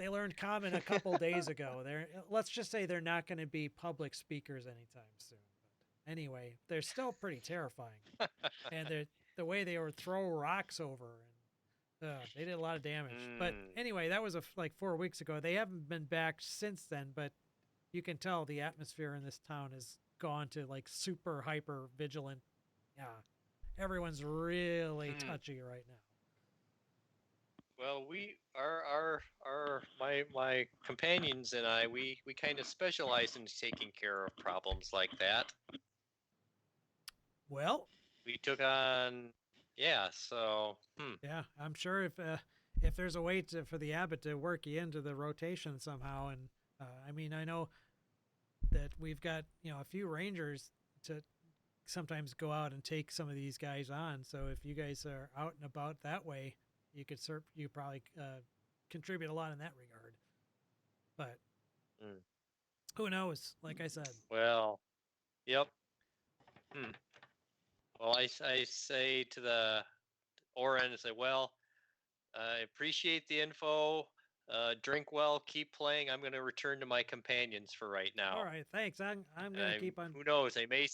[SPEAKER 1] learned common a couple days ago. Let's just say they're not going to be public speakers anytime soon. But anyway, they're still pretty terrifying, and the way they would throw rocks over. They did a lot of damage. But anyway, that was like 4 weeks ago. They haven't been back since then, but you can tell the atmosphere in this town has gone to like super hyper vigilant. Yeah. Everyone's really touchy right now.
[SPEAKER 2] Well, my companions and I, we kind of specialize in taking care of problems like that.
[SPEAKER 1] Well,
[SPEAKER 2] we took on. Yeah, so.
[SPEAKER 1] Yeah, I'm sure if there's a way for the abbot to work you into the rotation somehow, and I mean, I know that we've got a few rangers to sometimes go out and take some of these guys on. So if you guys are out and about that way, you probably contribute a lot in that regard. But who knows? Like I said.
[SPEAKER 2] Well, yep. Well, I say to the Oren, I say, well, I appreciate the info. Drink well, keep playing. I'm going to return to my companions for right now.
[SPEAKER 1] All right, thanks. I'm going to keep on.
[SPEAKER 2] Who knows? I may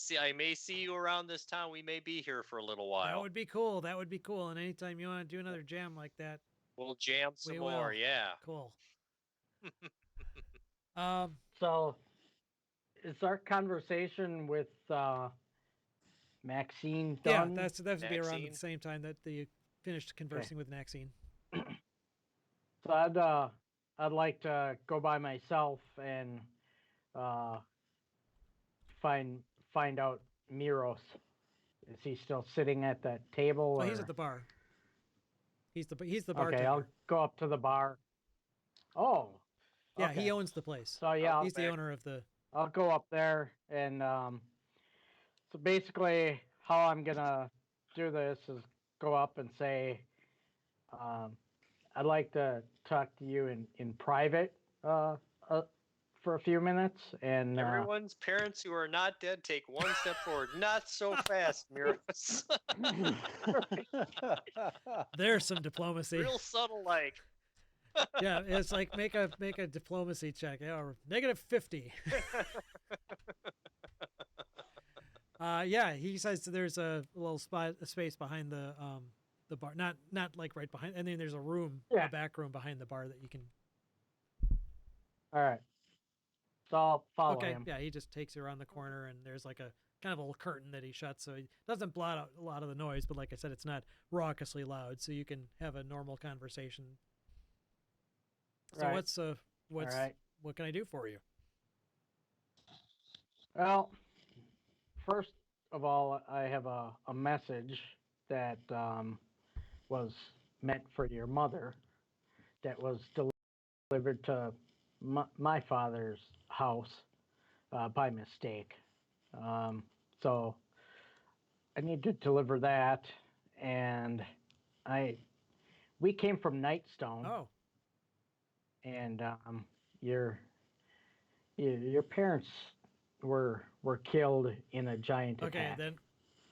[SPEAKER 2] see you around this town. We may be here for a little while.
[SPEAKER 1] That would be cool. And anytime you want to do another jam like that,
[SPEAKER 2] we'll jam some more. Yeah.
[SPEAKER 1] Cool.
[SPEAKER 5] So, is our conversation with Maxine done?
[SPEAKER 1] Yeah, that would be around the same time that you finished conversing with Maxine.
[SPEAKER 5] So I'd like to go by myself and find out Miros. Is he still sitting at that table?
[SPEAKER 1] Oh, he's at the bar. He's the bartender.
[SPEAKER 5] Okay, I'll go up to the bar. Oh.
[SPEAKER 1] Yeah,
[SPEAKER 5] okay.
[SPEAKER 1] He owns the place.
[SPEAKER 5] So yeah,
[SPEAKER 1] he's the owner of the.
[SPEAKER 5] I'll go up there and So basically, how I'm gonna do this is go up and say, I'd like to talk to you in private for a few minutes. And
[SPEAKER 2] Everyone's parents who are not dead take one step forward. Not so fast, Miros.
[SPEAKER 1] There's some diplomacy.
[SPEAKER 2] Real subtle, like.
[SPEAKER 1] Yeah, it's like make a diplomacy check. Yeah, -50. Yeah, he says there's a little space behind the bar, not like right behind, and then there's a room, a back room behind the bar that you can.
[SPEAKER 5] All right. So I'll follow
[SPEAKER 1] Okay,
[SPEAKER 5] him.
[SPEAKER 1] yeah, he just takes you around the corner, and there's like a kind of a little curtain that he shuts, so he doesn't blot out a lot of the noise. But like I said, it's not raucously loud, so you can have a normal conversation. So
[SPEAKER 5] Right.
[SPEAKER 1] what's
[SPEAKER 5] right.
[SPEAKER 1] what can I do for you?
[SPEAKER 5] Well, first of all, I have a message that was meant for your mother that was delivered to my father's house by mistake. So I need to deliver that, and we came from Nightstone.
[SPEAKER 1] Oh,
[SPEAKER 5] and your parents were killed in a giant
[SPEAKER 1] okay,
[SPEAKER 5] attack.
[SPEAKER 1] then,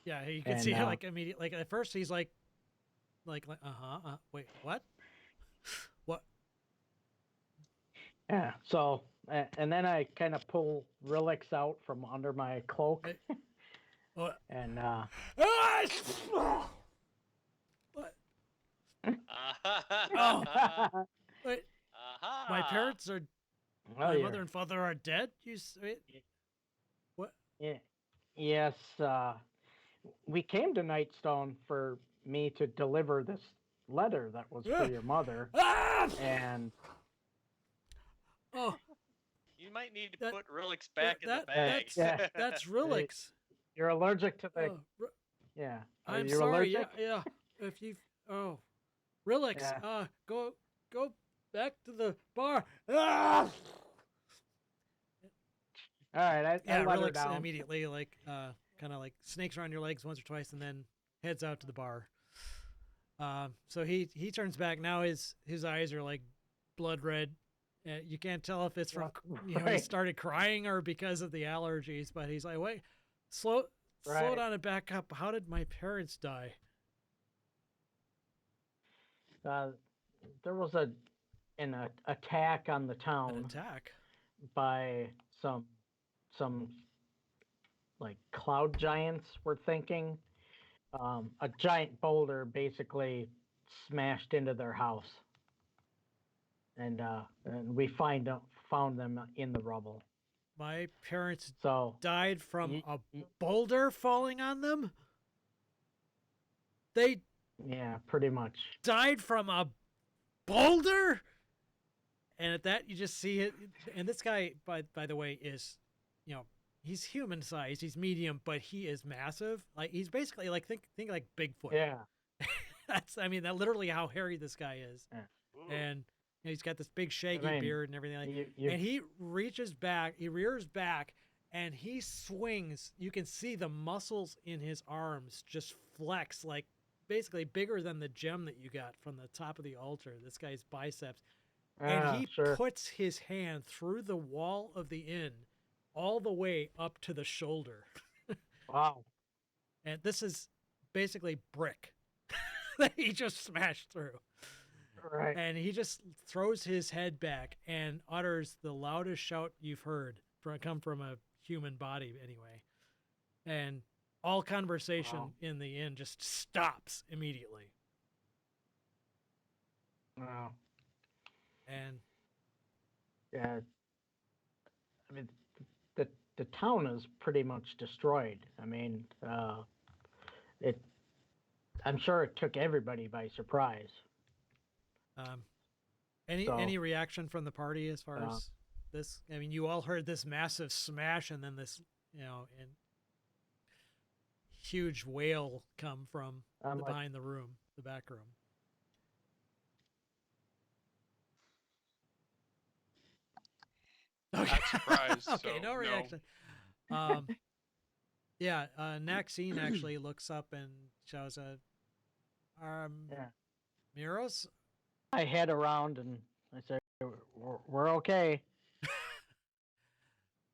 [SPEAKER 1] yeah, you can
[SPEAKER 5] And,
[SPEAKER 1] see like immediately. Like at first, he's like, wait, what? What?
[SPEAKER 5] Yeah. So, and then I kind of pull Relix out from under my cloak,
[SPEAKER 1] What?
[SPEAKER 5] and
[SPEAKER 1] What?
[SPEAKER 2] Oh.
[SPEAKER 1] Wait, my parents are. My mother and father are dead. Wait, what?
[SPEAKER 5] Yeah. Yes. We came to Nightstone for me to deliver this letter that was for your mother, and
[SPEAKER 1] Oh,
[SPEAKER 2] You might need to
[SPEAKER 1] That-
[SPEAKER 2] put Relix back in the
[SPEAKER 1] that's-
[SPEAKER 2] bag.
[SPEAKER 1] that's Relix.
[SPEAKER 5] you're allergic to the.
[SPEAKER 1] Oh,
[SPEAKER 5] Yeah. Are
[SPEAKER 1] I'm
[SPEAKER 5] you
[SPEAKER 1] sorry.
[SPEAKER 5] allergic?
[SPEAKER 1] Yeah. If you, Relix.
[SPEAKER 5] Yeah.
[SPEAKER 1] Go back to the bar. Ah!
[SPEAKER 5] All right. I let her
[SPEAKER 1] Relix
[SPEAKER 5] down.
[SPEAKER 1] immediately kind of like snakes around your legs once or twice, and then heads out to the bar. So he turns back now. His eyes are like blood red. You can't tell if it's from he
[SPEAKER 5] Right.
[SPEAKER 1] started crying or because of the allergies. But he's like, wait, slow
[SPEAKER 5] Right.
[SPEAKER 1] down and back up. How did my parents die?
[SPEAKER 5] There was an attack on the town
[SPEAKER 1] An attack.
[SPEAKER 5] by some like cloud giants. We're thinking a giant boulder basically smashed into their house, and we found them in the rubble.
[SPEAKER 1] My parents
[SPEAKER 5] So
[SPEAKER 1] died from
[SPEAKER 5] Ye-
[SPEAKER 1] a
[SPEAKER 5] ye-
[SPEAKER 1] boulder falling on them. They
[SPEAKER 5] yeah, pretty much.
[SPEAKER 1] died from a boulder. And at that, you just see it. And this guy, by the way, is, he's human sized. He's medium, but he is massive. Like he's basically like think like Bigfoot.
[SPEAKER 5] Yeah.
[SPEAKER 1] That's that literally how hairy this guy is.
[SPEAKER 5] Yeah.
[SPEAKER 1] And he's got this big shaggy beard and everything. And he reaches back, he rears back, and he swings. You can see the muscles in his arms just flex, like basically bigger than the gem that you got from the top of the altar. This guy's biceps. And he puts his hand through the wall of the inn all the way up to the shoulder.
[SPEAKER 5] Wow.
[SPEAKER 1] And this is basically brick that he just smashed through.
[SPEAKER 5] Right.
[SPEAKER 1] And he just throws his head back and utters the loudest shout you've heard come from a human body anyway. And all conversation in the inn just stops immediately.
[SPEAKER 5] Wow.
[SPEAKER 1] And
[SPEAKER 5] yeah, I mean, the town is pretty much destroyed. I mean, I'm sure it took everybody by surprise.
[SPEAKER 1] Any reaction from the party as far as this? I mean, you all heard this massive smash and then this, and huge wail come from behind the room, the back room.
[SPEAKER 3] Not surprised.
[SPEAKER 1] Okay,
[SPEAKER 3] so
[SPEAKER 1] no reaction. Yeah, Maxine actually looks up and shouts,
[SPEAKER 5] Yeah.
[SPEAKER 1] Miros?
[SPEAKER 5] I head around and I say, we're okay.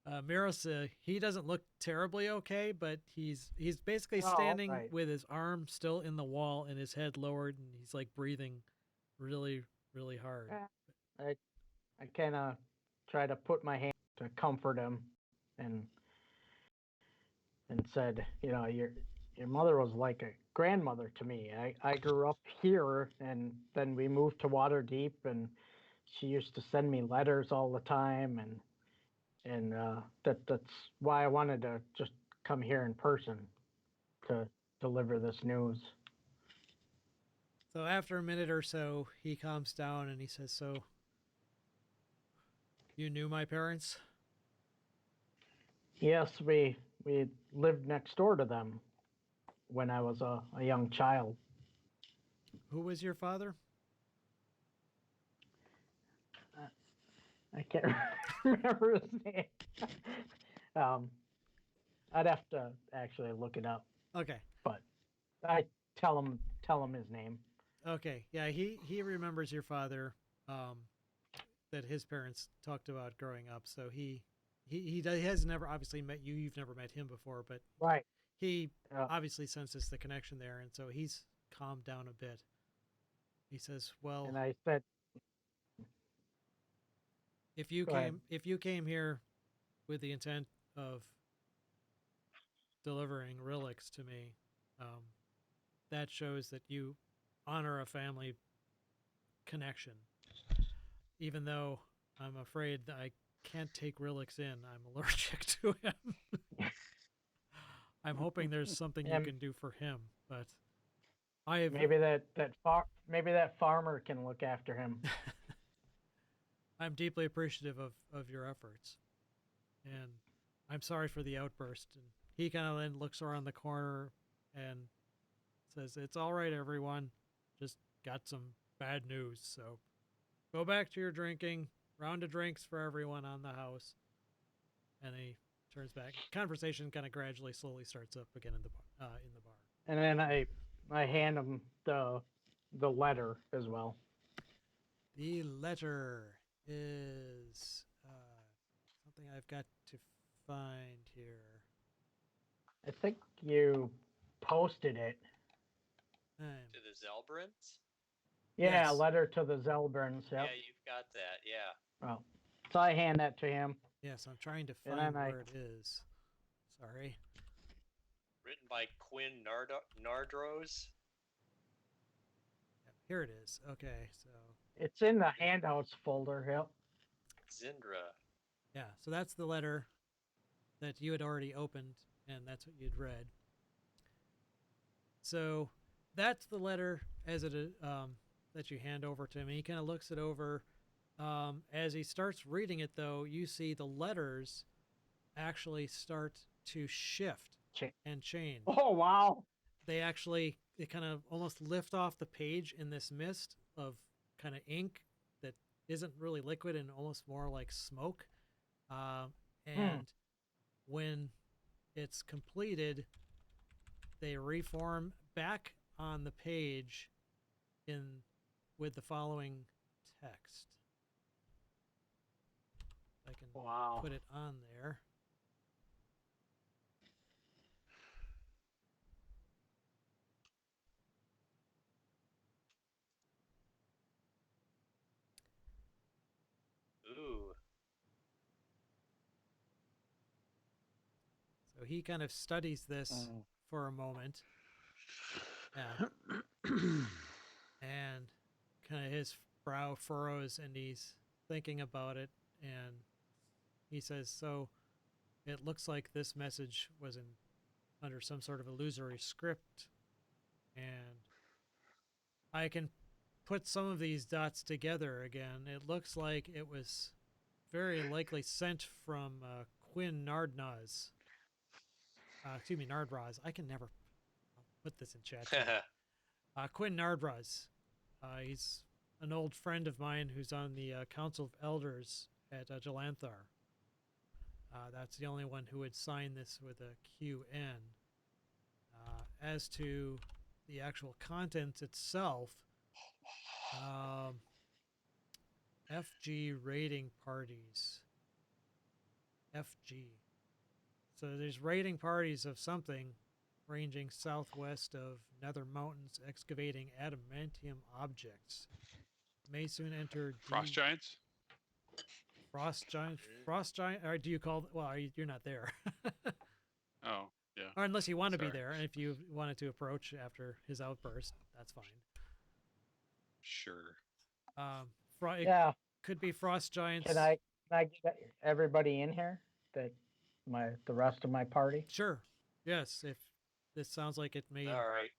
[SPEAKER 1] Miros, he doesn't look terribly okay, but he's basically
[SPEAKER 5] Oh,
[SPEAKER 1] standing
[SPEAKER 5] right.
[SPEAKER 1] with his arm still in the wall and his head lowered, and he's like breathing really, really hard.
[SPEAKER 5] I kind of try to put my hand to comfort him, and said, your mother was like a grandmother to me. I grew up here, and then we moved to Waterdeep, and she used to send me letters all the time, and that's why I wanted to just come here in person to deliver this news.
[SPEAKER 1] So after a minute or so, he calms down and he says, "So, you knew my parents?"
[SPEAKER 5] Yes, we lived next door to them when I was a young child.
[SPEAKER 1] Who was your father?
[SPEAKER 5] I can't remember his name. I'd have to actually look it up,
[SPEAKER 1] Okay.
[SPEAKER 5] but I tell him his name.
[SPEAKER 1] Okay. Yeah, he remembers your father, that his parents talked about growing up. So he has never obviously met you. You've never met him before, but
[SPEAKER 5] Right.
[SPEAKER 1] he obviously senses the connection there, and so he's calmed down a bit. He says, "Well,
[SPEAKER 5] And I said,
[SPEAKER 1] if you
[SPEAKER 5] Go ahead.
[SPEAKER 1] came here with the intent of delivering relics to me, that shows that you honor a family connection. Even though I'm afraid that I can't take relics in, I'm allergic to him. I'm hoping there's something you can do for him, but I have
[SPEAKER 5] maybe that farmer can look after him.
[SPEAKER 1] I'm deeply appreciative of your efforts, and I'm sorry for the outburst." And he kind of then looks around the corner and says, "It's all right, everyone. Just got some bad news, so go back to your drinking. Round of drinks for everyone on the house." And he turns back. Conversation kind of gradually, slowly starts up again in the bar.
[SPEAKER 5] And then I hand him the letter as well.
[SPEAKER 1] The letter is something I've got to find here.
[SPEAKER 5] I think you posted it.
[SPEAKER 2] To the Zelbrins?
[SPEAKER 5] Yeah,
[SPEAKER 1] Yes.
[SPEAKER 5] letter to the Zelbrins. Yep.
[SPEAKER 2] Yeah, you've got that. Yeah.
[SPEAKER 5] Oh, so I hand that to him.
[SPEAKER 1] Yes, I'm trying to
[SPEAKER 5] And
[SPEAKER 1] find
[SPEAKER 5] then
[SPEAKER 1] where it is. Sorry.
[SPEAKER 2] Written by Quinn Nardrose.
[SPEAKER 1] Yep, here it is. Okay, so
[SPEAKER 5] It's in the handouts folder. Yep.
[SPEAKER 2] Zindra.
[SPEAKER 1] yeah, so that's the letter that you had already opened, and that's what you'd read. So that's the letter as it that you hand over to him. And he kind of looks it over. As he starts reading it, though, you see the letters actually start to shift and change.
[SPEAKER 5] Oh wow!
[SPEAKER 1] They kind of almost lift off the page in this mist of kind of ink that isn't really liquid and almost more like smoke. And when it's completed, they reform back on the page with the following text. I can put it on there.
[SPEAKER 2] Ooh.
[SPEAKER 1] So he kind of studies this for a moment. And kind of his brow furrows and he's thinking about it, and he says, "So it looks like this message was under some sort of illusory script, and I can put some of these dots together again. It looks like it was very likely sent from Quinn Nardraz. Nardraz. I can never put this in chat. Quinn Nardraz. He's an old friend of mine who's on the Council of Elders at Jalanthar. That's the only one who would sign this with a QN. As to the actual content itself, FG raiding parties. FG. So there's raiding parties of something ranging southwest of Nether Mountains excavating adamantium objects. May soon enter
[SPEAKER 6] Frost giants.
[SPEAKER 1] Frost giant. Frost giant. Or do you call? Well, you're not there.
[SPEAKER 6] Oh, yeah.
[SPEAKER 1] Or unless you want to be
[SPEAKER 6] Sorry.
[SPEAKER 1] there, and if you wanted to approach after his outburst, that's fine.
[SPEAKER 6] Sure.
[SPEAKER 1] It
[SPEAKER 5] Yeah.
[SPEAKER 1] could be frost giants.
[SPEAKER 5] Can I get everybody in here? The rest of my party?
[SPEAKER 1] Sure. Yes, if this sounds like it may
[SPEAKER 2] All right.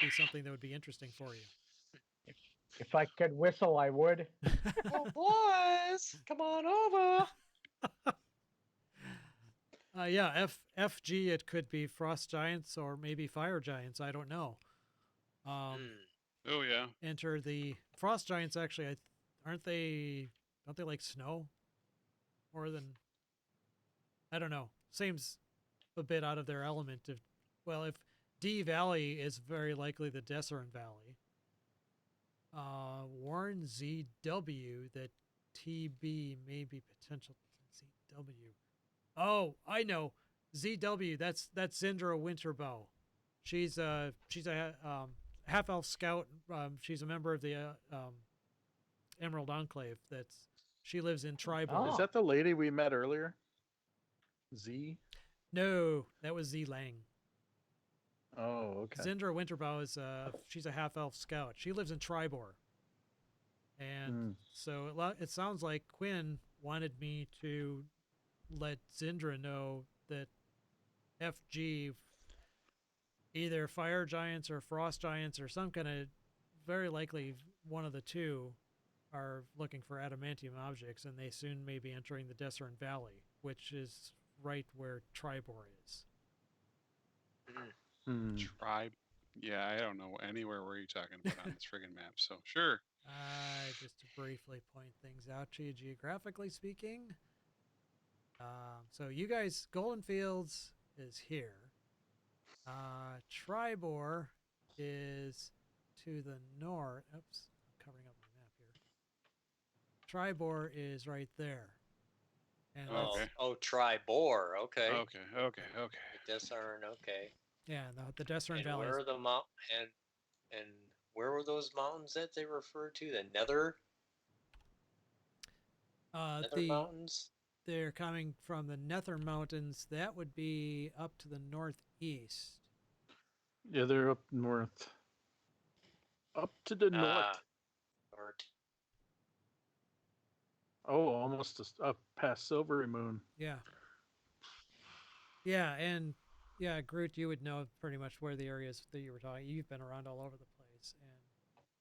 [SPEAKER 1] be something that would be interesting for you.
[SPEAKER 5] If I could whistle, I would.
[SPEAKER 2] Oh, boys, come on over.
[SPEAKER 1] Yeah, FG, it could be frost giants or maybe fire giants. I don't know.
[SPEAKER 2] Hmm.
[SPEAKER 6] Oh yeah.
[SPEAKER 1] Enter the frost giants. Actually, aren't they? Don't they like snow more than? I don't know. Seems a bit out of their element. If D Valley is very likely the Desserin Valley. Warn ZW that TB may be potential ZW. Oh, I know. ZW, that's Zindra Winterbow. She's a half elf scout. She's a member of the Emerald Enclave. She lives in Tribor.
[SPEAKER 5] Oh.
[SPEAKER 4] Is that the lady we met earlier? Z?
[SPEAKER 1] No, that was Z Lang.
[SPEAKER 4] Oh, okay.
[SPEAKER 1] Zindra Winterbow is she's a half elf scout. She lives in Tribor. And so it sounds like Quinn wanted me to let Zindra know that FG, either fire giants or frost giants or some kind of, very likely one of the two, are looking for adamantium objects, and they soon may be entering the Desserin Valley, which is right where Tribor is.
[SPEAKER 6] Tribe. Yeah, I don't know anywhere where you're talking about on this friggin' map. So sure.
[SPEAKER 1] Just to briefly point things out to you, geographically speaking. So you guys, Goldenfields is here. Tribor is to the north. Oops, I'm covering up my map here. Tribor is right there. And
[SPEAKER 2] Tribor. Okay.
[SPEAKER 6] Okay.
[SPEAKER 2] Desern. Okay.
[SPEAKER 1] yeah, the Desserin
[SPEAKER 2] And
[SPEAKER 1] Valley.
[SPEAKER 2] where are the and where were those mountains that they referred to? The Nether Mountains.
[SPEAKER 1] They're coming from the Nether Mountains. That would be up to the northeast.
[SPEAKER 4] Yeah, they're up north. Up to the north.
[SPEAKER 2] North.
[SPEAKER 4] Oh, almost up past Silvery Moon.
[SPEAKER 1] Yeah. Yeah, and yeah, Groot, you would know pretty much where the areas that you were talking. You've been around all over the place, and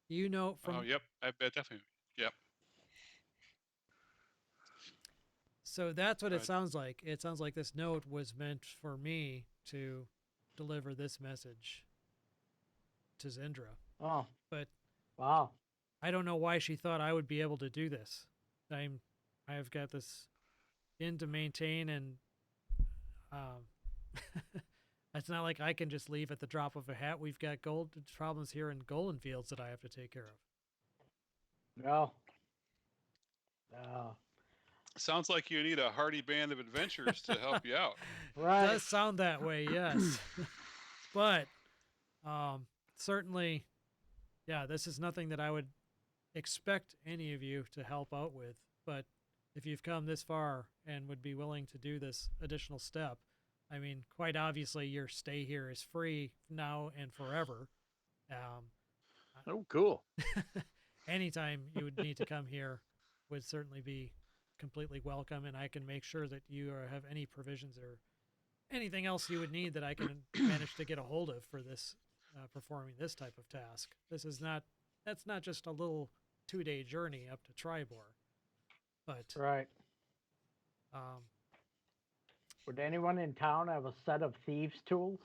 [SPEAKER 1] you know from.
[SPEAKER 6] Oh, yep. I bet definitely. Yep.
[SPEAKER 1] So that's what it
[SPEAKER 6] Right.
[SPEAKER 1] sounds like. It sounds like this note was meant for me to deliver this message to Zindra.
[SPEAKER 5] Oh.
[SPEAKER 1] But
[SPEAKER 5] wow.
[SPEAKER 1] I don't know why she thought I would be able to do this. I've got this in to maintain, and it's not like I can just leave at the drop of a hat. We've got problems here in Goldenfields that I have to take care of.
[SPEAKER 5] No.
[SPEAKER 6] Sounds like you need a hardy band of adventurers to help you out.
[SPEAKER 5] Right.
[SPEAKER 1] It does sound that way, yes. But certainly, yeah, this is nothing that I would expect any of you to help out with. But if you've come this far and would be willing to do this additional step, I mean, quite obviously your stay here is free now and forever.
[SPEAKER 4] Oh, cool.
[SPEAKER 1] Anytime you would need to come here would certainly be completely welcome, and I can make sure that you have any provisions or anything else you would need that I can manage to get a hold of for this performing this type of task. That's not just a little 2-day journey up to Tribor, but
[SPEAKER 5] Right. Would anyone in town have a set of thieves' tools?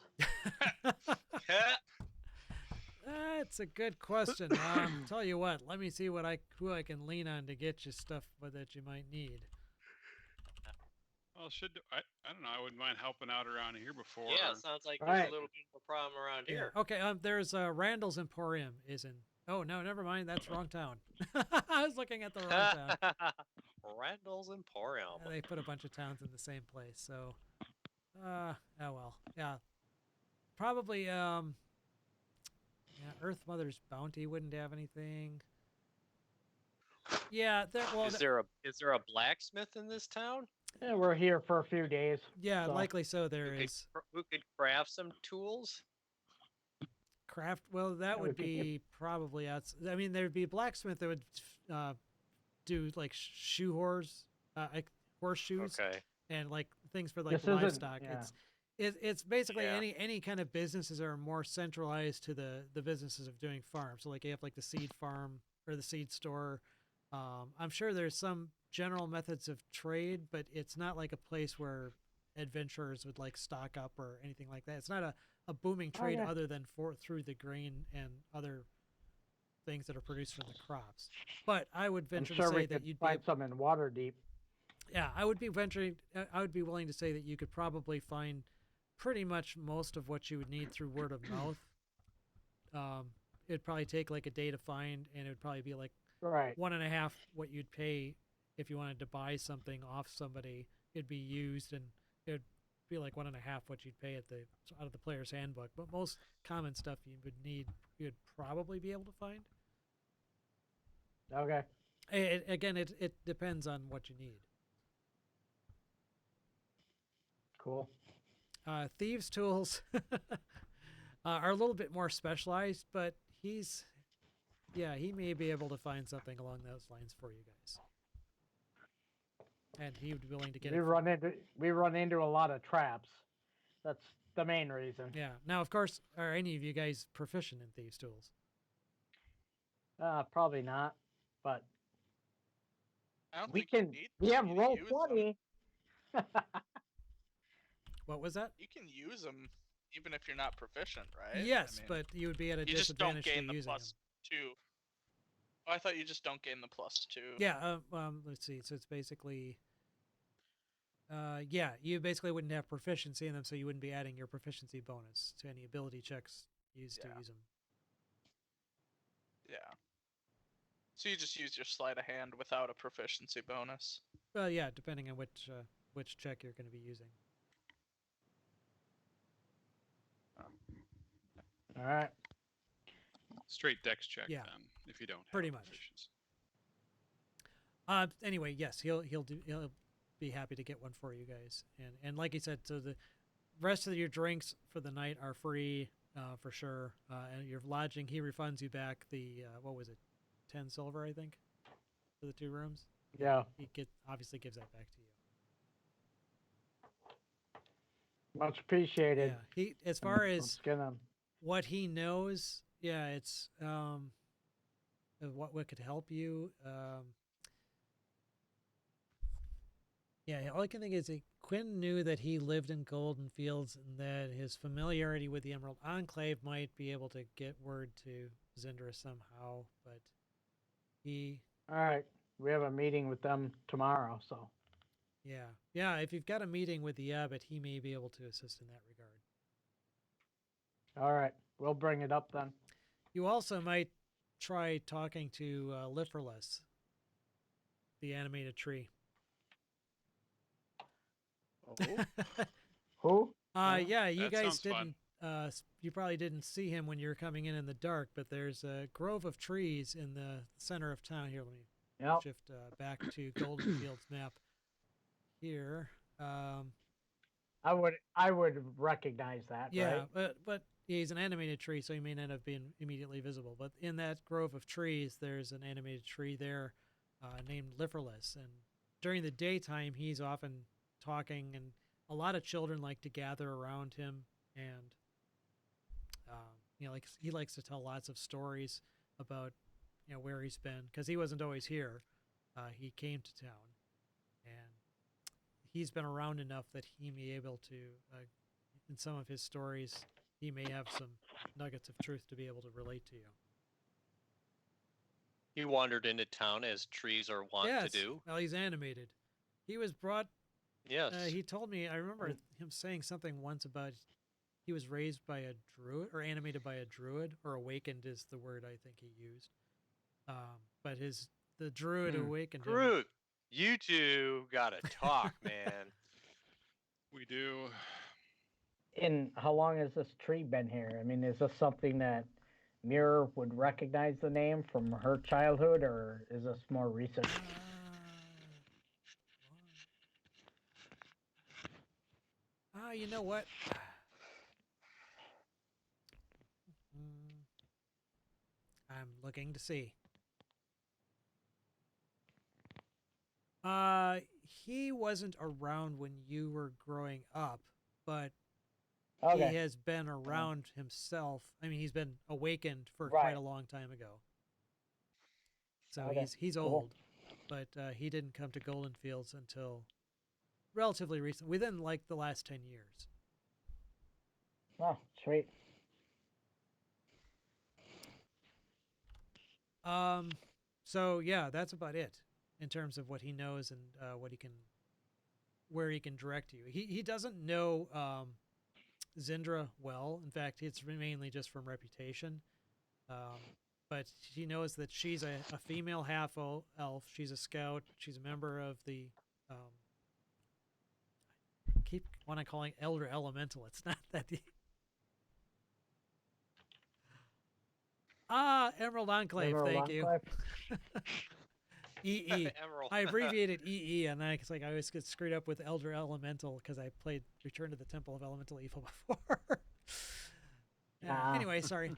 [SPEAKER 1] That's a good question. Tell you what, let me see who I can lean on to get you stuff that you might need.
[SPEAKER 6] Well, should I don't know. I wouldn't mind helping out around here before.
[SPEAKER 2] Yeah, sounds like there's
[SPEAKER 5] Right.
[SPEAKER 2] a little bit of a problem around
[SPEAKER 1] Yeah.
[SPEAKER 2] here.
[SPEAKER 1] Okay. There's Randall's Emporium is in. Oh no, never mind. That's wrong town. I was looking at the wrong town.
[SPEAKER 2] Randall's Emporium.
[SPEAKER 1] Yeah, they put a bunch of towns in the same place. So, oh well. Yeah. Probably. Yeah. Earth Mother's Bounty wouldn't have anything. Yeah. Well.
[SPEAKER 2] Is there a blacksmith in this town
[SPEAKER 5] Yeah, we're here for a few days.
[SPEAKER 1] Yeah.
[SPEAKER 5] so-
[SPEAKER 1] Likely so. There is.
[SPEAKER 2] who could craft some tools?
[SPEAKER 1] Craft. Well, that
[SPEAKER 5] Yeah,
[SPEAKER 1] would
[SPEAKER 5] we could get-
[SPEAKER 1] be probably outs. I mean, there'd be a blacksmith that would do like like horseshoes
[SPEAKER 2] Okay.
[SPEAKER 1] and like things for like
[SPEAKER 5] This isn't-
[SPEAKER 1] livestock.
[SPEAKER 5] yeah.
[SPEAKER 1] It's basically
[SPEAKER 2] Yeah.
[SPEAKER 1] any kind of businesses that are more centralized to the businesses of doing farms. So like you have like the seed farm or the seed store. I'm sure there's some general methods of trade, but it's not like a place where adventurers would like stock up or anything like that. It's not a booming trade
[SPEAKER 5] Okay.
[SPEAKER 1] other than through the grain and other things that are produced from the crops. But I would
[SPEAKER 5] I'm
[SPEAKER 1] venture
[SPEAKER 5] sure
[SPEAKER 1] to
[SPEAKER 5] we
[SPEAKER 1] say that
[SPEAKER 5] could
[SPEAKER 1] you'd
[SPEAKER 5] find some in Waterdeep.
[SPEAKER 1] yeah, I would be willing to say that you could probably find pretty much most of what you would need through word of mouth. It'd probably take like a day to find, and it would probably be like
[SPEAKER 5] Right.
[SPEAKER 1] 1.5 what you'd pay if you wanted to buy something off somebody. It'd be used, and it'd be like 1.5 what you'd pay out of the player's handbook. But most common stuff you'd probably be able to find.
[SPEAKER 5] Okay.
[SPEAKER 1] It depends on what you need.
[SPEAKER 5] Cool.
[SPEAKER 1] Thieves' tools are a little bit more specialized, but he may be able to find something along those lines for you guys. And he would be willing to get
[SPEAKER 5] We
[SPEAKER 1] it.
[SPEAKER 5] run into a lot of traps. That's the main reason.
[SPEAKER 1] Yeah. Now, of course, are any of you guys proficient in thieves' tools?
[SPEAKER 5] Probably not, but
[SPEAKER 3] I don't
[SPEAKER 5] we
[SPEAKER 3] think you
[SPEAKER 5] can.
[SPEAKER 3] need
[SPEAKER 5] We have
[SPEAKER 3] to
[SPEAKER 5] roll
[SPEAKER 3] use them.
[SPEAKER 5] 20.
[SPEAKER 1] What was that?
[SPEAKER 3] You can use them even if you're not proficient, right?
[SPEAKER 1] Yes,
[SPEAKER 3] I mean,
[SPEAKER 1] but you would be at a
[SPEAKER 3] you just don't
[SPEAKER 1] disadvantage
[SPEAKER 3] gain
[SPEAKER 1] to
[SPEAKER 3] the
[SPEAKER 1] using
[SPEAKER 3] plus 2. Oh, I thought you just don't gain the plus 2.
[SPEAKER 1] them. Yeah. Let's see. So it's basically. Yeah, you basically wouldn't have proficiency in them, so you wouldn't be adding your proficiency bonus to any ability checks used to
[SPEAKER 3] Yeah.
[SPEAKER 1] use them.
[SPEAKER 3] Yeah. So you just use your sleight of hand without a proficiency bonus.
[SPEAKER 1] Well, yeah, depending on which check you're going to be using.
[SPEAKER 5] All right.
[SPEAKER 6] Straight dex check
[SPEAKER 1] Yeah.
[SPEAKER 6] then, if you don't have
[SPEAKER 1] Pretty much.
[SPEAKER 6] proficiency.
[SPEAKER 1] Anyway, yes, he'll be happy to get one for you guys, and like he said, so the rest of your drinks for the night are free, for sure, and your lodging he refunds you back the what was it, 10 silver I think, for the 2 rooms.
[SPEAKER 5] Yeah.
[SPEAKER 1] He obviously gives that back to you.
[SPEAKER 5] Much appreciated.
[SPEAKER 1] Yeah, he as far
[SPEAKER 5] I'm
[SPEAKER 1] as
[SPEAKER 5] gonna.
[SPEAKER 1] what he knows, yeah, it's what could help you. Yeah, all I can think is that Quinn knew that he lived in Goldenfields and that his familiarity with the Emerald Enclave might be able to get word to Zindra somehow, but he,
[SPEAKER 5] All right. We have a meeting with them tomorrow, so.
[SPEAKER 1] yeah, if you've got a meeting with the abbot, he may be able to assist in that regard.
[SPEAKER 5] All right. We'll bring it up then.
[SPEAKER 1] You also might try talking to Lifferless, the animated tree.
[SPEAKER 5] Who?
[SPEAKER 1] Yeah, you
[SPEAKER 6] That
[SPEAKER 1] guys
[SPEAKER 6] sounds fun.
[SPEAKER 1] didn't. You probably didn't see him when you were coming in the dark, but there's a grove of trees in the center of town. Here, let me
[SPEAKER 5] Yep.
[SPEAKER 1] shift back to Goldenfields map. Here,
[SPEAKER 5] I would recognize that.
[SPEAKER 1] yeah,
[SPEAKER 5] Right?
[SPEAKER 1] but he's an animated tree, so he may not have been immediately visible. But in that grove of trees, there's an animated tree there, named Lifferless, and during the daytime, he's often talking, and a lot of children like to gather around him, and like he likes to tell lots of stories about where he's been, because he wasn't always here. He came to town, and he's been around enough that he may be able to, in some of his stories, he may have some nuggets of truth to be able to relate to you.
[SPEAKER 2] He wandered into town as trees are wont
[SPEAKER 1] Yes,
[SPEAKER 2] to do.
[SPEAKER 1] well, he's animated. He was brought
[SPEAKER 2] Yes.
[SPEAKER 1] He told me. I remember him saying something once about he was raised by a druid or animated by a druid, or awakened is the word I think he used. But the druid awakened him.
[SPEAKER 2] Groot, you two gotta talk, man.
[SPEAKER 6] We do.
[SPEAKER 5] And how long has this tree been here? I mean, is this something that Mirror would recognize the name from her childhood, or is this more recent?
[SPEAKER 1] You know what? I'm looking to see. He wasn't around when you were growing up, but
[SPEAKER 5] Okay.
[SPEAKER 1] he has been around himself. I mean, he's been awakened for
[SPEAKER 5] Right.
[SPEAKER 1] quite a long time ago. So
[SPEAKER 5] Okay,
[SPEAKER 1] he's
[SPEAKER 5] cool.
[SPEAKER 1] old, but he didn't come to Goldenfields until relatively recent, within like the last 10 years.
[SPEAKER 5] Oh, sweet.
[SPEAKER 1] So yeah, that's about it in terms of what he knows and where he can direct you. He doesn't know Zindra well. In fact, it's mainly just from reputation. But he knows that she's a female half elf. She's a scout. She's a member of the. Keep want to calling Elder Elemental. It's not that. Emerald Enclave.
[SPEAKER 5] Emerald
[SPEAKER 1] Thank
[SPEAKER 5] Enclave?
[SPEAKER 1] you. EE.
[SPEAKER 2] Emerald.
[SPEAKER 1] I abbreviated EE, and I always get screwed up with Elder Elemental because I played Return to the Temple of Elemental Evil before. Anyway, sorry.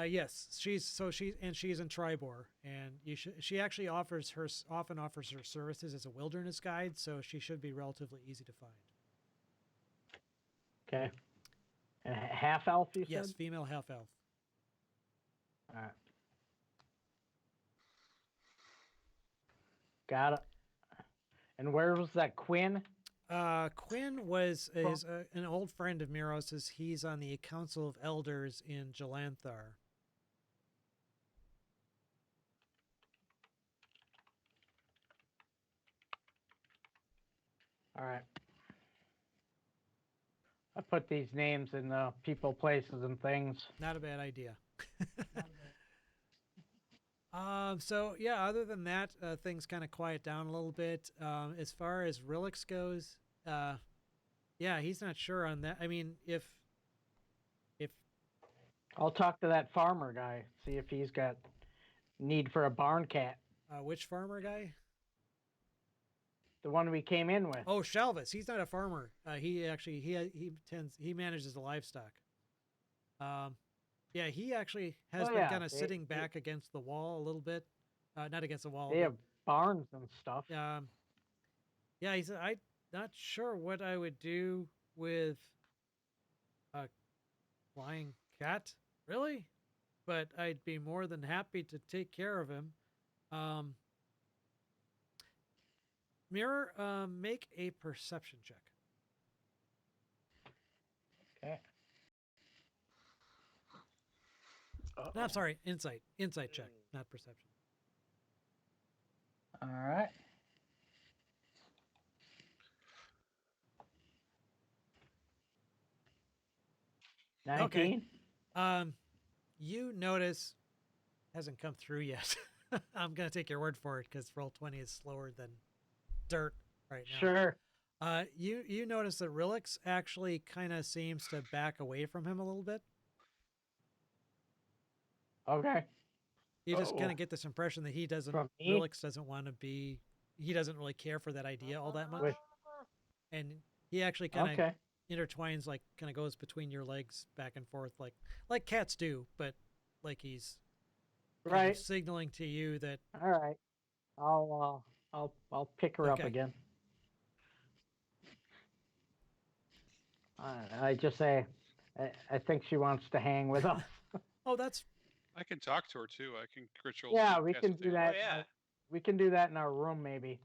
[SPEAKER 1] Yes, she's in Tribor, and she actually often offers her services as a wilderness guide, so she should be relatively easy to find.
[SPEAKER 5] Okay. And half elf, you
[SPEAKER 1] Yes,
[SPEAKER 5] said?
[SPEAKER 1] female half elf.
[SPEAKER 5] All right. Got it. And where was that Quinn?
[SPEAKER 1] Quinn is an old friend of Miros's. He's on the Council of Elders in Jalanthar.
[SPEAKER 5] All right. I put these names in the people, places, and things.
[SPEAKER 1] Not a bad idea. So yeah, other than that, things kind of quiet down a little bit. As far as Rilix goes, yeah, he's not sure on that. I mean, if
[SPEAKER 5] I'll talk to that farmer guy, see if he's got need for a barn cat.
[SPEAKER 1] which farmer guy?
[SPEAKER 5] The one we came in with.
[SPEAKER 1] Oh, Shalvis. He's not a farmer. He manages the livestock. Yeah, he actually has been kind of sitting back against the wall a little bit. Not against the wall.
[SPEAKER 5] They have barns and stuff.
[SPEAKER 1] Yeah, he said, I'm not sure what I would do with a flying cat, really, but I'd be more than happy to take care of him. Mirror, make a perception check.
[SPEAKER 5] Okay.
[SPEAKER 1] No, I'm sorry, insight check, not perception.
[SPEAKER 5] All right.
[SPEAKER 1] Okay. You notice hasn't come through yet. I'm gonna take your word for it because Roll20 is slower than dirt right now.
[SPEAKER 5] Sure.
[SPEAKER 1] You notice that Rilix actually kind of seems to back away from him a little bit.
[SPEAKER 5] Okay.
[SPEAKER 1] You just kind of get this impression that Rilix doesn't want to be. He doesn't really care for that idea all that much. And he actually kind of intertwines, like kind of goes between your legs back and forth, like cats do, but like he's kind of signaling to you that.
[SPEAKER 5] All right. I'll pick her up again. I just say, I think she wants to hang with us.
[SPEAKER 1] Oh, that's.
[SPEAKER 6] I can talk to her too. I can ritual.
[SPEAKER 5] Yeah, we can do that.
[SPEAKER 2] Oh, yeah.
[SPEAKER 5] We can do that in our room, maybe.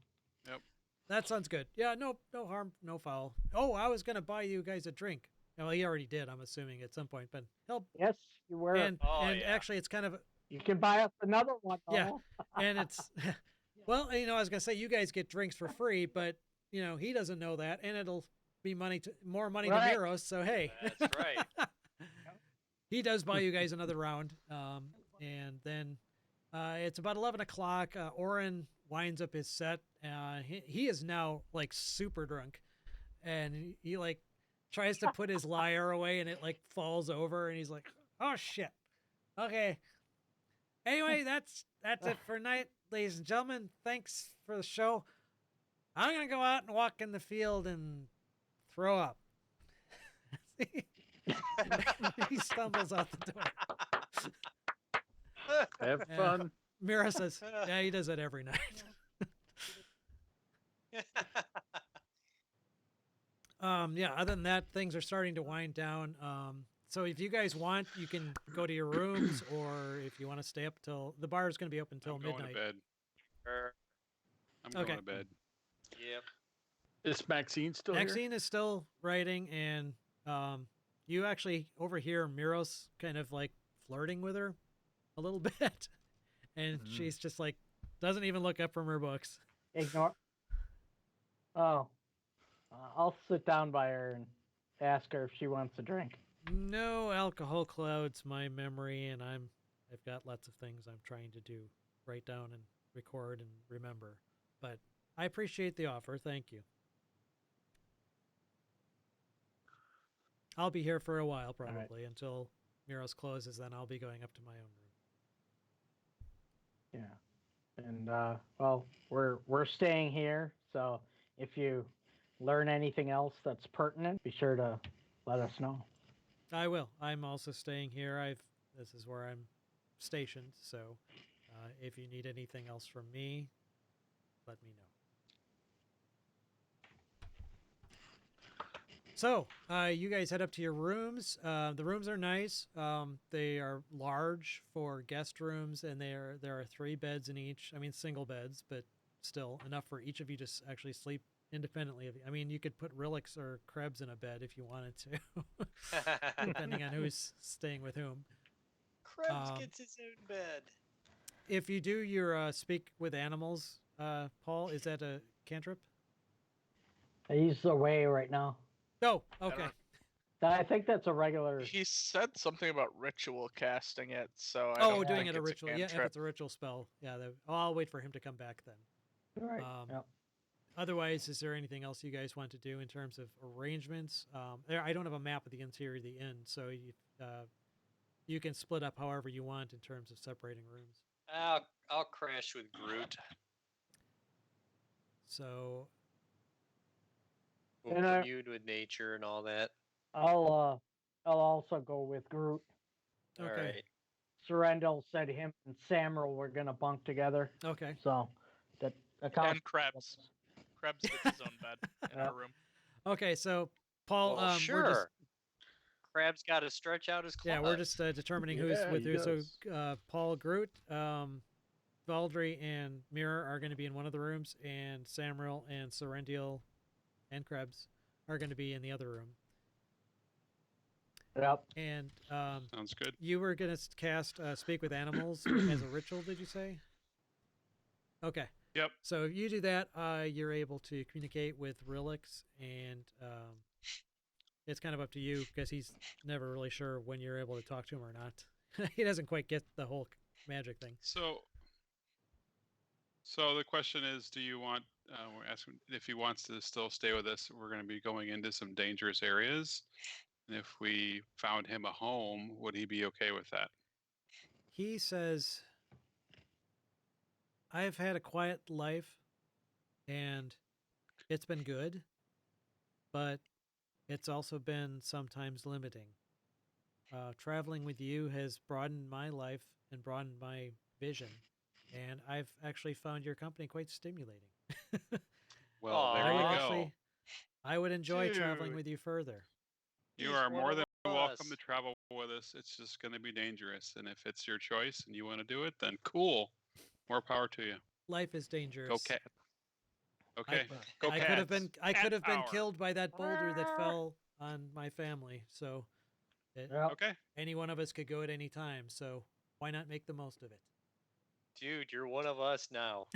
[SPEAKER 6] Yep.
[SPEAKER 1] That sounds good. Yeah, no harm, no foul. Oh, I was gonna buy you guys a drink. Well, he already did, I'm assuming, at some point. But help.
[SPEAKER 5] Yes, you were.
[SPEAKER 1] And actually, it's kind of.
[SPEAKER 5] You can buy us another one. Though.
[SPEAKER 1] Yeah, and it's. Well, I was gonna say you guys get drinks for free, but he doesn't know that, and it'll be more money to
[SPEAKER 5] Right.
[SPEAKER 1] Miros. So hey,
[SPEAKER 2] That's right.
[SPEAKER 1] he does buy you guys another round, and then it's about 11 o'clock. Oren winds up his set. He is now like super drunk, and he like tries to put his lyre away, and it like falls over, and he's like, "Oh shit, okay." Anyway, that's it for tonight, ladies and gentlemen. Thanks for the show. I'm gonna go out and walk in the field and throw up. He stumbles out the door.
[SPEAKER 4] Have
[SPEAKER 1] Yeah.
[SPEAKER 4] fun.
[SPEAKER 1] Mira says, "Yeah, he does that every night." Yeah. Other than that, things are starting to wind down. So if you guys want, you can go to your rooms, or if you want to stay up till the bar is going to be open until
[SPEAKER 6] I'm going
[SPEAKER 1] midnight.
[SPEAKER 6] to bed. I'm
[SPEAKER 1] Okay.
[SPEAKER 6] going to bed.
[SPEAKER 2] Yep.
[SPEAKER 4] Is Maxine still here?
[SPEAKER 1] Maxine is still writing, and you actually overhear Miros kind of like flirting with her a little bit, and she's just like doesn't even look up from her books.
[SPEAKER 5] Ignore. Oh, I'll sit down by her and ask her if she wants a drink.
[SPEAKER 1] No alcohol clouds my memory, and I've got lots of things I'm trying to do, write down and record and remember. But I appreciate the offer. Thank you. I'll be here for a while, probably, until Miros closes. Then I'll be going up to my own room.
[SPEAKER 5] Yeah, and well, we're staying here, so if you learn anything else that's pertinent, be sure to let us know.
[SPEAKER 1] I will. I'm also staying here. This is where I'm stationed. So, if you need anything else from me, let me know. So, you guys head up to your rooms. The rooms are nice. They are large for guest rooms, and there are 3 beds in each. I mean, single beds, but still enough for each of you to actually sleep independently of you. I mean, you could put Relics or Krebs in a bed if you wanted to, depending on who's staying with whom.
[SPEAKER 2] Krebs gets his own bed.
[SPEAKER 1] If you do your speak with animals, Paul, is that a cantrip?
[SPEAKER 5] He's away right now.
[SPEAKER 1] Oh, okay.
[SPEAKER 5] I think that's a regular.
[SPEAKER 3] He said something about ritual casting it, so I
[SPEAKER 1] Oh,
[SPEAKER 3] don't
[SPEAKER 1] doing
[SPEAKER 3] think
[SPEAKER 1] it a
[SPEAKER 3] it's
[SPEAKER 1] ritual. Yeah, if
[SPEAKER 3] cantrip.
[SPEAKER 1] it's a ritual spell. Yeah, I'll wait for him to come back then.
[SPEAKER 5] Right. Yep.
[SPEAKER 1] Otherwise, is there anything else you guys want to do in terms of arrangements? I don't have a map of the interior of the inn, so you can split up however you want in terms of separating rooms.
[SPEAKER 2] I'll crash with Groot.
[SPEAKER 1] So
[SPEAKER 2] We'll
[SPEAKER 5] And
[SPEAKER 2] commune with nature and all that.
[SPEAKER 5] I'll also go with Groot.
[SPEAKER 2] All
[SPEAKER 1] okay,
[SPEAKER 2] right.
[SPEAKER 5] Surrendel said him and Samuel were gonna bunk together,
[SPEAKER 1] okay.
[SPEAKER 5] so that accounts.
[SPEAKER 3] And Krebs. Krebs gets his own bed in our room.
[SPEAKER 1] Okay, so Paul,
[SPEAKER 2] Well,
[SPEAKER 1] we're just
[SPEAKER 2] sure. Crab's got to stretch out his claws.
[SPEAKER 1] yeah, we're just determining who's
[SPEAKER 4] Yeah,
[SPEAKER 1] with
[SPEAKER 4] he
[SPEAKER 1] who. So
[SPEAKER 4] does.
[SPEAKER 1] Paul, Groot, Valdry, and Mirror are going to be in one of the rooms, and Samuel and Surrendil and Krebs are going to be in the other room.
[SPEAKER 5] Yep.
[SPEAKER 1] And
[SPEAKER 6] Sounds good.
[SPEAKER 1] you were going to cast Speak with Animals as a ritual, did you say? Okay.
[SPEAKER 6] Yep.
[SPEAKER 1] So if you do that, you're able to communicate with Rilix, and it's kind of up to you because he's never really sure when you're able to talk to him or not. He doesn't quite get the whole magic thing.
[SPEAKER 6] So the question is, do you want? We're asking if he wants to still stay with us. We're going to be going into some dangerous areas, and if we found him a home, would he be okay with that?
[SPEAKER 1] He says, I've had a quiet life and it's been good, but it's also been sometimes limiting. Traveling with you has broadened my life and broadened my vision, and I've actually found your company quite stimulating.
[SPEAKER 6] Well, there
[SPEAKER 1] I
[SPEAKER 6] you
[SPEAKER 1] would
[SPEAKER 6] go.
[SPEAKER 1] I would enjoy traveling
[SPEAKER 2] Dude.
[SPEAKER 1] with you further.
[SPEAKER 6] You
[SPEAKER 2] He's
[SPEAKER 6] are
[SPEAKER 2] one
[SPEAKER 6] more
[SPEAKER 2] of
[SPEAKER 6] than welcome
[SPEAKER 2] us.
[SPEAKER 6] to travel with us. It's just going to be dangerous, and if it's your choice and you want to do it, then cool. More power to you.
[SPEAKER 1] Life is dangerous.
[SPEAKER 6] Go cat. Okay. Go
[SPEAKER 1] I
[SPEAKER 6] cats.
[SPEAKER 1] could have been
[SPEAKER 6] Cat power.
[SPEAKER 1] killed by that boulder that fell on my family. So
[SPEAKER 5] Yep.
[SPEAKER 6] Okay.
[SPEAKER 1] any one of us could go at any time. So why not make the most of it?
[SPEAKER 2] Dude, you're one of us now.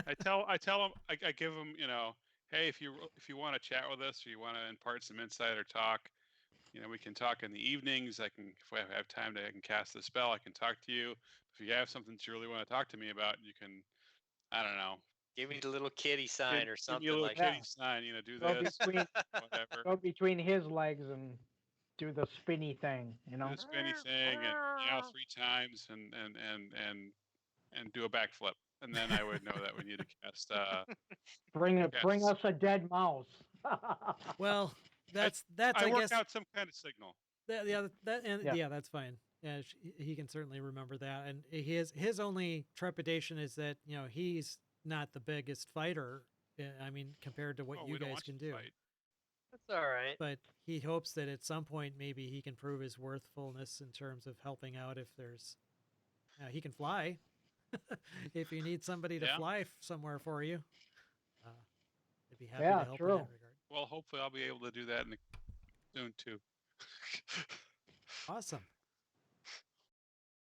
[SPEAKER 6] I tell him. I give him. hey, if you want to chat with us or you want to impart some insight or talk, we can talk in the evenings. If I have time I can cast the spell. I can talk to you. If you have something that you really want to talk to me about, you can, I don't know.
[SPEAKER 2] Give me the little kitty sign or something.
[SPEAKER 6] Give me a little
[SPEAKER 2] like
[SPEAKER 6] kitty sign. Do
[SPEAKER 5] Go
[SPEAKER 6] this,
[SPEAKER 5] between,
[SPEAKER 6] whatever.
[SPEAKER 5] go between his legs and do the spinny thing.
[SPEAKER 6] Do the spinny thing and 3 times and do a backflip, and then I would know that we need to cast.
[SPEAKER 5] Bring us a dead mouse.
[SPEAKER 1] Well, that's
[SPEAKER 6] I
[SPEAKER 1] I
[SPEAKER 6] worked
[SPEAKER 1] guess
[SPEAKER 6] out some kind of signal.
[SPEAKER 1] yeah, that's fine. Yeah, he can certainly remember that. And his only trepidation is that he's not the biggest fighter. I mean, compared to what you
[SPEAKER 6] we don't
[SPEAKER 1] guys
[SPEAKER 6] want
[SPEAKER 1] can
[SPEAKER 6] you
[SPEAKER 1] do.
[SPEAKER 6] to fight.
[SPEAKER 2] That's all right.
[SPEAKER 1] But he hopes that at some point maybe he can prove his worthfulness in terms of helping out if there's. He can fly. If you need somebody to fly somewhere for you, I'd be happy to help in that regard.
[SPEAKER 6] Well, hopefully I'll be able to do that soon too.
[SPEAKER 1] Awesome.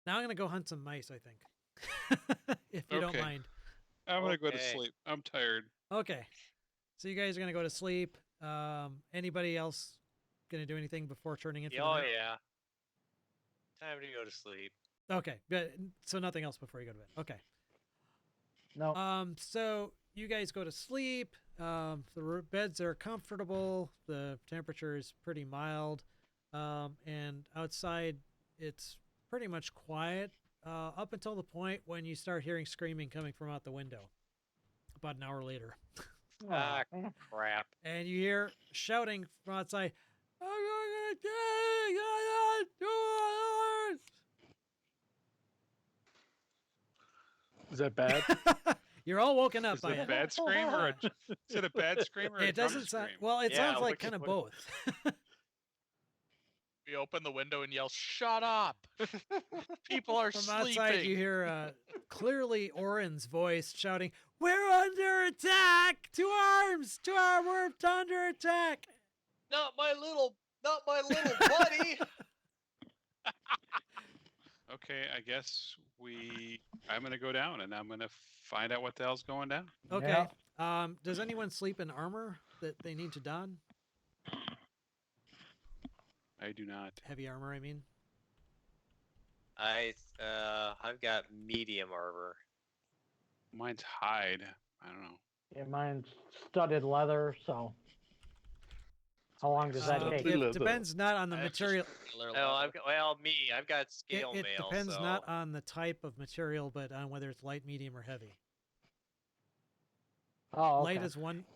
[SPEAKER 1] Now I'm going to go hunt some mice, I think. If you don't mind.
[SPEAKER 6] I'm going to go to sleep. I'm tired.
[SPEAKER 1] Okay. So you guys are going to go to sleep. Anybody else going to do anything before turning in for the night?
[SPEAKER 2] Yeah. Time to go to sleep.
[SPEAKER 1] Okay, good. So nothing else before you go to bed. Okay.
[SPEAKER 5] No.
[SPEAKER 1] So you guys go to sleep. The beds are comfortable. The temperature is pretty mild. And outside it's pretty much quiet up until the point when you start hearing screaming coming from out the window. About an hour later.
[SPEAKER 2] Crap.
[SPEAKER 1] And you hear shouting from outside, "I'm going to take the doors!"
[SPEAKER 4] Is that bad?
[SPEAKER 1] You're all woken up
[SPEAKER 6] Is
[SPEAKER 1] by
[SPEAKER 6] it a
[SPEAKER 1] it.
[SPEAKER 6] bad scream or is it a bad scream or a
[SPEAKER 1] It doesn't sound
[SPEAKER 6] scream?
[SPEAKER 1] well. It sounds like kind of both.
[SPEAKER 3] We open the window and yell, "Shut up! People are
[SPEAKER 1] From
[SPEAKER 3] sleeping."
[SPEAKER 1] outside, you hear clearly Oren's voice shouting, "We're under attack! To arms! To our we're under attack!"
[SPEAKER 2] Not my little buddy.
[SPEAKER 6] Okay, I guess I'm going to go down and I'm going to find out what the hell's going down.
[SPEAKER 1] Okay. Yeah. Does anyone sleep in armor that they need to don?
[SPEAKER 6] I do not.
[SPEAKER 1] Heavy armor, I mean.
[SPEAKER 2] I've got medium armor.
[SPEAKER 6] Mine's hide. I don't know.
[SPEAKER 5] Yeah, mine's studded leather, so how long does that take?
[SPEAKER 1] It depends not on the material.
[SPEAKER 2] No, I've got scale mail.
[SPEAKER 1] It depends not on the type of material, but on whether it's light, medium, or heavy.
[SPEAKER 5] Oh, okay.
[SPEAKER 1] Light is one.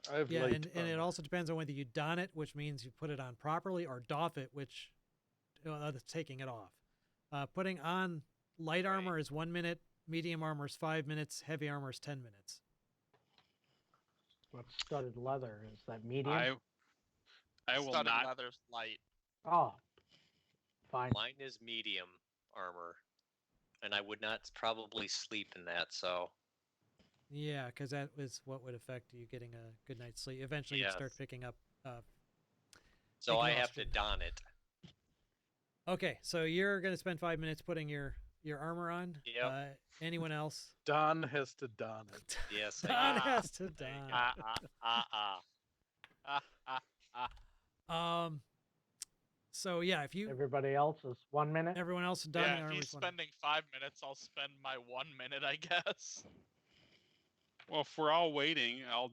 [SPEAKER 4] I have
[SPEAKER 1] and it also depends on whether you don it, which means you put it on properly, or doff it, which that's taking it off. Putting on light armor is 1 minute, medium armor is 5 minutes, heavy armor is 10 minutes.
[SPEAKER 5] What's studded leather? Is that medium?
[SPEAKER 6] I will
[SPEAKER 3] Studded
[SPEAKER 6] not.
[SPEAKER 3] leather's light.
[SPEAKER 5] Oh, fine.
[SPEAKER 2] Mine is medium armor, and I would not probably sleep in that. So.
[SPEAKER 1] Yeah, because that is what would affect you getting a good night's sleep. Eventually, you start picking up.
[SPEAKER 2] So I have to don it.
[SPEAKER 1] Okay, so you're going to spend 5 minutes putting your armor on.
[SPEAKER 2] Yep.
[SPEAKER 1] Anyone else?
[SPEAKER 4] Don has to don it.
[SPEAKER 2] Yes.
[SPEAKER 1] Don has to don. So yeah, if you
[SPEAKER 5] everybody else is 1 minute.
[SPEAKER 1] Everyone else is donning
[SPEAKER 3] Yeah,
[SPEAKER 1] armor.
[SPEAKER 3] if he's spending 5 minutes, I'll spend my 1 minute, I guess.
[SPEAKER 6] Well, if we're all waiting, I'll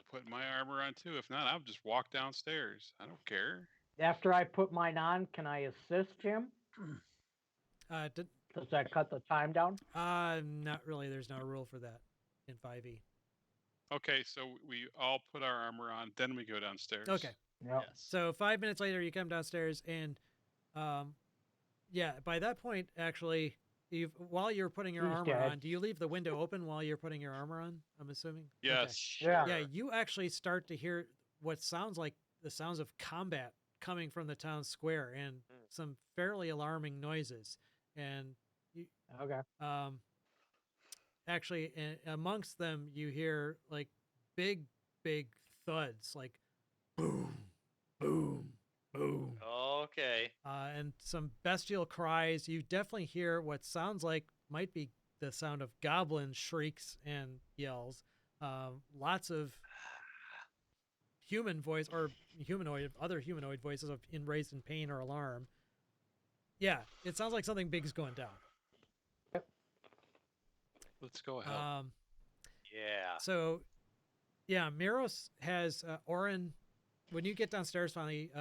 [SPEAKER 6] put my armor on too. If not, I'll just walk downstairs. I don't care.
[SPEAKER 5] After I put mine on, can I assist him? Does that cut the time down?
[SPEAKER 1] Not really. There's no rule for that in 5e.
[SPEAKER 6] Okay, so we all put our armor on, then we go downstairs.
[SPEAKER 1] Okay.
[SPEAKER 5] Yep.
[SPEAKER 3] Yes.
[SPEAKER 1] So 5 minutes later, you come downstairs, and yeah, by that point, actually, while you're putting your armor on, do you leave the window open while you're putting your armor on? I'm assuming.
[SPEAKER 6] Yes.
[SPEAKER 1] Okay.
[SPEAKER 5] Yeah.
[SPEAKER 1] Yeah. You actually start to hear what sounds like the sounds of combat coming from the town square, and some fairly alarming noises. And
[SPEAKER 5] okay.
[SPEAKER 1] Actually, amongst them, you hear like big thuds, like boom, boom, boom.
[SPEAKER 2] Okay.
[SPEAKER 1] And some bestial cries. You definitely hear what sounds like might be the sound of goblin shrieks and yells. Lots of human voice or other humanoid voices raised in pain or alarm. Yeah, it sounds like something big is going down.
[SPEAKER 6] Let's go help.
[SPEAKER 2] Yeah.
[SPEAKER 1] So, yeah, Miros has Orin. When you get downstairs finally,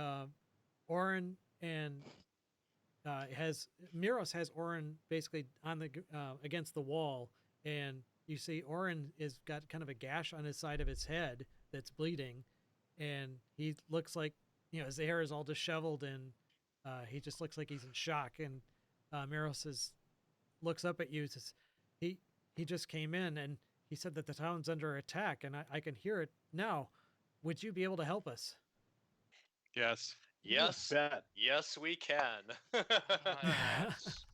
[SPEAKER 1] Orin and Miros has Orin basically on the against the wall, and you see Orin is got kind of a gash on his side of his head that's bleeding, and he looks like his hair is all disheveled, and he just looks like he's in shock. And Miros looks up at you. Says, he just came in, and he said that the town's under attack, and I can hear it now. Would you be able to help us?
[SPEAKER 6] Yes.
[SPEAKER 2] Yes.
[SPEAKER 4] Bet.
[SPEAKER 2] Yes, we can.
[SPEAKER 3] Yes.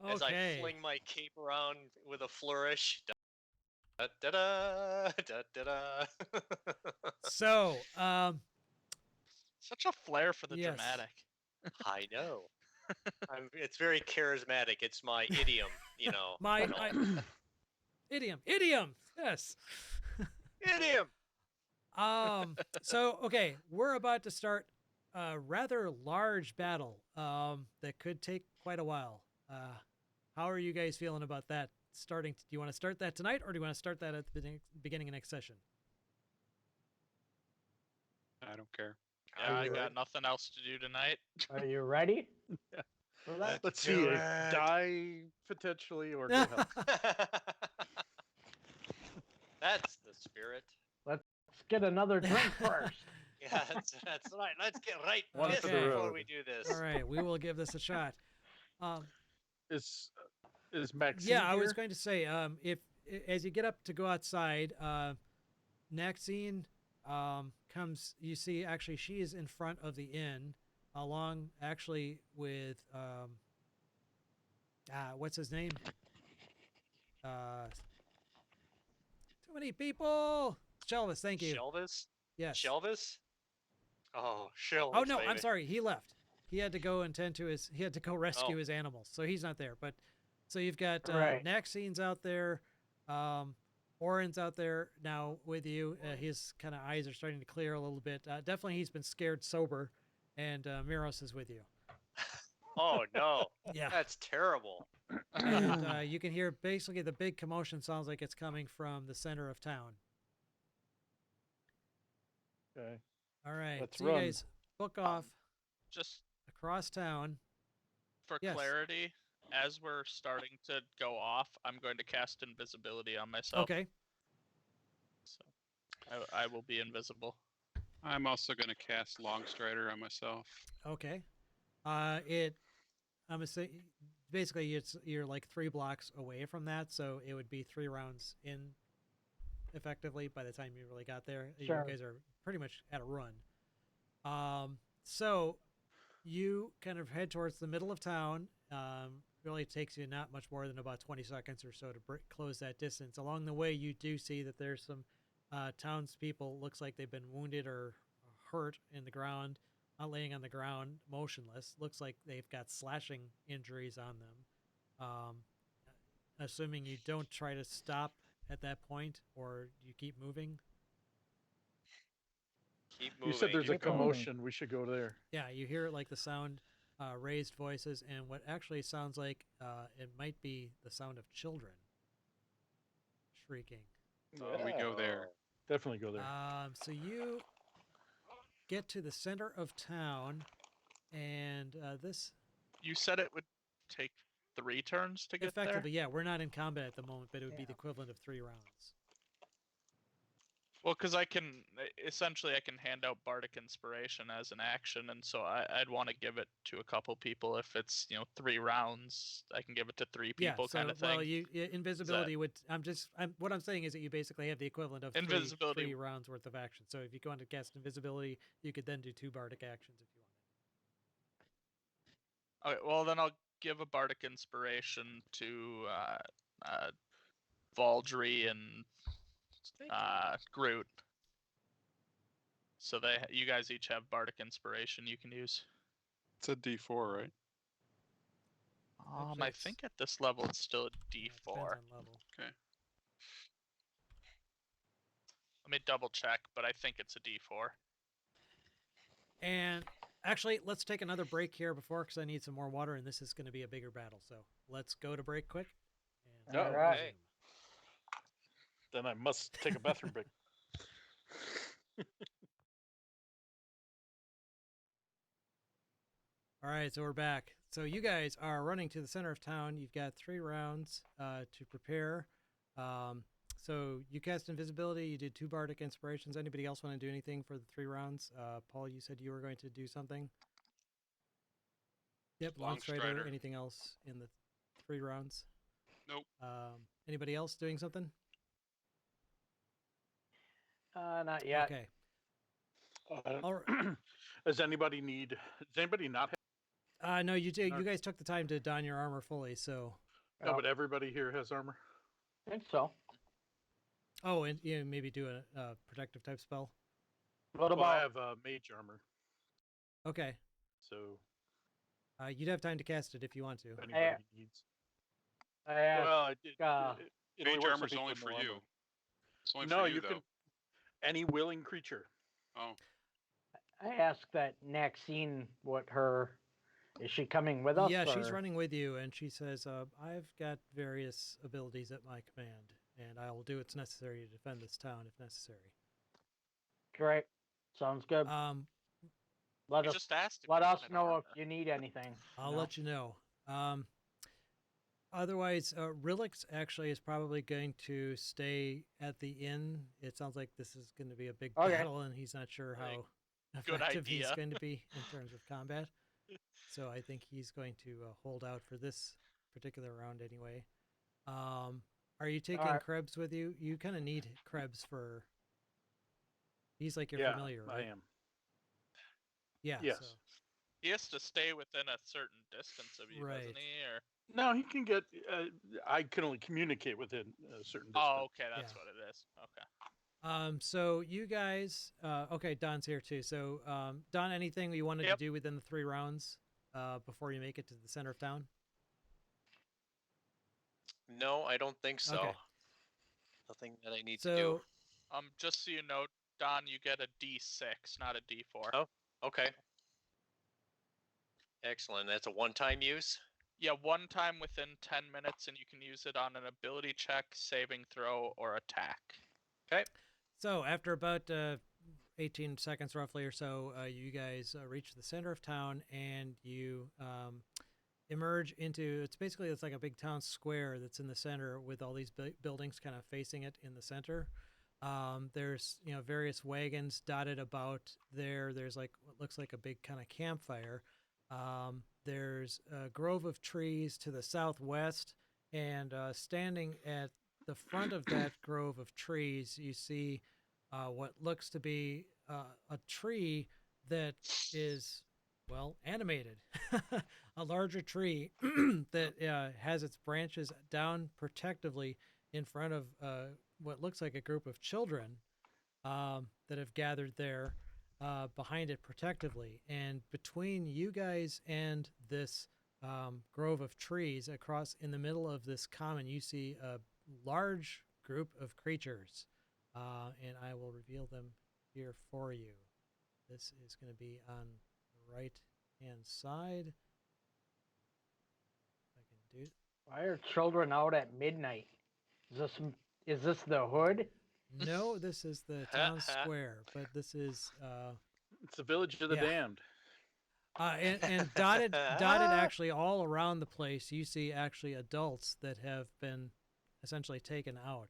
[SPEAKER 2] As I
[SPEAKER 1] Okay.
[SPEAKER 2] fling my cape around with a flourish. Da, da, da, da, da, da.
[SPEAKER 1] So,
[SPEAKER 3] Such a flair for the
[SPEAKER 1] Yes.
[SPEAKER 3] dramatic.
[SPEAKER 2] I know. It's very charismatic. It's my idiom,
[SPEAKER 1] my idiom. Yes.
[SPEAKER 2] Idiom.
[SPEAKER 1] So okay, we're about to start a rather large battle that could take quite a while. How are you guys feeling about that? Do you want to start that tonight, or do you want to start that at the beginning of next session?
[SPEAKER 6] I don't care.
[SPEAKER 3] Yeah, I got nothing else to do tonight.
[SPEAKER 5] Are you ready? For that?
[SPEAKER 4] Let's see. Die potentially or go help.
[SPEAKER 2] That's the spirit.
[SPEAKER 5] Let's get another drink first.
[SPEAKER 2] Yeah, that's right. Let's get right
[SPEAKER 4] One
[SPEAKER 2] pissed
[SPEAKER 1] for the
[SPEAKER 2] before
[SPEAKER 4] road.
[SPEAKER 2] we do this.
[SPEAKER 1] All right, we will give this a shot.
[SPEAKER 4] Is Maxine
[SPEAKER 1] Yeah, I was
[SPEAKER 4] here?
[SPEAKER 1] going to say, if as you get up to go outside, Maxine comes. You see, actually, she is in front of the inn, along actually with what's his name? Too many people. Shelvis, thank you.
[SPEAKER 2] Shelvis?
[SPEAKER 1] Yes.
[SPEAKER 2] Shelvis? Oh, Shelvis.
[SPEAKER 1] Oh no, I'm
[SPEAKER 2] baby.
[SPEAKER 1] sorry. He left. He had to go He had to go rescue
[SPEAKER 2] Oh.
[SPEAKER 1] his animals, so he's not there. But so you've got
[SPEAKER 5] Right.
[SPEAKER 1] Naxine's out there, Orin's out there now with you. His kind of eyes are starting to clear a little bit. Definitely, he's been scared sober, and Miros is with you.
[SPEAKER 2] Oh no,
[SPEAKER 1] Yeah,
[SPEAKER 2] that's terrible.
[SPEAKER 1] and you can hear basically the big commotion sounds like it's coming from the center of town.
[SPEAKER 4] Okay.
[SPEAKER 1] All right,
[SPEAKER 4] Let's
[SPEAKER 1] so you
[SPEAKER 4] run.
[SPEAKER 1] guys book off
[SPEAKER 3] Just
[SPEAKER 1] across town.
[SPEAKER 3] for
[SPEAKER 1] Yes.
[SPEAKER 3] clarity, as we're starting to go off, I'm going to cast invisibility on myself.
[SPEAKER 1] Okay.
[SPEAKER 3] So I will be invisible.
[SPEAKER 6] I'm also going to cast Longstrider on myself.
[SPEAKER 1] Okay. I'm gonna say basically you're like 3 blocks away from that, so it would be 3 rounds in effectively by the time you really got there.
[SPEAKER 5] Sure.
[SPEAKER 1] You guys are pretty much at a run. So you kind of head towards the middle of town. Really takes you not much more than about 20 seconds or so to close that distance. Along the way, you do see that there's some townspeople. Looks like they've been wounded or hurt in the ground, laying on the ground, motionless. Looks like they've got slashing injuries on them. Assuming you don't try to stop at that point, or you keep moving.
[SPEAKER 2] Keep moving.
[SPEAKER 4] You said there's a
[SPEAKER 5] Keep moving.
[SPEAKER 4] commotion. We should go there.
[SPEAKER 1] Yeah, you hear like the sound, raised voices, and what actually sounds like it might be the sound of children shrieking.
[SPEAKER 6] We go there.
[SPEAKER 4] Definitely go there.
[SPEAKER 1] So you get to the center of town, and this
[SPEAKER 3] You said it would take 3 turns to get
[SPEAKER 1] effectively,
[SPEAKER 3] there?
[SPEAKER 1] yeah, we're not in combat at the moment, but it would be the equivalent of 3 rounds.
[SPEAKER 3] Well, because I can hand out Bardic Inspiration as an action, and so I'd want to give it to a couple people. If it's 3 rounds, I can give it to 3 people,
[SPEAKER 1] so,
[SPEAKER 3] kind of thing.
[SPEAKER 1] Well, invisibility would. What I'm saying is that you basically have the equivalent of
[SPEAKER 3] Invisibility.
[SPEAKER 1] 3 rounds worth of action. So if you go on to cast invisibility, you could then do 2 bardic actions if you wanted.
[SPEAKER 3] Okay, well then I'll give a Bardic Inspiration to Valdry and Groot. So you guys each have Bardic Inspiration you can use.
[SPEAKER 6] It's a D4, right?
[SPEAKER 3] I think at this level it's still a
[SPEAKER 1] Yeah, it
[SPEAKER 3] D4.
[SPEAKER 1] depends on level.
[SPEAKER 6] Okay.
[SPEAKER 3] Let me double check, but I think it's a D4.
[SPEAKER 1] And actually, let's take another break here because I need some more water, and this is going to be a bigger battle. So let's go to break quick. And
[SPEAKER 5] All
[SPEAKER 1] we'll
[SPEAKER 5] right.
[SPEAKER 1] resume.
[SPEAKER 4] Then I must take a bathroom break.
[SPEAKER 1] All right, so we're back. So you guys are running to the center of town. You've got 3 rounds to prepare. So you cast invisibility. You did 2 bardic inspirations. Anybody else want to do anything for the 3 rounds? Paul, you said you were going to do something. Yep,
[SPEAKER 6] Long Strider.
[SPEAKER 1] Anything else in the 3 rounds?
[SPEAKER 6] Nope.
[SPEAKER 1] Anybody else doing something?
[SPEAKER 5] Not yet.
[SPEAKER 1] Okay.
[SPEAKER 4] All right. Does anybody not have?
[SPEAKER 1] No, you do. You guys took the time to don your armor fully, so.
[SPEAKER 4] No, but everybody here has armor.
[SPEAKER 5] I think so.
[SPEAKER 1] Oh, and maybe do a protective type spell.
[SPEAKER 5] What
[SPEAKER 4] Well,
[SPEAKER 5] about?
[SPEAKER 4] I have mage armor,
[SPEAKER 1] Okay.
[SPEAKER 4] so
[SPEAKER 1] You'd have time to cast it if you want to.
[SPEAKER 4] if anybody needs.
[SPEAKER 5] I asked,
[SPEAKER 4] Well, it only
[SPEAKER 6] Mage
[SPEAKER 4] works
[SPEAKER 6] armor's
[SPEAKER 4] if
[SPEAKER 6] only
[SPEAKER 4] it's
[SPEAKER 6] for
[SPEAKER 4] no
[SPEAKER 6] you.
[SPEAKER 4] armor.
[SPEAKER 6] It's only
[SPEAKER 4] No,
[SPEAKER 6] for you,
[SPEAKER 4] you
[SPEAKER 6] though.
[SPEAKER 4] can. Any willing creature.
[SPEAKER 6] Oh,
[SPEAKER 5] I asked that Maxine is she coming with us?
[SPEAKER 1] Yeah, she's
[SPEAKER 5] or-
[SPEAKER 1] running with you, and she says, I've got various abilities at my command, and I will do what's necessary to defend this town if necessary.
[SPEAKER 5] Great. Sounds good. Let
[SPEAKER 3] You
[SPEAKER 5] us
[SPEAKER 3] just asked. If
[SPEAKER 5] let
[SPEAKER 3] you
[SPEAKER 5] us
[SPEAKER 3] wanted
[SPEAKER 5] know
[SPEAKER 3] armor.
[SPEAKER 5] if you need anything.
[SPEAKER 1] I'll let you know. Otherwise, Rilix actually is probably going to stay at the inn. It sounds like this is going to be a big
[SPEAKER 5] Okay.
[SPEAKER 1] battle, and he's not sure how
[SPEAKER 3] Good
[SPEAKER 1] effective he's
[SPEAKER 3] idea.
[SPEAKER 1] going to be in terms of combat. So I think he's going to hold out for this particular round anyway. Are you taking
[SPEAKER 5] right.
[SPEAKER 1] Krebs with you? You kind of need Krebs for. He's like your
[SPEAKER 4] Yeah,
[SPEAKER 1] familiar, right?
[SPEAKER 4] I am.
[SPEAKER 1] Yeah.
[SPEAKER 4] Yes.
[SPEAKER 1] So.
[SPEAKER 3] He has to stay within a certain distance of you,
[SPEAKER 1] Right.
[SPEAKER 3] doesn't he? Or
[SPEAKER 4] No, he can get. I can only communicate within a certain distance.
[SPEAKER 3] oh, okay, that's
[SPEAKER 1] Yeah.
[SPEAKER 3] what it is. Okay.
[SPEAKER 1] So you guys, okay, Don's here too. So, Don, anything you wanted
[SPEAKER 3] Yep.
[SPEAKER 1] to do within the 3 rounds, before you make it to the center of town?
[SPEAKER 2] No, I don't think so.
[SPEAKER 1] Okay.
[SPEAKER 2] Nothing that I need to do.
[SPEAKER 1] So,
[SPEAKER 3] Just so you know, Don, you get a D6, not a D4.
[SPEAKER 2] Oh. Okay. Excellent. That's a one-time use.
[SPEAKER 3] Yeah, one time within 10 minutes, and you can use it on an ability check, saving throw, or attack.
[SPEAKER 2] Okay.
[SPEAKER 1] so after about 18 seconds roughly or so, you guys reach the center of town, and you emerge into. It's like a big town square that's in the center with all these buildings kind of facing it in the center. There's various wagons dotted about there. There's like what looks like a big kind of campfire. There's a grove of trees to the southwest, and standing at the front of that grove of trees, you see what looks to be a tree that is, well, animated. A larger tree that has its branches down protectively in front of what looks like a group of children that have gathered there behind it protectively. And between you guys and this grove of trees across in the middle of this common, you see a large group of creatures. And I will reveal them here for you. This is going to be on the right-hand side. If I can do it.
[SPEAKER 5] Why are children out at midnight? Is this the hood?
[SPEAKER 1] No, this is the town square, but this is
[SPEAKER 4] It's the village of the
[SPEAKER 1] Yeah.
[SPEAKER 4] damned.
[SPEAKER 1] and dotted actually all around the place. You see actually adults that have been essentially taken out.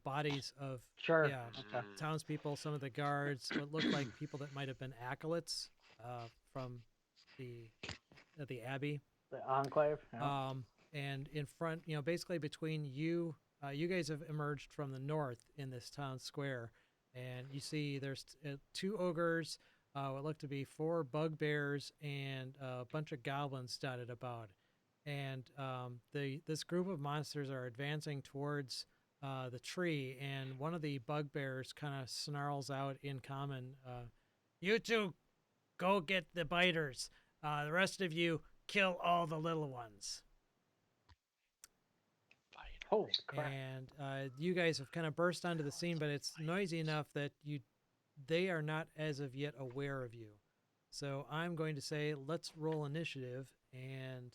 [SPEAKER 1] Bodies of
[SPEAKER 5] Sure.
[SPEAKER 1] yeah
[SPEAKER 5] Okay.
[SPEAKER 1] townspeople, some of the guards, what looked like people that might have been acolytes from the abbey.
[SPEAKER 5] The enclave. Yeah.
[SPEAKER 1] And in front, basically between you, you guys have emerged from the north in this town square, and you see there's 2 ogres, what look to be 4 bugbears, and a bunch of goblins dotted about. And this group of monsters are advancing towards the tree, and one of the bugbears kind of snarls out in common, "You two, go get the biters. The rest of you, kill all the little ones."
[SPEAKER 5] Holy crap!
[SPEAKER 1] and you guys have kind of burst onto the scene, but it's noisy enough that they are not as of yet aware of you. So I'm going to say let's roll initiative and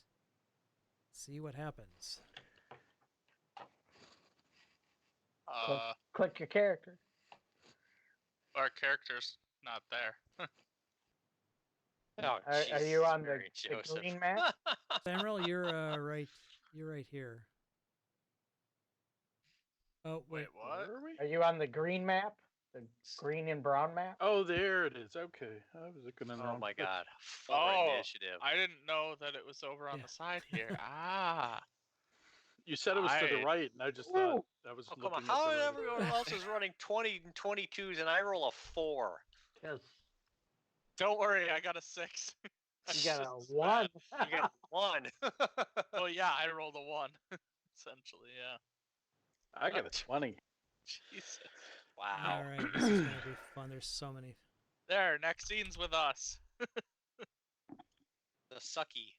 [SPEAKER 1] see what happens.
[SPEAKER 5] Click your character.
[SPEAKER 3] Our character's not there.
[SPEAKER 2] Oh,
[SPEAKER 5] Are you on the
[SPEAKER 2] Mary Joseph.
[SPEAKER 5] green map?
[SPEAKER 1] Samuel, you're right. You're right here. Oh wait,
[SPEAKER 3] what?
[SPEAKER 4] Where are we?
[SPEAKER 5] Are you on the green map? The green and brown map?
[SPEAKER 4] Oh, there it is. Okay, I was looking in the
[SPEAKER 2] Oh
[SPEAKER 4] wrong
[SPEAKER 2] my
[SPEAKER 4] place.
[SPEAKER 2] God. For
[SPEAKER 3] Oh,
[SPEAKER 2] initiative.
[SPEAKER 3] I didn't know that it was over on
[SPEAKER 1] Yeah.
[SPEAKER 3] the side here. Ah.
[SPEAKER 4] You said it was to the
[SPEAKER 3] I-
[SPEAKER 4] right, and I just thought
[SPEAKER 5] Ooh.
[SPEAKER 4] I was
[SPEAKER 2] Oh, come on.
[SPEAKER 4] looking at
[SPEAKER 2] How
[SPEAKER 4] the right.
[SPEAKER 2] everyone else is running 20 and 22s and I roll a 4?
[SPEAKER 5] Yes.
[SPEAKER 3] Don't worry, I got a 6.
[SPEAKER 5] You got a
[SPEAKER 3] Just
[SPEAKER 5] 1.
[SPEAKER 3] bad.
[SPEAKER 2] You got 1.
[SPEAKER 3] Well, yeah, I rolled a 1. Essentially, yeah.
[SPEAKER 4] I got a 20.
[SPEAKER 3] Jesus.
[SPEAKER 2] Wow.
[SPEAKER 1] all right, this is gonna be fun. There's so many.
[SPEAKER 3] There, next scene's with us.
[SPEAKER 2] The sucky.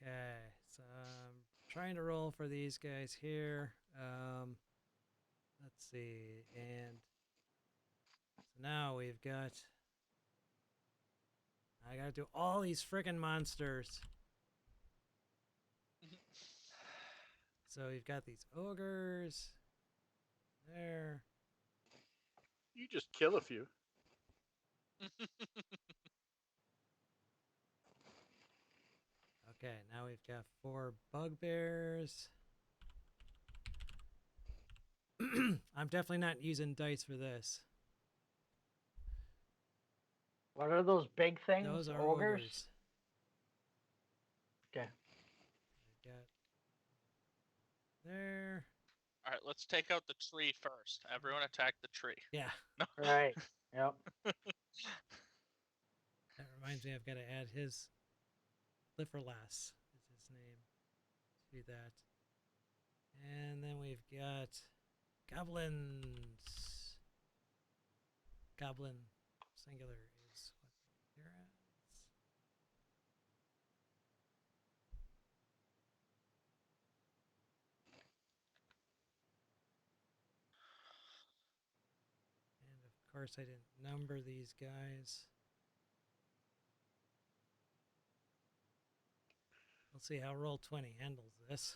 [SPEAKER 1] Okay, so I'm trying to roll for these guys here. Let's see, and so now we've got. I gotta do all these freaking monsters. So we've got these ogres. There.
[SPEAKER 4] You just kill a few.
[SPEAKER 1] Okay, now we've got 4 bugbears. I'm definitely not using dice for this.
[SPEAKER 5] What are those big things?
[SPEAKER 1] Those are
[SPEAKER 5] ogres?
[SPEAKER 1] ogres.
[SPEAKER 5] Okay.
[SPEAKER 1] We've got there.
[SPEAKER 3] All right, let's take out the tree first. Everyone attack the tree.
[SPEAKER 1] Yeah,
[SPEAKER 5] Right. Yep.
[SPEAKER 1] that reminds me I've got to add his Lifferlass is his name. Do that. And then we've got goblins. Goblin singular is what they're at. And of course I didn't number these guys. Let's see how Roll20 handles this.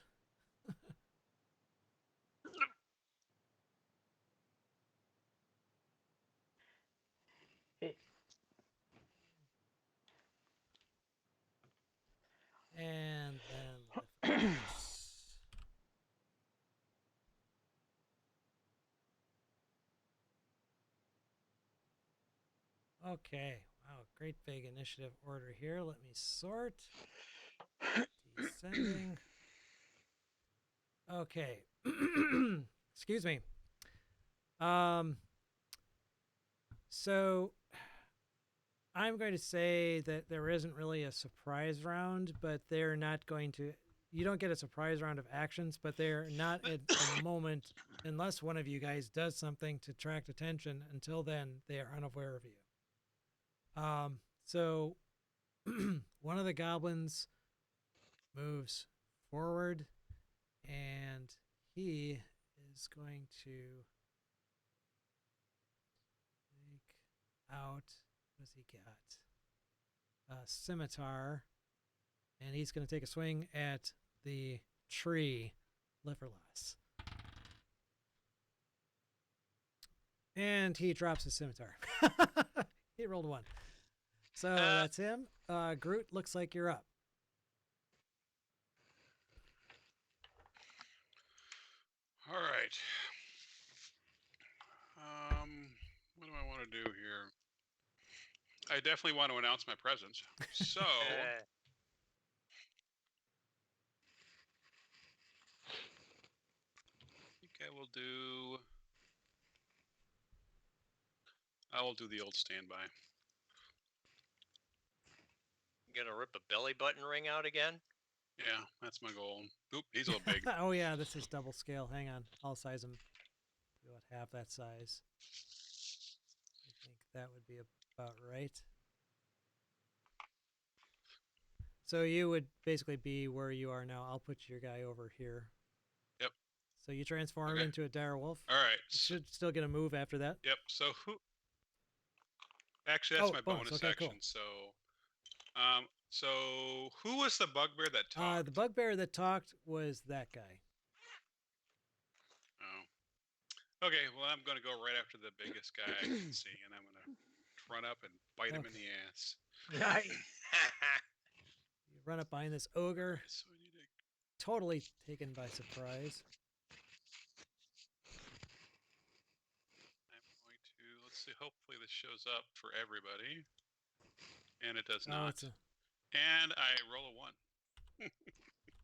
[SPEAKER 5] It-
[SPEAKER 1] And then Lifferlass. Okay. Wow, great big initiative order here. Let me sort. Descending. Okay. Excuse me. So I'm going to say that there isn't really a surprise round, but they're not going to. You don't get a surprise round of actions, but they're not at the moment, unless one of you guys does something to attract attention. Until then, they are unaware of you. So one of the goblins moves forward, and he is going to take out. What has he got? A scimitar, and he's going to take a swing at the tree, Lifferlass. And he drops his scimitar. He rolled 1. So that's him. Groot, looks like you're up.
[SPEAKER 6] All right. What do I want to do here? I definitely want to announce my presence. So,
[SPEAKER 2] Eh,
[SPEAKER 6] I think I will do the old standby.
[SPEAKER 2] you gonna rip a belly button ring out again?
[SPEAKER 6] Yeah, that's my goal. Oop, he's a little big.
[SPEAKER 1] Oh yeah, this is double scale. Hang on, I'll size him to about half that size. I think that would be about right. So you would basically be where you are now. I'll put your guy over here.
[SPEAKER 6] Yep.
[SPEAKER 1] So you transform
[SPEAKER 6] Okay.
[SPEAKER 1] into a dire wolf.
[SPEAKER 6] All right.
[SPEAKER 1] You should still get a move after that.
[SPEAKER 6] Yep. So who? Actually, that's
[SPEAKER 1] Oh,
[SPEAKER 6] my
[SPEAKER 1] bonus.
[SPEAKER 6] bonus
[SPEAKER 1] Okay,
[SPEAKER 6] action.
[SPEAKER 1] cool.
[SPEAKER 6] So who was the bugbear that talked?
[SPEAKER 1] The bugbear that talked was that guy.
[SPEAKER 6] Oh. Okay. Well, I'm going to go right after the biggest guy I can see, and I'm going to run up and bite him in the ass.
[SPEAKER 5] Nice.
[SPEAKER 1] You run up behind this ogre,
[SPEAKER 6] So I need to.
[SPEAKER 1] totally taken by surprise.
[SPEAKER 6] I'm going to. Let's see. Hopefully, this shows up for everybody, and it does
[SPEAKER 1] Oh,
[SPEAKER 6] not.
[SPEAKER 1] it's a
[SPEAKER 6] And I roll a 1.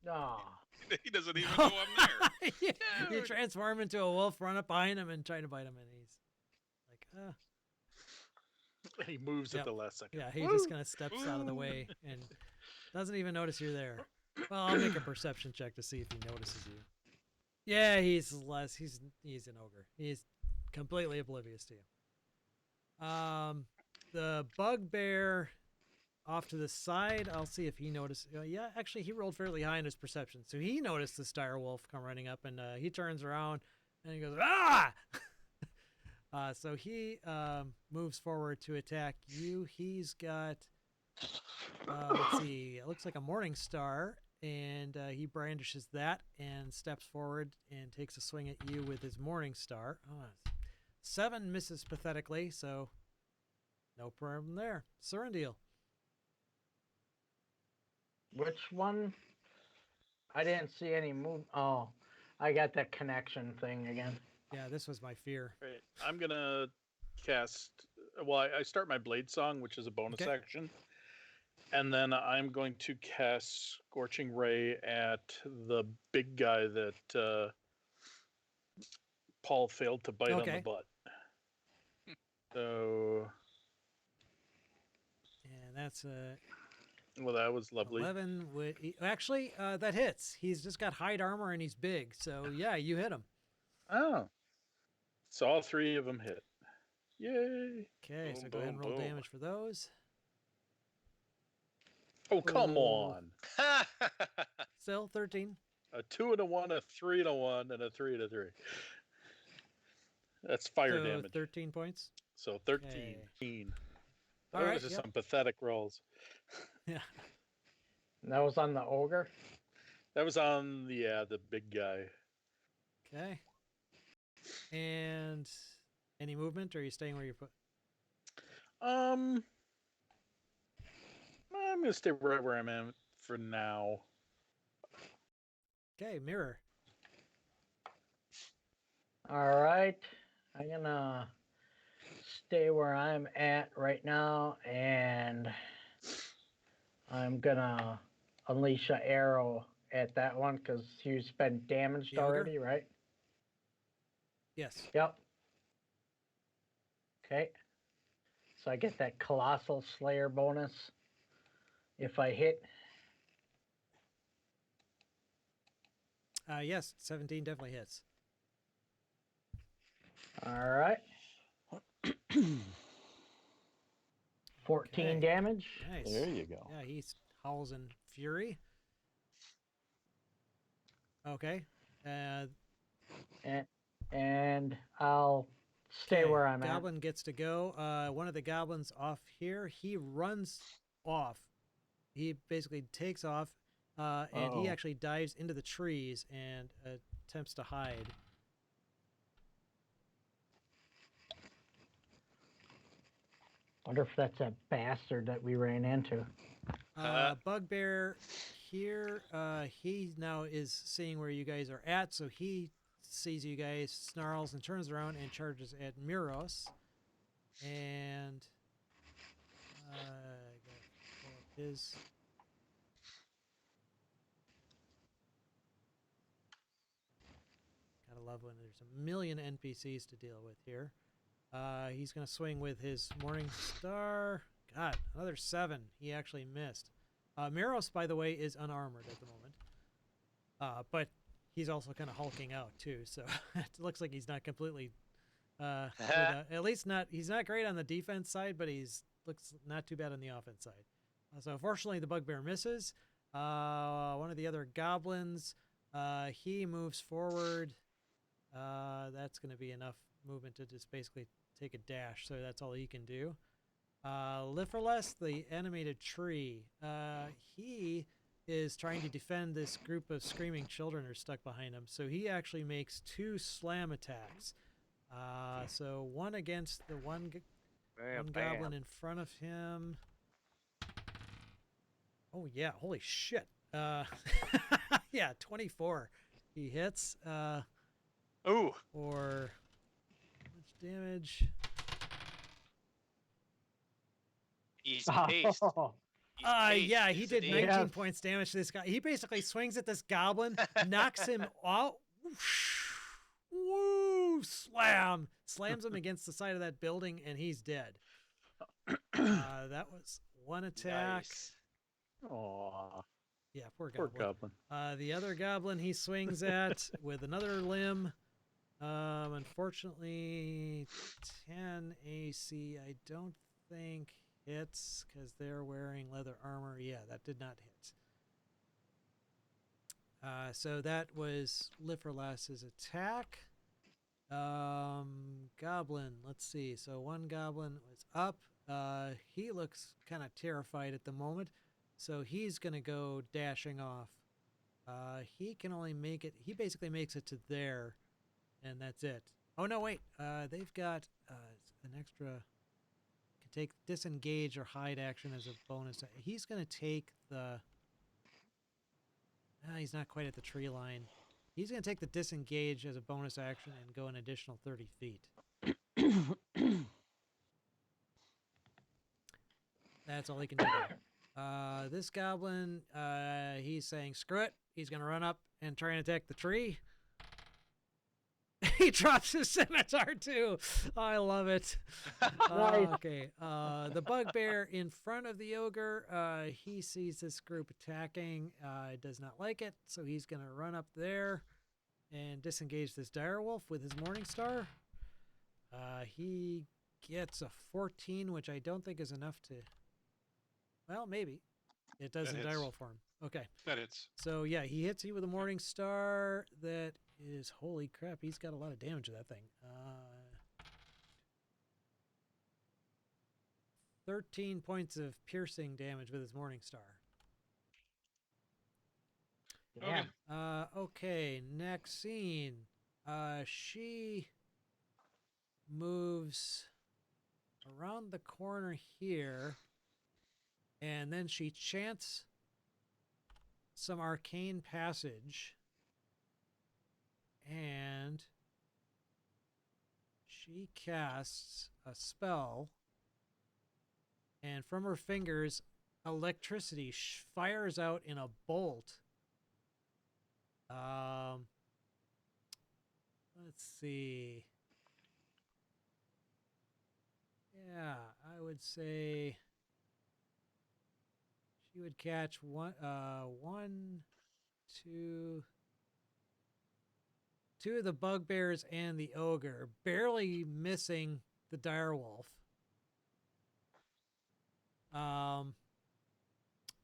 [SPEAKER 5] Oh,
[SPEAKER 6] He doesn't even know I'm there.
[SPEAKER 1] You transform into a wolf, run up behind him, and try to bite him, and he's like,
[SPEAKER 4] He moves
[SPEAKER 1] Yep.
[SPEAKER 4] at the last second.
[SPEAKER 1] yeah, he just kind of steps out of the way and doesn't even notice you're there. Well, I'll make a perception check to see if he notices you. Yeah, he's an ogre. He's completely oblivious to you. The bugbear off to the side, I'll see if he noticed. Yeah, actually, he rolled fairly high in his perception, so he noticed this dire wolf come running up, and he turns around and he goes, ah! So he moves forward to attack you. He's got, let's see, it looks like a morning star, and he brandishes that and steps forward and takes a swing at you with his morning star. 7 misses pathetically, so no problem there. Surrendil.
[SPEAKER 5] which one? I didn't see any move. Oh, I got that connection thing again.
[SPEAKER 1] Yeah, this was my fear.
[SPEAKER 4] Right. I'm gonna cast. Well, I start my blade song, which is a bonus
[SPEAKER 1] Okay.
[SPEAKER 4] action, and then I'm going to cast Scorching Ray at the big guy that Paul failed to bite on
[SPEAKER 1] Okay.
[SPEAKER 4] the butt. So,
[SPEAKER 1] And that's
[SPEAKER 4] well, that was lovely.
[SPEAKER 1] 11. Actually, that hits. He's just got hide armor and he's big. So, yeah, you hit him.
[SPEAKER 4] Oh, so all 3 of them hit. Yay!
[SPEAKER 1] Okay, so
[SPEAKER 4] Boom,
[SPEAKER 1] go ahead and
[SPEAKER 4] boom,
[SPEAKER 1] roll
[SPEAKER 4] boom.
[SPEAKER 1] damage for those.
[SPEAKER 4] Oh, come
[SPEAKER 1] Ooh.
[SPEAKER 4] on!
[SPEAKER 1] Still 13.
[SPEAKER 4] A 2 and a 1, a 3 and a 1, and a 3 and a 3. That's fire
[SPEAKER 1] So
[SPEAKER 4] damage.
[SPEAKER 1] 13 points.
[SPEAKER 4] So 13.
[SPEAKER 1] All
[SPEAKER 4] Those
[SPEAKER 1] right,
[SPEAKER 4] are
[SPEAKER 1] yep.
[SPEAKER 4] some pathetic rolls.
[SPEAKER 1] Yeah.
[SPEAKER 5] That was on the ogre.
[SPEAKER 4] That was on the big guy.
[SPEAKER 1] Okay. And any movement, or are you staying where you put?
[SPEAKER 4] I'm gonna stay right where I'm at for now.
[SPEAKER 1] Okay, mirror.
[SPEAKER 5] All right. I'm gonna stay where I'm at right now, and I'm gonna unleash an arrow at that one because he's been damaged
[SPEAKER 1] The ogre?
[SPEAKER 5] already, right?
[SPEAKER 1] Yes.
[SPEAKER 5] Yep. Okay. So I get that Colossal Slayer bonus if I hit.
[SPEAKER 1] Yes, 17 definitely hits.
[SPEAKER 5] All right. 14
[SPEAKER 1] Okay.
[SPEAKER 5] damage.
[SPEAKER 1] Nice.
[SPEAKER 4] There you go.
[SPEAKER 1] Yeah, he howls in fury. Okay.
[SPEAKER 5] And I'll stay
[SPEAKER 1] Okay,
[SPEAKER 5] where I'm at.
[SPEAKER 1] Goblin gets to go. One of the goblins off here, he runs off. He basically takes off, and he
[SPEAKER 4] Uh-oh.
[SPEAKER 1] actually dives into the trees and attempts to hide.
[SPEAKER 5] Wonder if that's that bastard that we ran into.
[SPEAKER 1] Bugbear here, he now is seeing where you guys are at, so he sees you guys, snarls, and turns around and charges at Miros. And I gotta pull up his. Gotta love when there's a million NPCs to deal with here. He's gonna swing with his Morning Star. God, another 7. He actually missed. Miros, by the way, is unarmored at the moment. But he's also kind of hulking out too, so it looks like he's not completely at least not he's not great on the defense side, but he's looks not too bad on the offense side. So unfortunately the bugbear misses. One of the other goblins, he moves forward That's going to be enough movement to just basically take a dash, so that's all he can do. Lifferless, the animated tree, he is trying to defend this group of screaming children who are stuck behind him, so he actually makes 2 slam attacks. So one against the one goblin in front of him. Oh yeah, holy shit. Yeah, 24. He hits.
[SPEAKER 2] Ooh.
[SPEAKER 1] Or how much damage?
[SPEAKER 2] He's paced. He's paced.
[SPEAKER 1] Yeah, he
[SPEAKER 2] He's
[SPEAKER 1] did
[SPEAKER 2] a
[SPEAKER 1] 19
[SPEAKER 5] Yes.
[SPEAKER 1] points damage to this guy. He basically swings at this goblin, knocks him out. Woo! Slam! Slams him against the side of that building, and he's dead. That was one attack.
[SPEAKER 2] Nice.
[SPEAKER 4] Aw,
[SPEAKER 1] Yeah, poor
[SPEAKER 4] poor
[SPEAKER 1] goblin.
[SPEAKER 4] goblin.
[SPEAKER 1] The other goblin he swings at with another limb. Unfortunately, 10 AC. I don't think hits because they're wearing leather armor. Yeah, that did not hit. So that was Lifferlass's attack. Goblin, let's see. So one goblin was up. He looks kind of terrified at the moment, so he's gonna go dashing off. He can only make it. He basically makes it to there, and that's it. Oh no, wait. They've got an extra. Can take disengage or hide action as a bonus. He's gonna take the. He's not quite at the tree line. He's going to take the disengage as a bonus action and go an additional 30 feet. That's all he can do. This goblin, he's saying, screw it. He's going to run up and try and attack the tree. He drops his scimitar too. I love it.
[SPEAKER 5] Nice.
[SPEAKER 1] Okay. The bugbear in front of the ogre, he sees this group attacking. Does not like it, so he's going to run up there and disengage this direwolf with his Morningstar. He gets a 14, which I don't think is enough to... Well, maybe. It does in direwolf form. Okay.
[SPEAKER 6] That hits.
[SPEAKER 1] So, yeah, he hits you with a Morningstar. That is... Holy crap, he's got a lot of damage to that thing. 13 points of piercing damage with his Morningstar.
[SPEAKER 5] Yeah.
[SPEAKER 1] Okay, next scene. She moves around the corner here, and then she chants some arcane passage, and she casts a spell, and from her fingers, electricity fires out in a bolt. Let's see. Yeah, I would say she would catch two of the bugbears and the ogre, barely missing the direwolf.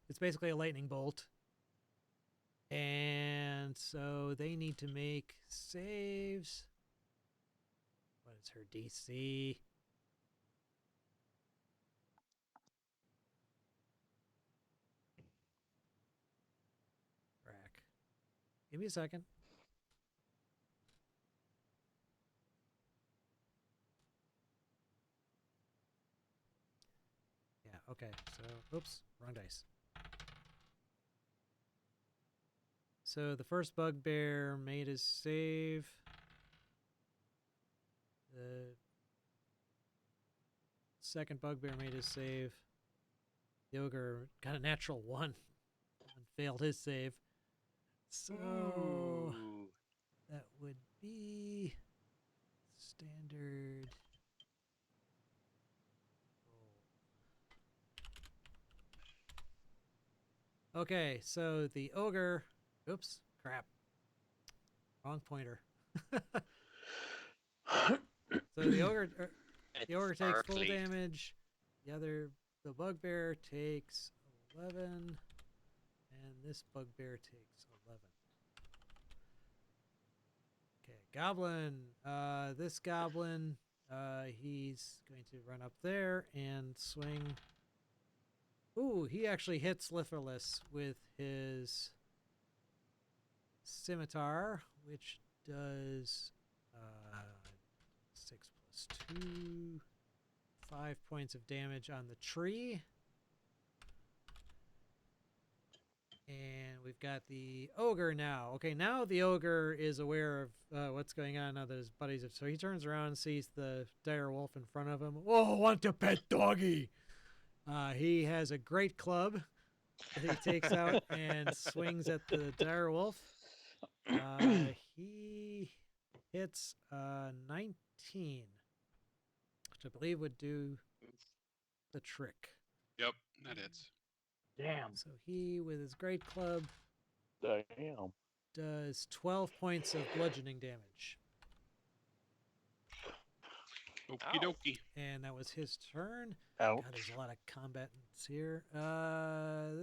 [SPEAKER 1] It's basically a lightning bolt. And so they need to make saves. What is her DC? Rack. Give me a second. Yeah, okay. So, oops, wrong dice. So the first bugbear made his save. The second bugbear made his save. The ogre got a natural 1 and failed his save. So
[SPEAKER 2] Ooh.
[SPEAKER 1] that would be standard. Okay, so the ogre. Oops, crap. Wrong pointer. So the ogre takes full
[SPEAKER 2] Barkley.
[SPEAKER 1] damage. The bugbear takes 11, and this bugbear takes 11. Okay, goblin. This goblin, he's going to run up there and swing. Ooh, he actually hits Litherless with his scimitar, which does 6 plus 2, 5 points of damage on the tree. And we've got the ogre now. Okay, now the ogre is aware of what's going on now that his buddies have. So he turns around and sees the dire wolf in front of him. Oh, want to pet doggy. He has a great club that he takes out and swings at the dire wolf. He hits 19, which I believe would do the trick.
[SPEAKER 6] Yep, that hits.
[SPEAKER 5] Damn.
[SPEAKER 1] So he, with his great club,
[SPEAKER 4] Damn.
[SPEAKER 1] does 12 points of bludgeoning damage.
[SPEAKER 6] Okie dokie.
[SPEAKER 1] And that was his turn.
[SPEAKER 4] Ouch.
[SPEAKER 1] God, there's a lot of combatants here.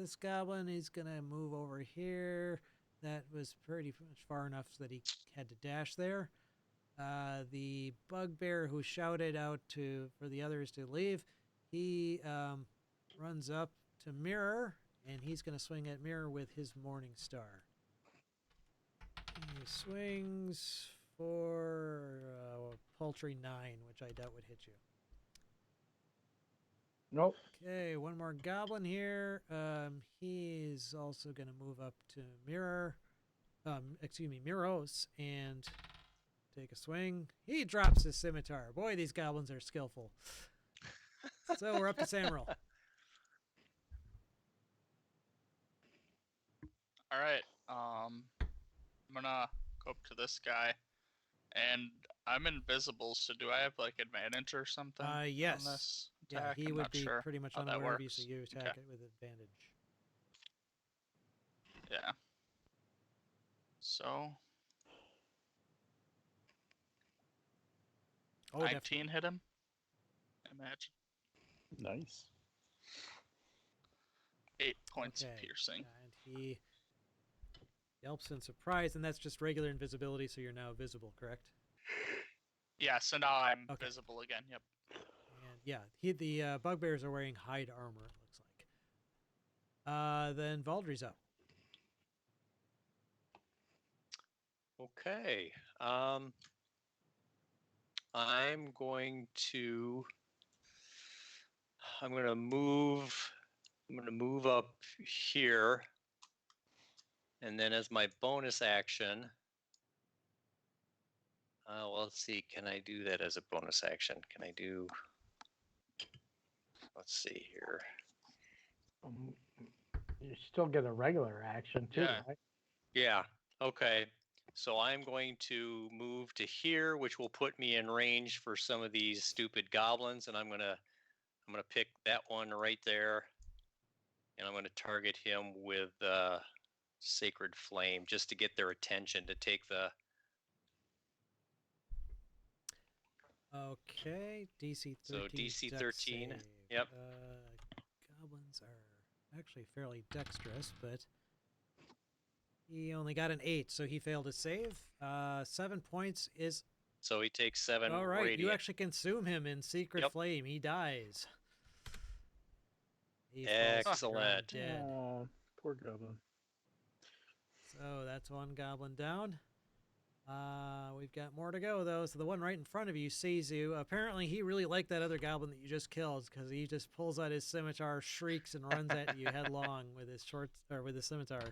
[SPEAKER 1] This goblin, he's going to move over here. That was pretty much far enough so that he had to dash there. The bugbear who shouted out for the others to leave, he runs up to Mirror, and he's going to swing at Mirror with his Morning Star. He swings for a paltry 9, which I doubt would hit you.
[SPEAKER 5] Nope.
[SPEAKER 1] Okay, one more goblin here. He's also going to move up to Mirror. Miros, and take a swing. He drops his scimitar. Boy, these goblins are skillful. So we're up to Samuel.
[SPEAKER 3] All right. I'm gonna go up to this guy, and I'm invisible. So do I have like advantage or something?
[SPEAKER 1] Yes.
[SPEAKER 3] On this
[SPEAKER 1] Yeah,
[SPEAKER 3] attack?
[SPEAKER 1] he
[SPEAKER 3] I'm
[SPEAKER 1] would
[SPEAKER 3] not
[SPEAKER 1] be
[SPEAKER 3] sure
[SPEAKER 1] pretty much
[SPEAKER 3] how that
[SPEAKER 1] unaware of you,
[SPEAKER 3] works.
[SPEAKER 1] so you attack
[SPEAKER 3] Okay.
[SPEAKER 1] it with advantage.
[SPEAKER 3] Yeah. So
[SPEAKER 1] Oh,
[SPEAKER 3] 19 hit him. Imagine
[SPEAKER 4] Nice.
[SPEAKER 3] 8 points
[SPEAKER 1] Okay.
[SPEAKER 3] of piercing.
[SPEAKER 1] And he yelps in surprise, and that's just regular invisibility, so you're now visible, correct?
[SPEAKER 3] Yeah. So now I'm
[SPEAKER 1] Okay.
[SPEAKER 3] visible again. Yep.
[SPEAKER 1] And yeah, the bugbears are wearing hide armor, it looks like. Then Valdry's up.
[SPEAKER 2] Okay. I'm going to move up here, and then as my bonus action, well, let's see, can I do that as a bonus action? Can I do? Let's see here.
[SPEAKER 5] You still get a regular action too,
[SPEAKER 3] Yeah.
[SPEAKER 5] right?
[SPEAKER 2] Yeah. Okay. So I'm going to move to here, which will put me in range for some of these stupid goblins, and I'm gonna pick that one right there, and I'm gonna target him with Sacred Flame just to get their attention to take the.
[SPEAKER 1] Okay, DC 13.
[SPEAKER 2] So DC
[SPEAKER 1] dex
[SPEAKER 2] 13,
[SPEAKER 1] save.
[SPEAKER 2] yep.
[SPEAKER 1] Goblins are actually fairly dexterous, but he only got an 8, so he failed to save. 7 points is...
[SPEAKER 2] So he takes 7
[SPEAKER 1] All right,
[SPEAKER 2] radiant.
[SPEAKER 1] you actually consume him in Secret
[SPEAKER 2] Yep.
[SPEAKER 1] Flame. He dies. He falls to the ground
[SPEAKER 2] Excellent.
[SPEAKER 1] dead.
[SPEAKER 4] Aw, poor goblin.
[SPEAKER 1] So that's one goblin down. We've got more to go, though. So the one right in front of you sees you. Apparently, he really liked that other goblin that you just killed because he just pulls out his scimitar, shrieks, and runs at you headlong with his with his scimitar.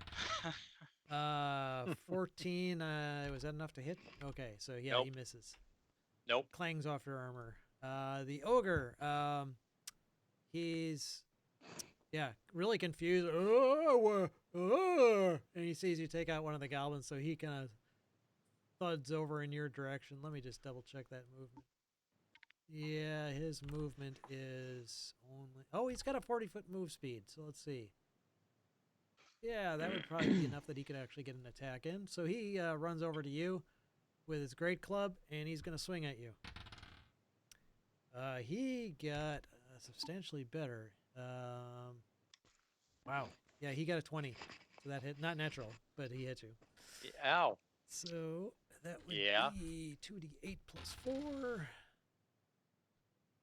[SPEAKER 1] 14. Was that enough to hit? Okay, so yeah,
[SPEAKER 2] Nope.
[SPEAKER 1] he misses.
[SPEAKER 2] Nope.
[SPEAKER 1] Clangs off your armor. The ogre. He's really confused. And he sees you take out one of the goblins, so he kind of thuds over in your direction. Let me just double check that movement. Yeah, his movement is only... Oh, he's got a 40-foot move speed, so let's see. Yeah, that would probably be enough that he could actually get an attack in. So he runs over to you with his great club, and he's going to swing at you. He got substantially better. Wow. Yeah, he got a 20. So that hit. Not natural, but he hit you.
[SPEAKER 2] Ow.
[SPEAKER 1] So that would
[SPEAKER 2] Yeah.
[SPEAKER 1] be 2d8 plus 4.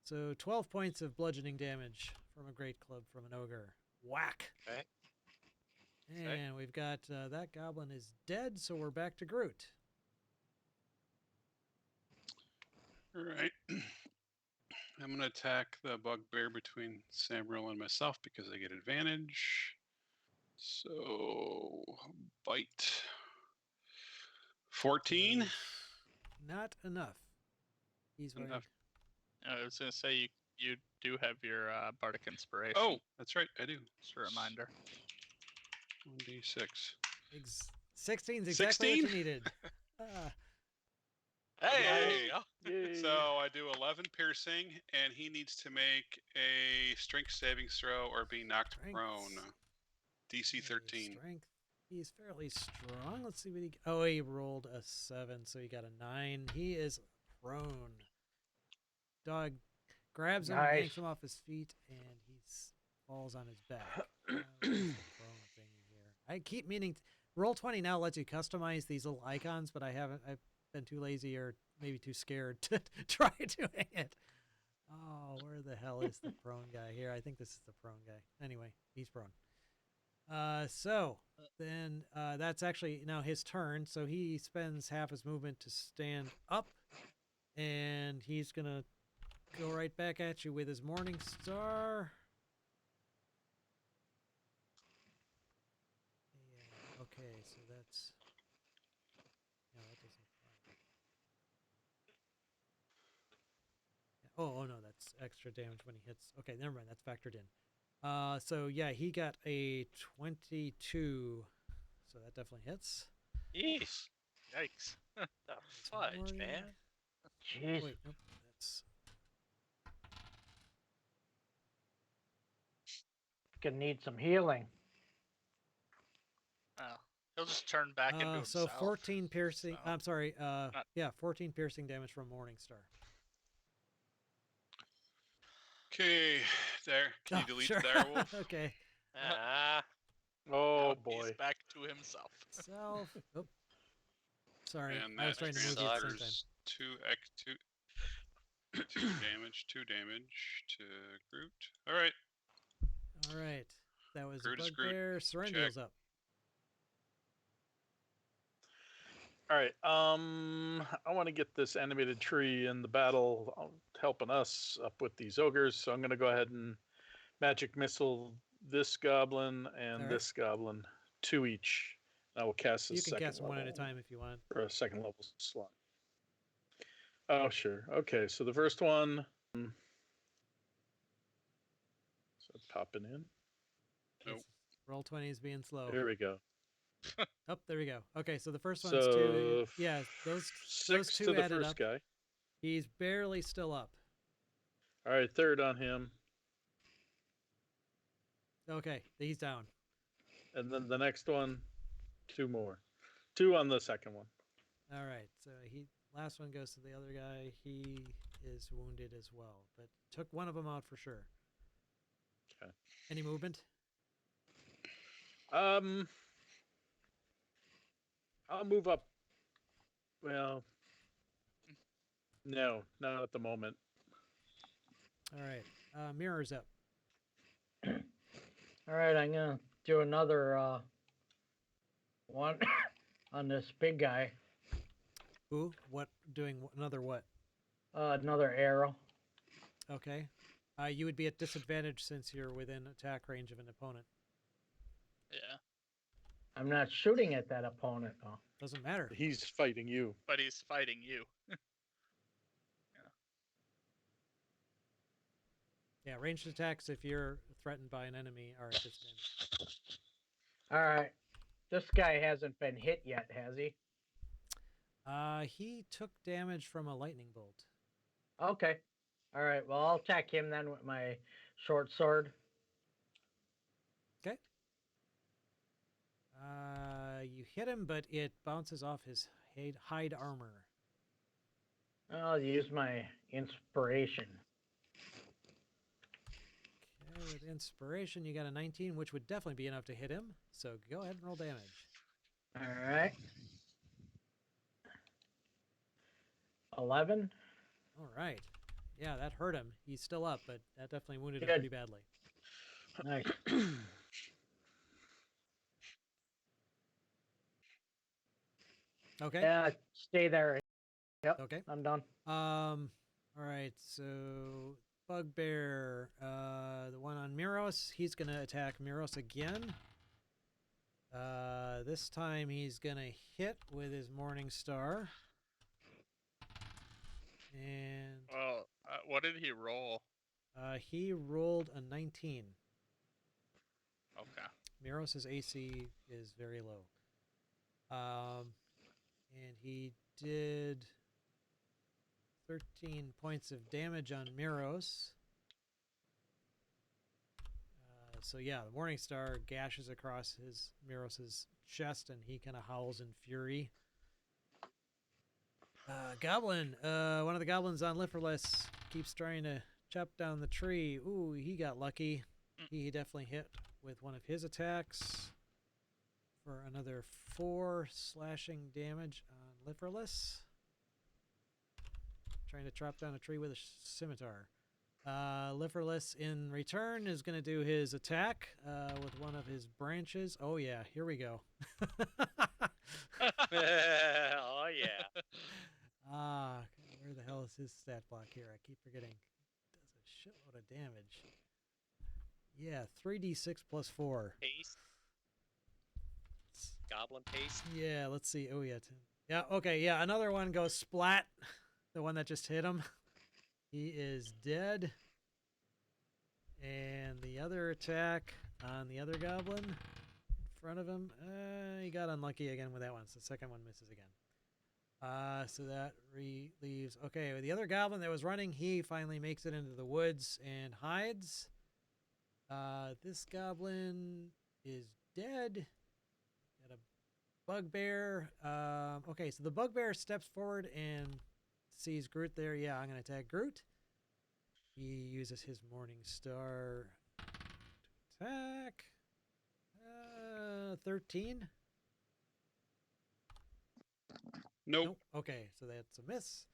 [SPEAKER 1] So 12 points of bludgeoning damage from a great club from an ogre. Whack.
[SPEAKER 2] Okay.
[SPEAKER 1] And we've got that goblin is dead, so we're back to Groot.
[SPEAKER 6] All right. I'm going to attack the bugbear between Samuel and myself because I get advantage. So, bite. 14.
[SPEAKER 1] Is not enough. He's wearing.
[SPEAKER 6] Enough.
[SPEAKER 3] I was gonna say you do have your bardic inspiration.
[SPEAKER 6] Oh, that's right. I do.
[SPEAKER 3] Just a reminder.
[SPEAKER 6] 1d6.
[SPEAKER 1] 16 is exactly
[SPEAKER 6] 16?
[SPEAKER 1] what you needed.
[SPEAKER 3] Hey!
[SPEAKER 4] Yay.
[SPEAKER 6] So I do 11 piercing, and he needs to make a strength saving throw or be knocked
[SPEAKER 1] Strength.
[SPEAKER 6] prone. DC
[SPEAKER 1] Okay,
[SPEAKER 6] 13.
[SPEAKER 1] Strength. He's fairly strong. Let's see what he. Oh, he rolled a 7, so he got a 9. He is prone. Dog grabs him,
[SPEAKER 5] Nice.
[SPEAKER 1] yanks him off his feet, and he falls on his back. Where's the prone thingy here? I keep meaning. Roll20 now lets you customize these little icons, but I haven't. I've been too lazy or maybe too scared to try doing it. Oh, where the hell is the prone guy here? I think this is the prone guy. Anyway, he's prone. So then that's actually now his turn. So he spends half his movement to stand up, and he's gonna go right back at you with his Morning Star. Yeah. Okay, so that's. No, that doesn't. Oh no, that's extra damage when he hits. Okay, never mind. That's factored in. So yeah, he got a 22, so that definitely hits.
[SPEAKER 2] Yeesh.
[SPEAKER 3] Yikes!
[SPEAKER 2] The fudge, man.
[SPEAKER 5] Jeez.
[SPEAKER 1] Wait, nope, that's
[SPEAKER 5] Gonna need some healing.
[SPEAKER 3] Well, he'll just turn back into
[SPEAKER 1] so
[SPEAKER 3] himself.
[SPEAKER 1] 14 piercing.
[SPEAKER 3] so-
[SPEAKER 1] I'm sorry.
[SPEAKER 3] Not-
[SPEAKER 1] Yeah, 14 piercing damage from Morning Star.
[SPEAKER 6] Okay, there. Can you
[SPEAKER 1] Oh,
[SPEAKER 6] delete
[SPEAKER 1] sure.
[SPEAKER 6] the direwolf?
[SPEAKER 1] Okay.
[SPEAKER 2] Ah,
[SPEAKER 4] Oh
[SPEAKER 3] Now
[SPEAKER 4] boy.
[SPEAKER 3] He's back to himself.
[SPEAKER 1] Self. Oh. Sorry,
[SPEAKER 6] And
[SPEAKER 1] I was
[SPEAKER 6] that
[SPEAKER 1] trying to move you at the same time.
[SPEAKER 6] triggers 2 damage. 2 damage to Groot. All right.
[SPEAKER 1] All right. That was
[SPEAKER 6] Groot is Groot.
[SPEAKER 1] Bugbear. Serendial's up.
[SPEAKER 4] All right. I want to get this animated tree in the battle helping us up with these ogres. So I'm going to go ahead and magic missile this goblin and
[SPEAKER 1] All right.
[SPEAKER 4] this goblin, 2 each. I will cast the
[SPEAKER 1] You can
[SPEAKER 4] second
[SPEAKER 1] cast them one at a
[SPEAKER 4] level,
[SPEAKER 1] time if you want.
[SPEAKER 4] or a second level slot. Oh, sure. Okay. So the first one. So popping in.
[SPEAKER 6] Nope.
[SPEAKER 1] Roll20 is being slow.
[SPEAKER 4] There we go.
[SPEAKER 1] Oh, there we go. Okay, so the first one's
[SPEAKER 4] So
[SPEAKER 1] 2. Yeah, those
[SPEAKER 4] 6
[SPEAKER 1] two
[SPEAKER 4] to the
[SPEAKER 1] added
[SPEAKER 4] first
[SPEAKER 1] up.
[SPEAKER 4] guy.
[SPEAKER 1] He's barely still up.
[SPEAKER 4] All right, third on him,
[SPEAKER 1] Okay, he's down.
[SPEAKER 4] and then the next one, 2 more. 2 on the second one.
[SPEAKER 1] All right, so last one goes to the other guy. He is wounded as well, but took one of them out for sure.
[SPEAKER 4] Okay.
[SPEAKER 1] Any movement?
[SPEAKER 4] I'll move up. Well, no, not at the moment.
[SPEAKER 1] All right, Mirror's up.
[SPEAKER 5] All right, I'm gonna do another one on this big guy.
[SPEAKER 1] Ooh, what? Doing another what?
[SPEAKER 5] Another arrow.
[SPEAKER 1] Okay. You would be at disadvantage since you're within attack range of an opponent.
[SPEAKER 3] Yeah,
[SPEAKER 5] I'm not shooting at that opponent though.
[SPEAKER 1] Doesn't matter.
[SPEAKER 4] He's fighting you.
[SPEAKER 3] but he's fighting you.
[SPEAKER 1] Yeah, ranged attacks if you're threatened by an enemy are at disadvantage.
[SPEAKER 5] All right, this guy hasn't been hit yet, has he?
[SPEAKER 1] He took damage from a lightning bolt.
[SPEAKER 5] Okay. All right. Well, I'll attack him then with my short sword.
[SPEAKER 1] Okay. You hit him, but it bounces off his hide armor.
[SPEAKER 5] I'll use my inspiration.
[SPEAKER 1] Okay, with inspiration, you got a 19, which would definitely be enough to hit him. So go ahead and roll damage.
[SPEAKER 5] All right. 11.
[SPEAKER 1] All right. Yeah, that hurt him. He's still up, but that definitely wounded him
[SPEAKER 5] Good.
[SPEAKER 1] pretty badly.
[SPEAKER 5] Nice.
[SPEAKER 1] Okay.
[SPEAKER 5] Yeah, stay there. Yep.
[SPEAKER 1] Okay.
[SPEAKER 5] I'm done.
[SPEAKER 1] All right. So Bugbear, the one on Miros, he's gonna attack Miros again. This time he's gonna hit with his Morning Star. And
[SPEAKER 3] Well, what did he roll?
[SPEAKER 1] he rolled a 19.
[SPEAKER 3] Okay.
[SPEAKER 1] Miros' AC is very low. And he did 13 points of damage on Miros. So yeah, the Morning Star gashes across his Miros' chest, and he kind of howls in fury. Goblin, one of the goblins on Liferless keeps trying to chop down the tree. Ooh, he got lucky. He definitely hit with one of his attacks for another 4 slashing damage on Liferless. Trying to chop down a tree with a scimitar. Liferless in return is going to do his attack with one of his branches. Oh yeah, here we go.
[SPEAKER 2] Oh yeah.
[SPEAKER 1] Where the hell is his stat block here? I keep forgetting. Does a shitload of damage. Yeah, 3d6 plus 4.
[SPEAKER 2] Paste. Goblin paste.
[SPEAKER 1] Yeah, let's see. Oh yeah, 10. Yeah, okay, yeah, another one goes splat. The one that just hit him. He is dead. And the other attack on the other goblin in front of him, he got unlucky again with that one. So the second one misses again. So that leaves. Okay, the other goblin that was running, he finally makes it into the woods and hides. This goblin is dead. Got a bugbear. Okay, so the bugbear steps forward and sees Groot there. Yeah, I'm going to attack Groot. He uses his Morning Star to attack. 13.
[SPEAKER 6] Nope.
[SPEAKER 1] Okay, so that's a miss.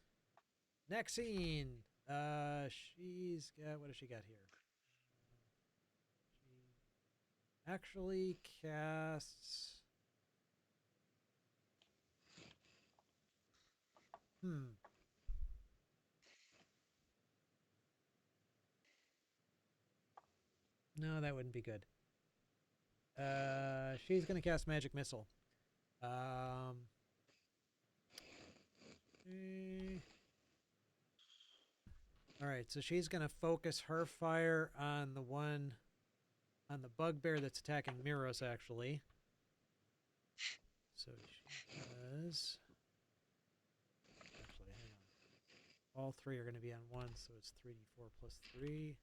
[SPEAKER 1] Next scene. She's got, what does she got here? She actually casts. No, that wouldn't be good. She's gonna cast Magic Missile. All right, so she's gonna focus her fire on the one, on the bugbear that's attacking Miros, actually. So she does. Actually, hang on. All 3 are gonna be on 1, so it's 3d4 plus 3.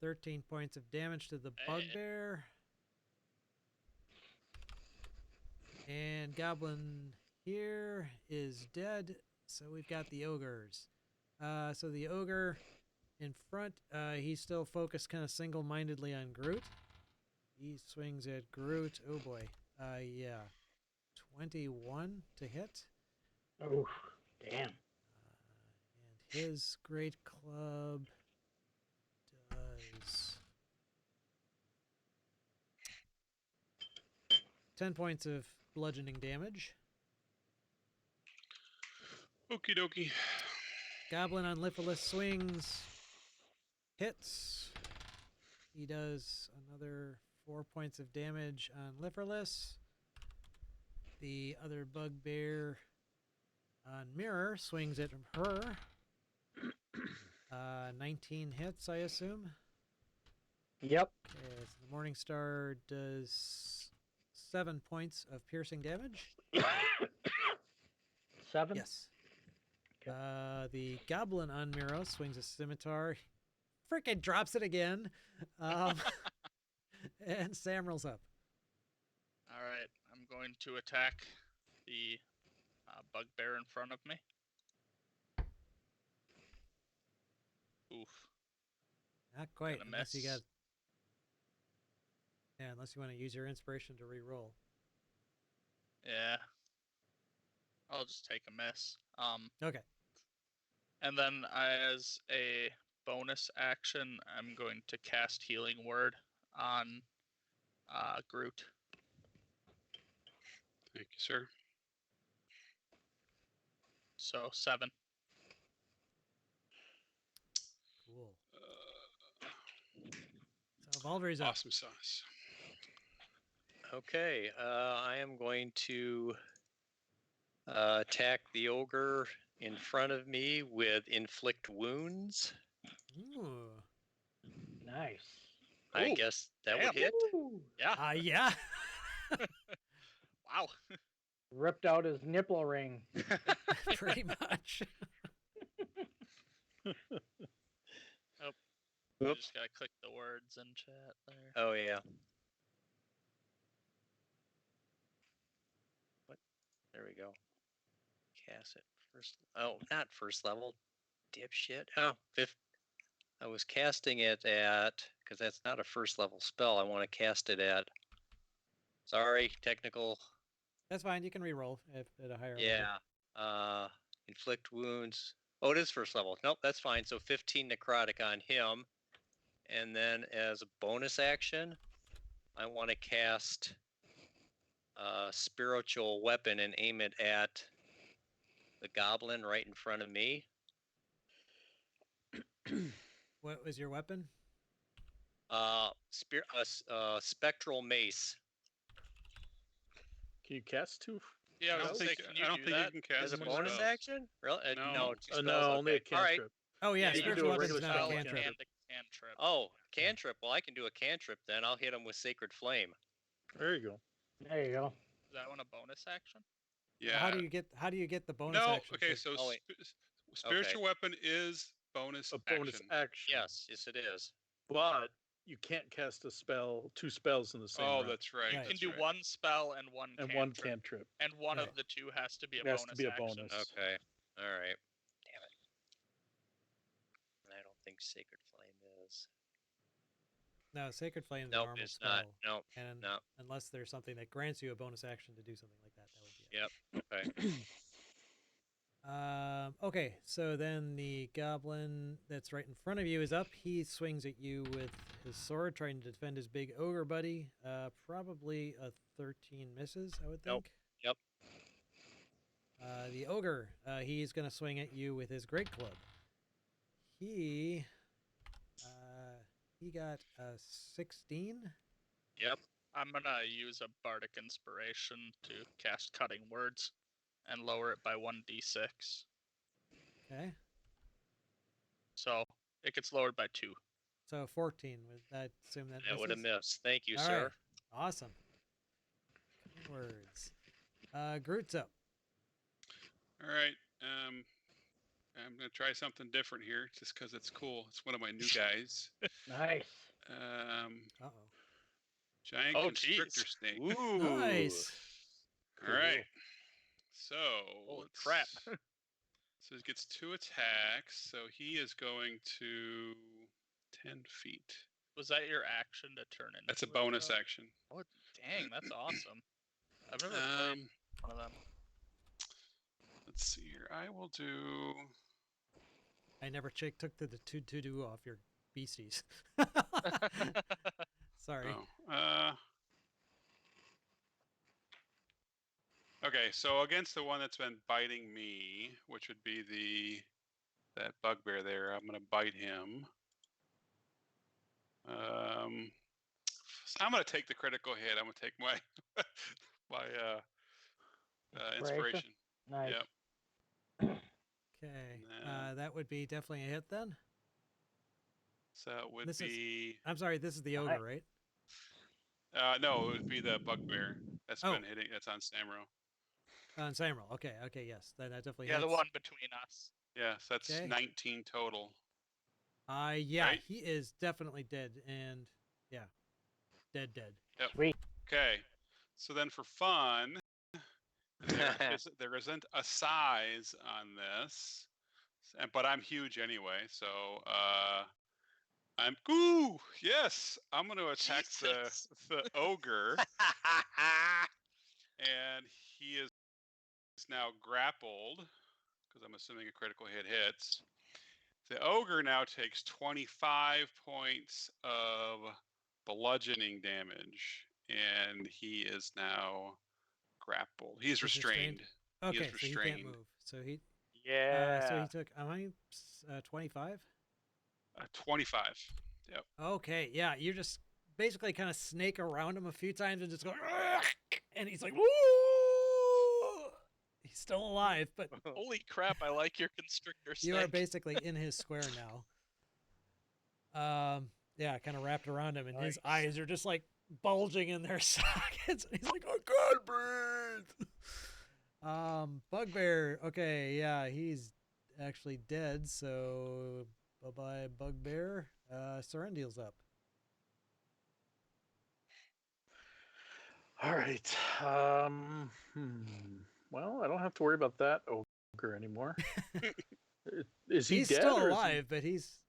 [SPEAKER 1] 13 points of damage to the bugbear. And goblin here is dead. So we've got the ogres. So the ogre in front, he's still focused kind of single-mindedly on Groot. He swings at Groot. Oh boy. Yeah. 21 to hit.
[SPEAKER 5] Oh, damn.
[SPEAKER 1] And his great club does 10 points of bludgeoning damage.
[SPEAKER 6] Okie dokie.
[SPEAKER 1] Goblin on Lifeless swings. Hits. He does another 4 points of damage on Lifeless. The other bugbear on Mirror swings at her. 19 hits, I assume.
[SPEAKER 5] Yep.
[SPEAKER 1] Okay, so the Morning Star does 7 points of piercing damage.
[SPEAKER 5] 7?
[SPEAKER 1] Yes.
[SPEAKER 5] Okay.
[SPEAKER 1] The goblin on Miro swings a scimitar. Frickin' drops it again. And Samrel's up.
[SPEAKER 3] All right, I'm going to attack the bugbear in front of me. Oof.
[SPEAKER 1] Not quite,
[SPEAKER 3] Gonna
[SPEAKER 1] unless you
[SPEAKER 3] miss.
[SPEAKER 1] got. Yeah, unless you want to use your inspiration to re-roll.
[SPEAKER 3] Yeah. I'll just take a miss.
[SPEAKER 1] Okay.
[SPEAKER 3] And then as a bonus action, I'm going to cast Healing Word on Groot.
[SPEAKER 6] Thank you, sir.
[SPEAKER 3] So 7.
[SPEAKER 1] Cool. So Baldry's up.
[SPEAKER 6] Awesome sauce.
[SPEAKER 2] Okay, I am going to attack the ogre in front of me with inflict wounds.
[SPEAKER 1] Ooh.
[SPEAKER 5] Nice.
[SPEAKER 2] I
[SPEAKER 3] Ooh,
[SPEAKER 2] guess that
[SPEAKER 3] damn.
[SPEAKER 2] would hit.
[SPEAKER 5] Woo!
[SPEAKER 3] Yeah.
[SPEAKER 1] Yeah.
[SPEAKER 3] Wow.
[SPEAKER 5] Ripped out his nipple ring.
[SPEAKER 1] Pretty much.
[SPEAKER 3] You
[SPEAKER 2] Oops.
[SPEAKER 3] just gotta click the words in chat there.
[SPEAKER 2] Oh yeah. What? There we go. Cast it first. Oh, not first level. Dipshit. Oh, fifth. I was casting it at, because that's not a first level spell. I want to cast it at. Sorry, technical.
[SPEAKER 1] That's fine. You can re-roll if at a higher level.
[SPEAKER 2] Yeah. Inflict wounds. Oh, it is first level. Nope, that's fine. So 15 necrotic on him. And then as a bonus action, I want to cast spiritual weapon and aim it at the goblin right in front of me.
[SPEAKER 1] What was your weapon?
[SPEAKER 2] Spectral mace.
[SPEAKER 4] Can you cast 2?
[SPEAKER 3] Yeah, I
[SPEAKER 6] I
[SPEAKER 3] was
[SPEAKER 6] don't
[SPEAKER 3] gonna say,
[SPEAKER 6] think
[SPEAKER 3] can you
[SPEAKER 6] I don't
[SPEAKER 3] do
[SPEAKER 6] think
[SPEAKER 3] that?
[SPEAKER 6] you can cast
[SPEAKER 2] As a
[SPEAKER 6] two
[SPEAKER 2] bonus
[SPEAKER 6] spells.
[SPEAKER 2] action? Really?
[SPEAKER 6] No.
[SPEAKER 2] No, 2 spells.
[SPEAKER 4] No, only a
[SPEAKER 2] Okay. All right.
[SPEAKER 4] cantrip.
[SPEAKER 1] Oh yeah,
[SPEAKER 3] Yeah, you can
[SPEAKER 1] spiritual
[SPEAKER 4] do a
[SPEAKER 1] weapons
[SPEAKER 4] regular
[SPEAKER 1] is not a
[SPEAKER 4] spell
[SPEAKER 1] cantrip.
[SPEAKER 4] cantrip.
[SPEAKER 3] And a cantrip.
[SPEAKER 2] Oh, cantrip. Well, I can do a cantrip then. I'll hit him with Sacred Flame.
[SPEAKER 4] There you go.
[SPEAKER 5] There you go.
[SPEAKER 3] Is that one a bonus action?
[SPEAKER 6] Yeah.
[SPEAKER 1] How do you get the bonus
[SPEAKER 6] No.
[SPEAKER 1] action?
[SPEAKER 6] Okay.
[SPEAKER 1] for-
[SPEAKER 6] So
[SPEAKER 2] Oh, wait.
[SPEAKER 6] spiritual weapon is bonus
[SPEAKER 4] A bonus
[SPEAKER 6] action.
[SPEAKER 4] action.
[SPEAKER 2] Yes, it is.
[SPEAKER 4] But you can't cast a spell, 2 spells in the same
[SPEAKER 6] Oh,
[SPEAKER 4] round.
[SPEAKER 6] that's right.
[SPEAKER 1] Right.
[SPEAKER 3] You can
[SPEAKER 6] that's
[SPEAKER 3] do
[SPEAKER 6] right.
[SPEAKER 3] one spell and one
[SPEAKER 4] And
[SPEAKER 3] cantrip.
[SPEAKER 4] one cantrip.
[SPEAKER 3] And one
[SPEAKER 1] Right.
[SPEAKER 3] of the 2 has to be a
[SPEAKER 4] It has
[SPEAKER 3] bonus
[SPEAKER 4] to be a
[SPEAKER 3] action.
[SPEAKER 4] bonus.
[SPEAKER 2] Okay. All right. Damn it. I don't think Sacred Flame is.
[SPEAKER 1] No, Sacred Flame is a
[SPEAKER 2] Nope,
[SPEAKER 1] normal
[SPEAKER 2] it's
[SPEAKER 1] spell.
[SPEAKER 2] not. Nope.
[SPEAKER 1] And
[SPEAKER 2] No.
[SPEAKER 1] unless there's something that grants you a bonus action to do something like that, that would be it.
[SPEAKER 2] Yep. Okay.
[SPEAKER 1] Okay, so then the goblin that's right in front of you is up. He swings at you with his sword, trying to defend his big ogre buddy. Probably a 13 misses, I would think.
[SPEAKER 2] Nope. Yep.
[SPEAKER 1] The ogre, he's going to swing at you with his great club. He got a 16.
[SPEAKER 2] Yep.
[SPEAKER 3] I'm gonna use a bardic inspiration to cast Cutting Words and lower it by 1d6.
[SPEAKER 1] Okay,
[SPEAKER 3] So it gets lowered by 2.
[SPEAKER 1] so 14. I assume that
[SPEAKER 2] That would have
[SPEAKER 1] misses?
[SPEAKER 2] missed. Thank you,
[SPEAKER 1] All
[SPEAKER 2] sir.
[SPEAKER 1] right. Awesome. Words. Groot's up.
[SPEAKER 6] All right. I'm gonna try something different here, just because it's cool. It's one of my new guys.
[SPEAKER 5] Nice.
[SPEAKER 1] Uh-oh.
[SPEAKER 6] Giant
[SPEAKER 3] Oh,
[SPEAKER 6] constrictor
[SPEAKER 3] geez.
[SPEAKER 6] snake.
[SPEAKER 2] Ooh.
[SPEAKER 1] Nice.
[SPEAKER 6] All right. So
[SPEAKER 3] Holy crap.
[SPEAKER 6] So he gets 2 attacks. So he is going to 10 feet.
[SPEAKER 3] Was that your action to turn into
[SPEAKER 6] That's a
[SPEAKER 3] it,
[SPEAKER 6] bonus
[SPEAKER 3] though?
[SPEAKER 6] action.
[SPEAKER 3] Oh, dang, that's awesome. I've never played one of them.
[SPEAKER 6] Let's see here. I will do.
[SPEAKER 1] I never took the to-do off your beasties. Sorry.
[SPEAKER 6] Oh, okay, so against the one that's been biting me, which would be that bugbear there, I'm gonna bite him. I'm gonna take the critical hit. I'm gonna take my my inspiration.
[SPEAKER 5] Nice.
[SPEAKER 6] Yep.
[SPEAKER 1] Okay.
[SPEAKER 6] then-
[SPEAKER 1] That would be definitely a hit then.
[SPEAKER 6] So it would
[SPEAKER 1] This is-
[SPEAKER 6] be
[SPEAKER 1] I'm sorry, this is the ogre, right?
[SPEAKER 6] no, it would be the bugbear that's
[SPEAKER 1] Oh.
[SPEAKER 6] been hitting. That's on Samro.
[SPEAKER 1] On Samuel. Okay, yes. That definitely
[SPEAKER 3] Yeah,
[SPEAKER 1] hits.
[SPEAKER 3] the one between us.
[SPEAKER 6] Yeah, so that's
[SPEAKER 1] Okay.
[SPEAKER 6] 19 total.
[SPEAKER 1] Yeah,
[SPEAKER 6] Right?
[SPEAKER 1] he is definitely dead, and yeah, dead.
[SPEAKER 5] Sweet.
[SPEAKER 6] Okay, so then for fun, there isn't a size on this, but I'm huge anyway, so I'm going to attack
[SPEAKER 2] Jesus.
[SPEAKER 6] the ogre. and he is now grappled, because I'm assuming a critical hit hits. The ogre now takes 25 points of bludgeoning damage, and he is now grappled. He's
[SPEAKER 1] He's
[SPEAKER 6] restrained.
[SPEAKER 1] Okay,
[SPEAKER 6] He is
[SPEAKER 1] so he can't
[SPEAKER 6] restrained.
[SPEAKER 1] move. So he
[SPEAKER 4] Yeah.
[SPEAKER 1] he took how many? 25.
[SPEAKER 6] 25. Yep.
[SPEAKER 1] Okay, yeah, you just basically kind of snake around him a few times and just go, "Ugh," and he's like, woo! He's still alive, but
[SPEAKER 3] Holy crap! I like your constrictor snake.
[SPEAKER 1] you are basically in his square now. Yeah, kind of wrapped around him, and his
[SPEAKER 3] Nice.
[SPEAKER 1] eyes are just like bulging in their sockets. He's like, I can't breathe. Bugbear. Okay, yeah, he's actually dead. So bye bye, Bugbear. Serendial's up.
[SPEAKER 4] All right. Well, I don't have to worry about that ogre anymore. Is he
[SPEAKER 1] He's
[SPEAKER 4] dead
[SPEAKER 1] still
[SPEAKER 4] or is
[SPEAKER 1] alive, but he's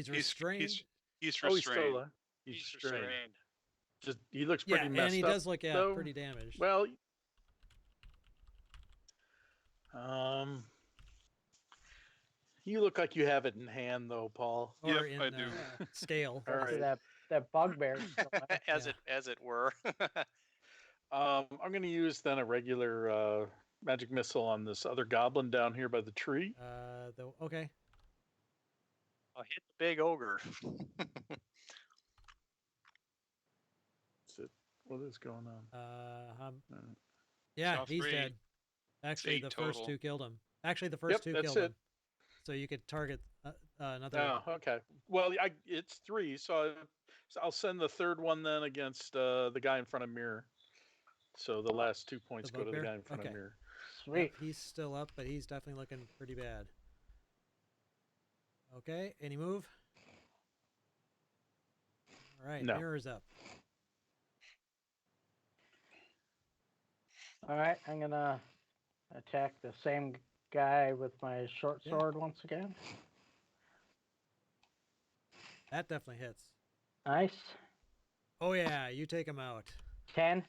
[SPEAKER 1] restrained.
[SPEAKER 6] He's
[SPEAKER 4] he... Oh, he's still
[SPEAKER 6] restrained.
[SPEAKER 4] alive. He's
[SPEAKER 2] He's
[SPEAKER 4] restrained.
[SPEAKER 2] restrained.
[SPEAKER 4] Just he looks
[SPEAKER 1] Yeah,
[SPEAKER 4] pretty messed
[SPEAKER 1] and he
[SPEAKER 4] up.
[SPEAKER 1] does look
[SPEAKER 4] though.
[SPEAKER 1] pretty damaged.
[SPEAKER 4] Well, you look like you have it in hand, though, Paul.
[SPEAKER 1] Or
[SPEAKER 6] Yep,
[SPEAKER 1] in
[SPEAKER 6] I do.
[SPEAKER 1] scale.
[SPEAKER 4] All right.
[SPEAKER 5] That bugbear.
[SPEAKER 2] as
[SPEAKER 1] Yeah.
[SPEAKER 2] it were.
[SPEAKER 4] I'm going to use then a regular magic missile on this other goblin down here by the tree.
[SPEAKER 1] Okay.
[SPEAKER 2] I'll hit the big ogre.
[SPEAKER 4] What is going on?
[SPEAKER 1] Yeah,
[SPEAKER 6] Saw
[SPEAKER 1] he's
[SPEAKER 6] 3.
[SPEAKER 1] dead. Actually,
[SPEAKER 6] 8
[SPEAKER 1] the
[SPEAKER 6] total.
[SPEAKER 1] first two killed him. Actually, the first two
[SPEAKER 4] that's
[SPEAKER 1] killed
[SPEAKER 4] it.
[SPEAKER 1] him. So you could target another.
[SPEAKER 4] Oh, okay. Well, it's 3, so I'll send the third one then against the guy in front of Mirror. So the last 2 points go to the
[SPEAKER 1] bugbear?
[SPEAKER 4] guy in front of
[SPEAKER 1] Okay.
[SPEAKER 4] Mirror.
[SPEAKER 5] Sweet.
[SPEAKER 1] Yep, he's still up, but he's definitely looking pretty bad. Okay, any move? All right,
[SPEAKER 4] No.
[SPEAKER 1] Mirror's up.
[SPEAKER 5] All right, I'm gonna attack the same guy with my short
[SPEAKER 1] Yeah.
[SPEAKER 5] sword once again.
[SPEAKER 1] That definitely hits.
[SPEAKER 5] Nice.
[SPEAKER 1] Oh yeah, you take him out.
[SPEAKER 5] 10.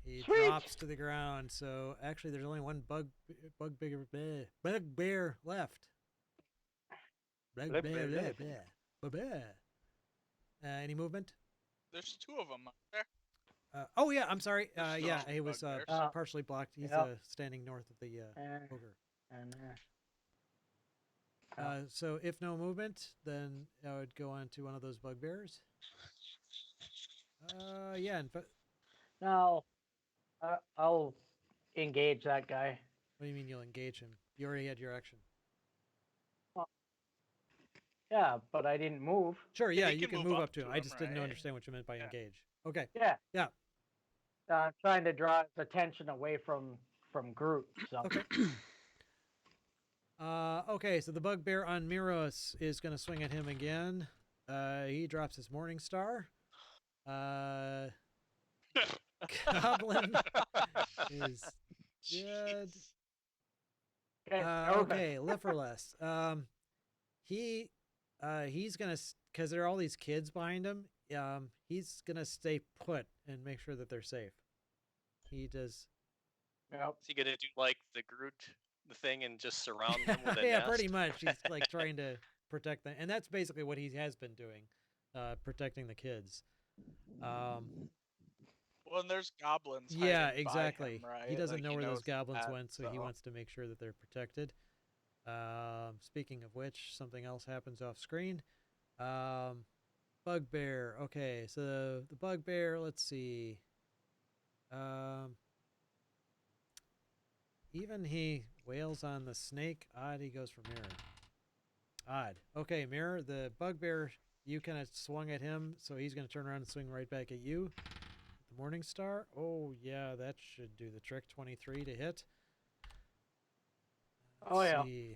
[SPEAKER 1] He
[SPEAKER 5] Sweet.
[SPEAKER 1] drops to the ground. So actually, there's only one bugbear left. Bugbear. Any movement?
[SPEAKER 3] There's 2 of them up there.
[SPEAKER 1] Oh yeah, I'm sorry.
[SPEAKER 3] There's
[SPEAKER 1] Yeah,
[SPEAKER 3] no
[SPEAKER 1] he was
[SPEAKER 3] bugbears.
[SPEAKER 1] partially blocked. He's
[SPEAKER 5] Yep.
[SPEAKER 1] standing north of the
[SPEAKER 5] And,
[SPEAKER 1] ogre.
[SPEAKER 5] and
[SPEAKER 1] So if no movement, then I would go on to one of those bugbears. Yeah.
[SPEAKER 5] now I'll engage that guy.
[SPEAKER 1] What do you mean you'll engage him? You already had your action.
[SPEAKER 5] Yeah, but I didn't move.
[SPEAKER 1] Sure.
[SPEAKER 3] Yeah,
[SPEAKER 1] Yeah,
[SPEAKER 3] you
[SPEAKER 1] you
[SPEAKER 3] can
[SPEAKER 1] can
[SPEAKER 3] move
[SPEAKER 1] move
[SPEAKER 3] up
[SPEAKER 1] up to
[SPEAKER 3] to
[SPEAKER 1] him. I
[SPEAKER 3] him,
[SPEAKER 1] just didn't
[SPEAKER 3] right?
[SPEAKER 1] understand what you meant by
[SPEAKER 3] Yeah.
[SPEAKER 1] engage. Okay.
[SPEAKER 5] Yeah.
[SPEAKER 1] Yeah.
[SPEAKER 5] Trying to draw his attention away from Groot. So.
[SPEAKER 1] Okay. Okay, so the bugbear on Miros is going to swing at him again. He drops his Morning Star. Goblin is dead. Okay, live or less. He's gonna, because there are all these kids behind him. He's gonna stay put and make sure that they're safe. He does.
[SPEAKER 5] Yep.
[SPEAKER 2] Is he gonna do like the Groot the thing and just surround them with a
[SPEAKER 1] Yeah,
[SPEAKER 2] nest?
[SPEAKER 1] pretty much. He's like trying to protect them, and that's basically what he has been doing, protecting the kids.
[SPEAKER 3] Well, and there's goblins.
[SPEAKER 1] Yeah,
[SPEAKER 3] hiding by
[SPEAKER 1] exactly.
[SPEAKER 3] him, right?
[SPEAKER 1] He doesn't
[SPEAKER 3] Like,
[SPEAKER 1] know where those
[SPEAKER 3] knows
[SPEAKER 1] goblins
[SPEAKER 3] that,
[SPEAKER 1] went, so he wants to make sure that they're protected. Speaking of which, something else happens off screen. Bugbear. Okay, so the bugbear. Let's see. Even he wails on the snake. Odd. He goes for Mirror. Odd. Okay, Mirror. The bugbear. You kind of swung at him, so he's going to turn around and swing right back at you. The Morning Star. Oh yeah, that should do the trick. 23 to hit. Let's see.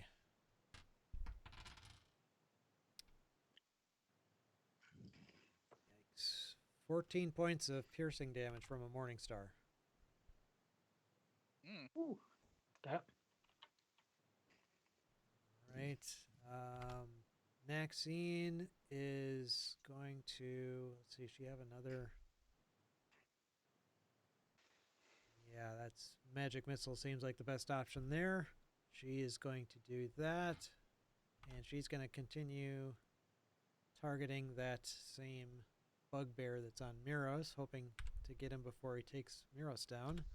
[SPEAKER 1] 14 points of piercing damage from a Morning Star.
[SPEAKER 5] Ooh. Yep.
[SPEAKER 1] Right. Maxine is going to, let's see, she have another. That's magic missile seems like the best option there. She is going to do that, and she's going to continue targeting that same bugbear that's on Miros, hoping to get him before he takes Miros down.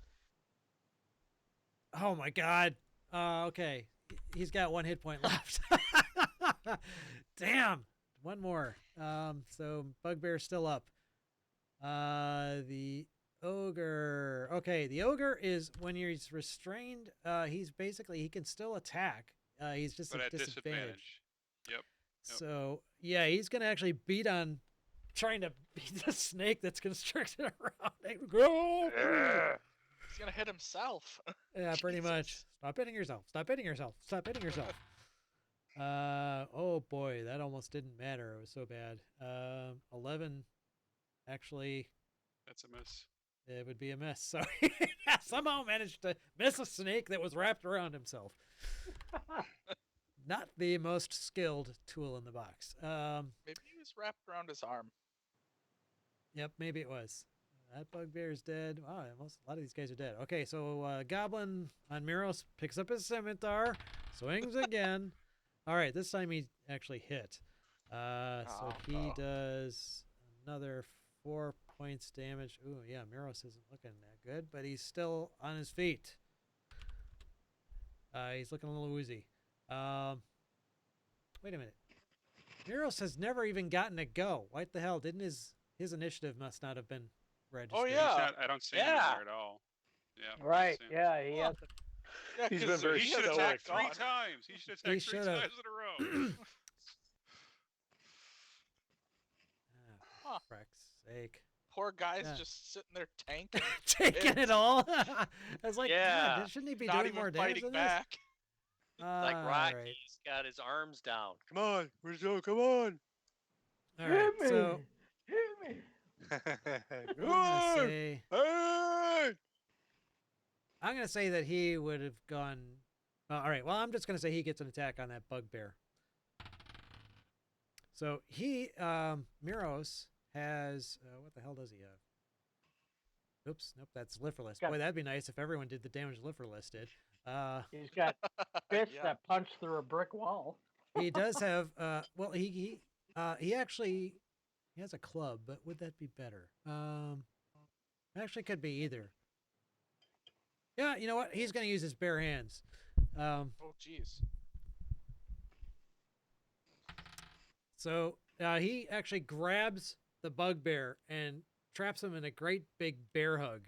[SPEAKER 1] Oh my god. Okay. He's got 1 hit point left. Damn. One more. So Bugbear's still up. The ogre. Okay, the ogre is when he's restrained, he's basically he can still attack. He's just
[SPEAKER 6] But
[SPEAKER 1] at
[SPEAKER 6] at
[SPEAKER 1] disadvantage.
[SPEAKER 6] disadvantage. Yep.
[SPEAKER 1] So yeah, he's gonna actually beat on trying to beat the snake that's constricted around it. Go!
[SPEAKER 3] He's gonna hit himself.
[SPEAKER 1] Yeah, pretty much.
[SPEAKER 3] Jesus.
[SPEAKER 1] Stop hitting yourself. Stop hitting yourself. Stop hitting yourself. Oh boy, that almost didn't matter. It was so bad. 11. Actually,
[SPEAKER 6] That's a miss.
[SPEAKER 1] it would be a miss. So he somehow managed to miss a snake that was wrapped around himself. Not the most skilled tool in the box.
[SPEAKER 3] Maybe he was wrapped around his arm.
[SPEAKER 1] Yep, maybe it was. That bugbear is dead. Wow, a lot of these guys are dead. Okay, so Goblin on Miros picks up his scimitar, swings again. All right, this time he actually hit. So he does another 4 points damage. Ooh, yeah, Miros isn't looking that good, but he's still on his feet. He's looking a little woozy. Wait a minute. Miros has never even gotten a go. What the hell? Didn't his initiative must not have been registered?
[SPEAKER 3] Oh, yeah.
[SPEAKER 6] He's not, I don't see him in
[SPEAKER 3] Yeah.
[SPEAKER 6] there at all. Yeah.
[SPEAKER 5] Right.
[SPEAKER 6] Sam.
[SPEAKER 5] Yeah, he has.
[SPEAKER 3] Yeah,
[SPEAKER 4] He's
[SPEAKER 3] 'cause
[SPEAKER 4] been very
[SPEAKER 6] He
[SPEAKER 3] he
[SPEAKER 6] should
[SPEAKER 3] has
[SPEAKER 6] attack
[SPEAKER 4] stoic.
[SPEAKER 6] 3
[SPEAKER 3] gone.
[SPEAKER 6] times. He should
[SPEAKER 1] He
[SPEAKER 6] attack 3
[SPEAKER 1] should've.
[SPEAKER 6] times in a row.
[SPEAKER 3] Huh.
[SPEAKER 1] Frick's sake.
[SPEAKER 3] Poor guy's
[SPEAKER 1] Yeah.
[SPEAKER 3] just sitting there tanking.
[SPEAKER 1] Taking it all. I was like,
[SPEAKER 2] Yeah.
[SPEAKER 1] God, shouldn't he be
[SPEAKER 3] not
[SPEAKER 1] doing
[SPEAKER 3] even
[SPEAKER 1] more damage
[SPEAKER 3] fighting
[SPEAKER 1] than
[SPEAKER 3] back.
[SPEAKER 1] this?
[SPEAKER 2] Like
[SPEAKER 1] All
[SPEAKER 2] Rocky's
[SPEAKER 1] right.
[SPEAKER 2] got his arms down. Come on, Rizzo, come on.
[SPEAKER 1] All right.
[SPEAKER 5] Hit me.
[SPEAKER 1] So
[SPEAKER 5] Hit me.
[SPEAKER 1] I'm gonna say
[SPEAKER 2] Hey!
[SPEAKER 1] I'm gonna say that he would have gone. All right. Well, I'm just gonna say he gets an attack on that bugbear. So he, Miros has what the hell does he have? Oops, nope, that's Liferless.
[SPEAKER 5] Got-
[SPEAKER 1] Boy, that'd be nice if everyone did the damage Liferless did.
[SPEAKER 5] He's got fists
[SPEAKER 3] Yeah.
[SPEAKER 5] that punch through a brick wall.
[SPEAKER 1] He does have. Well, he actually he has a club, but would that be better? Actually, could be either. Yeah, you know what? He's gonna use his bare hands.
[SPEAKER 3] Oh, jeez.
[SPEAKER 1] So he actually grabs the bugbear and traps him in a great big bear hug,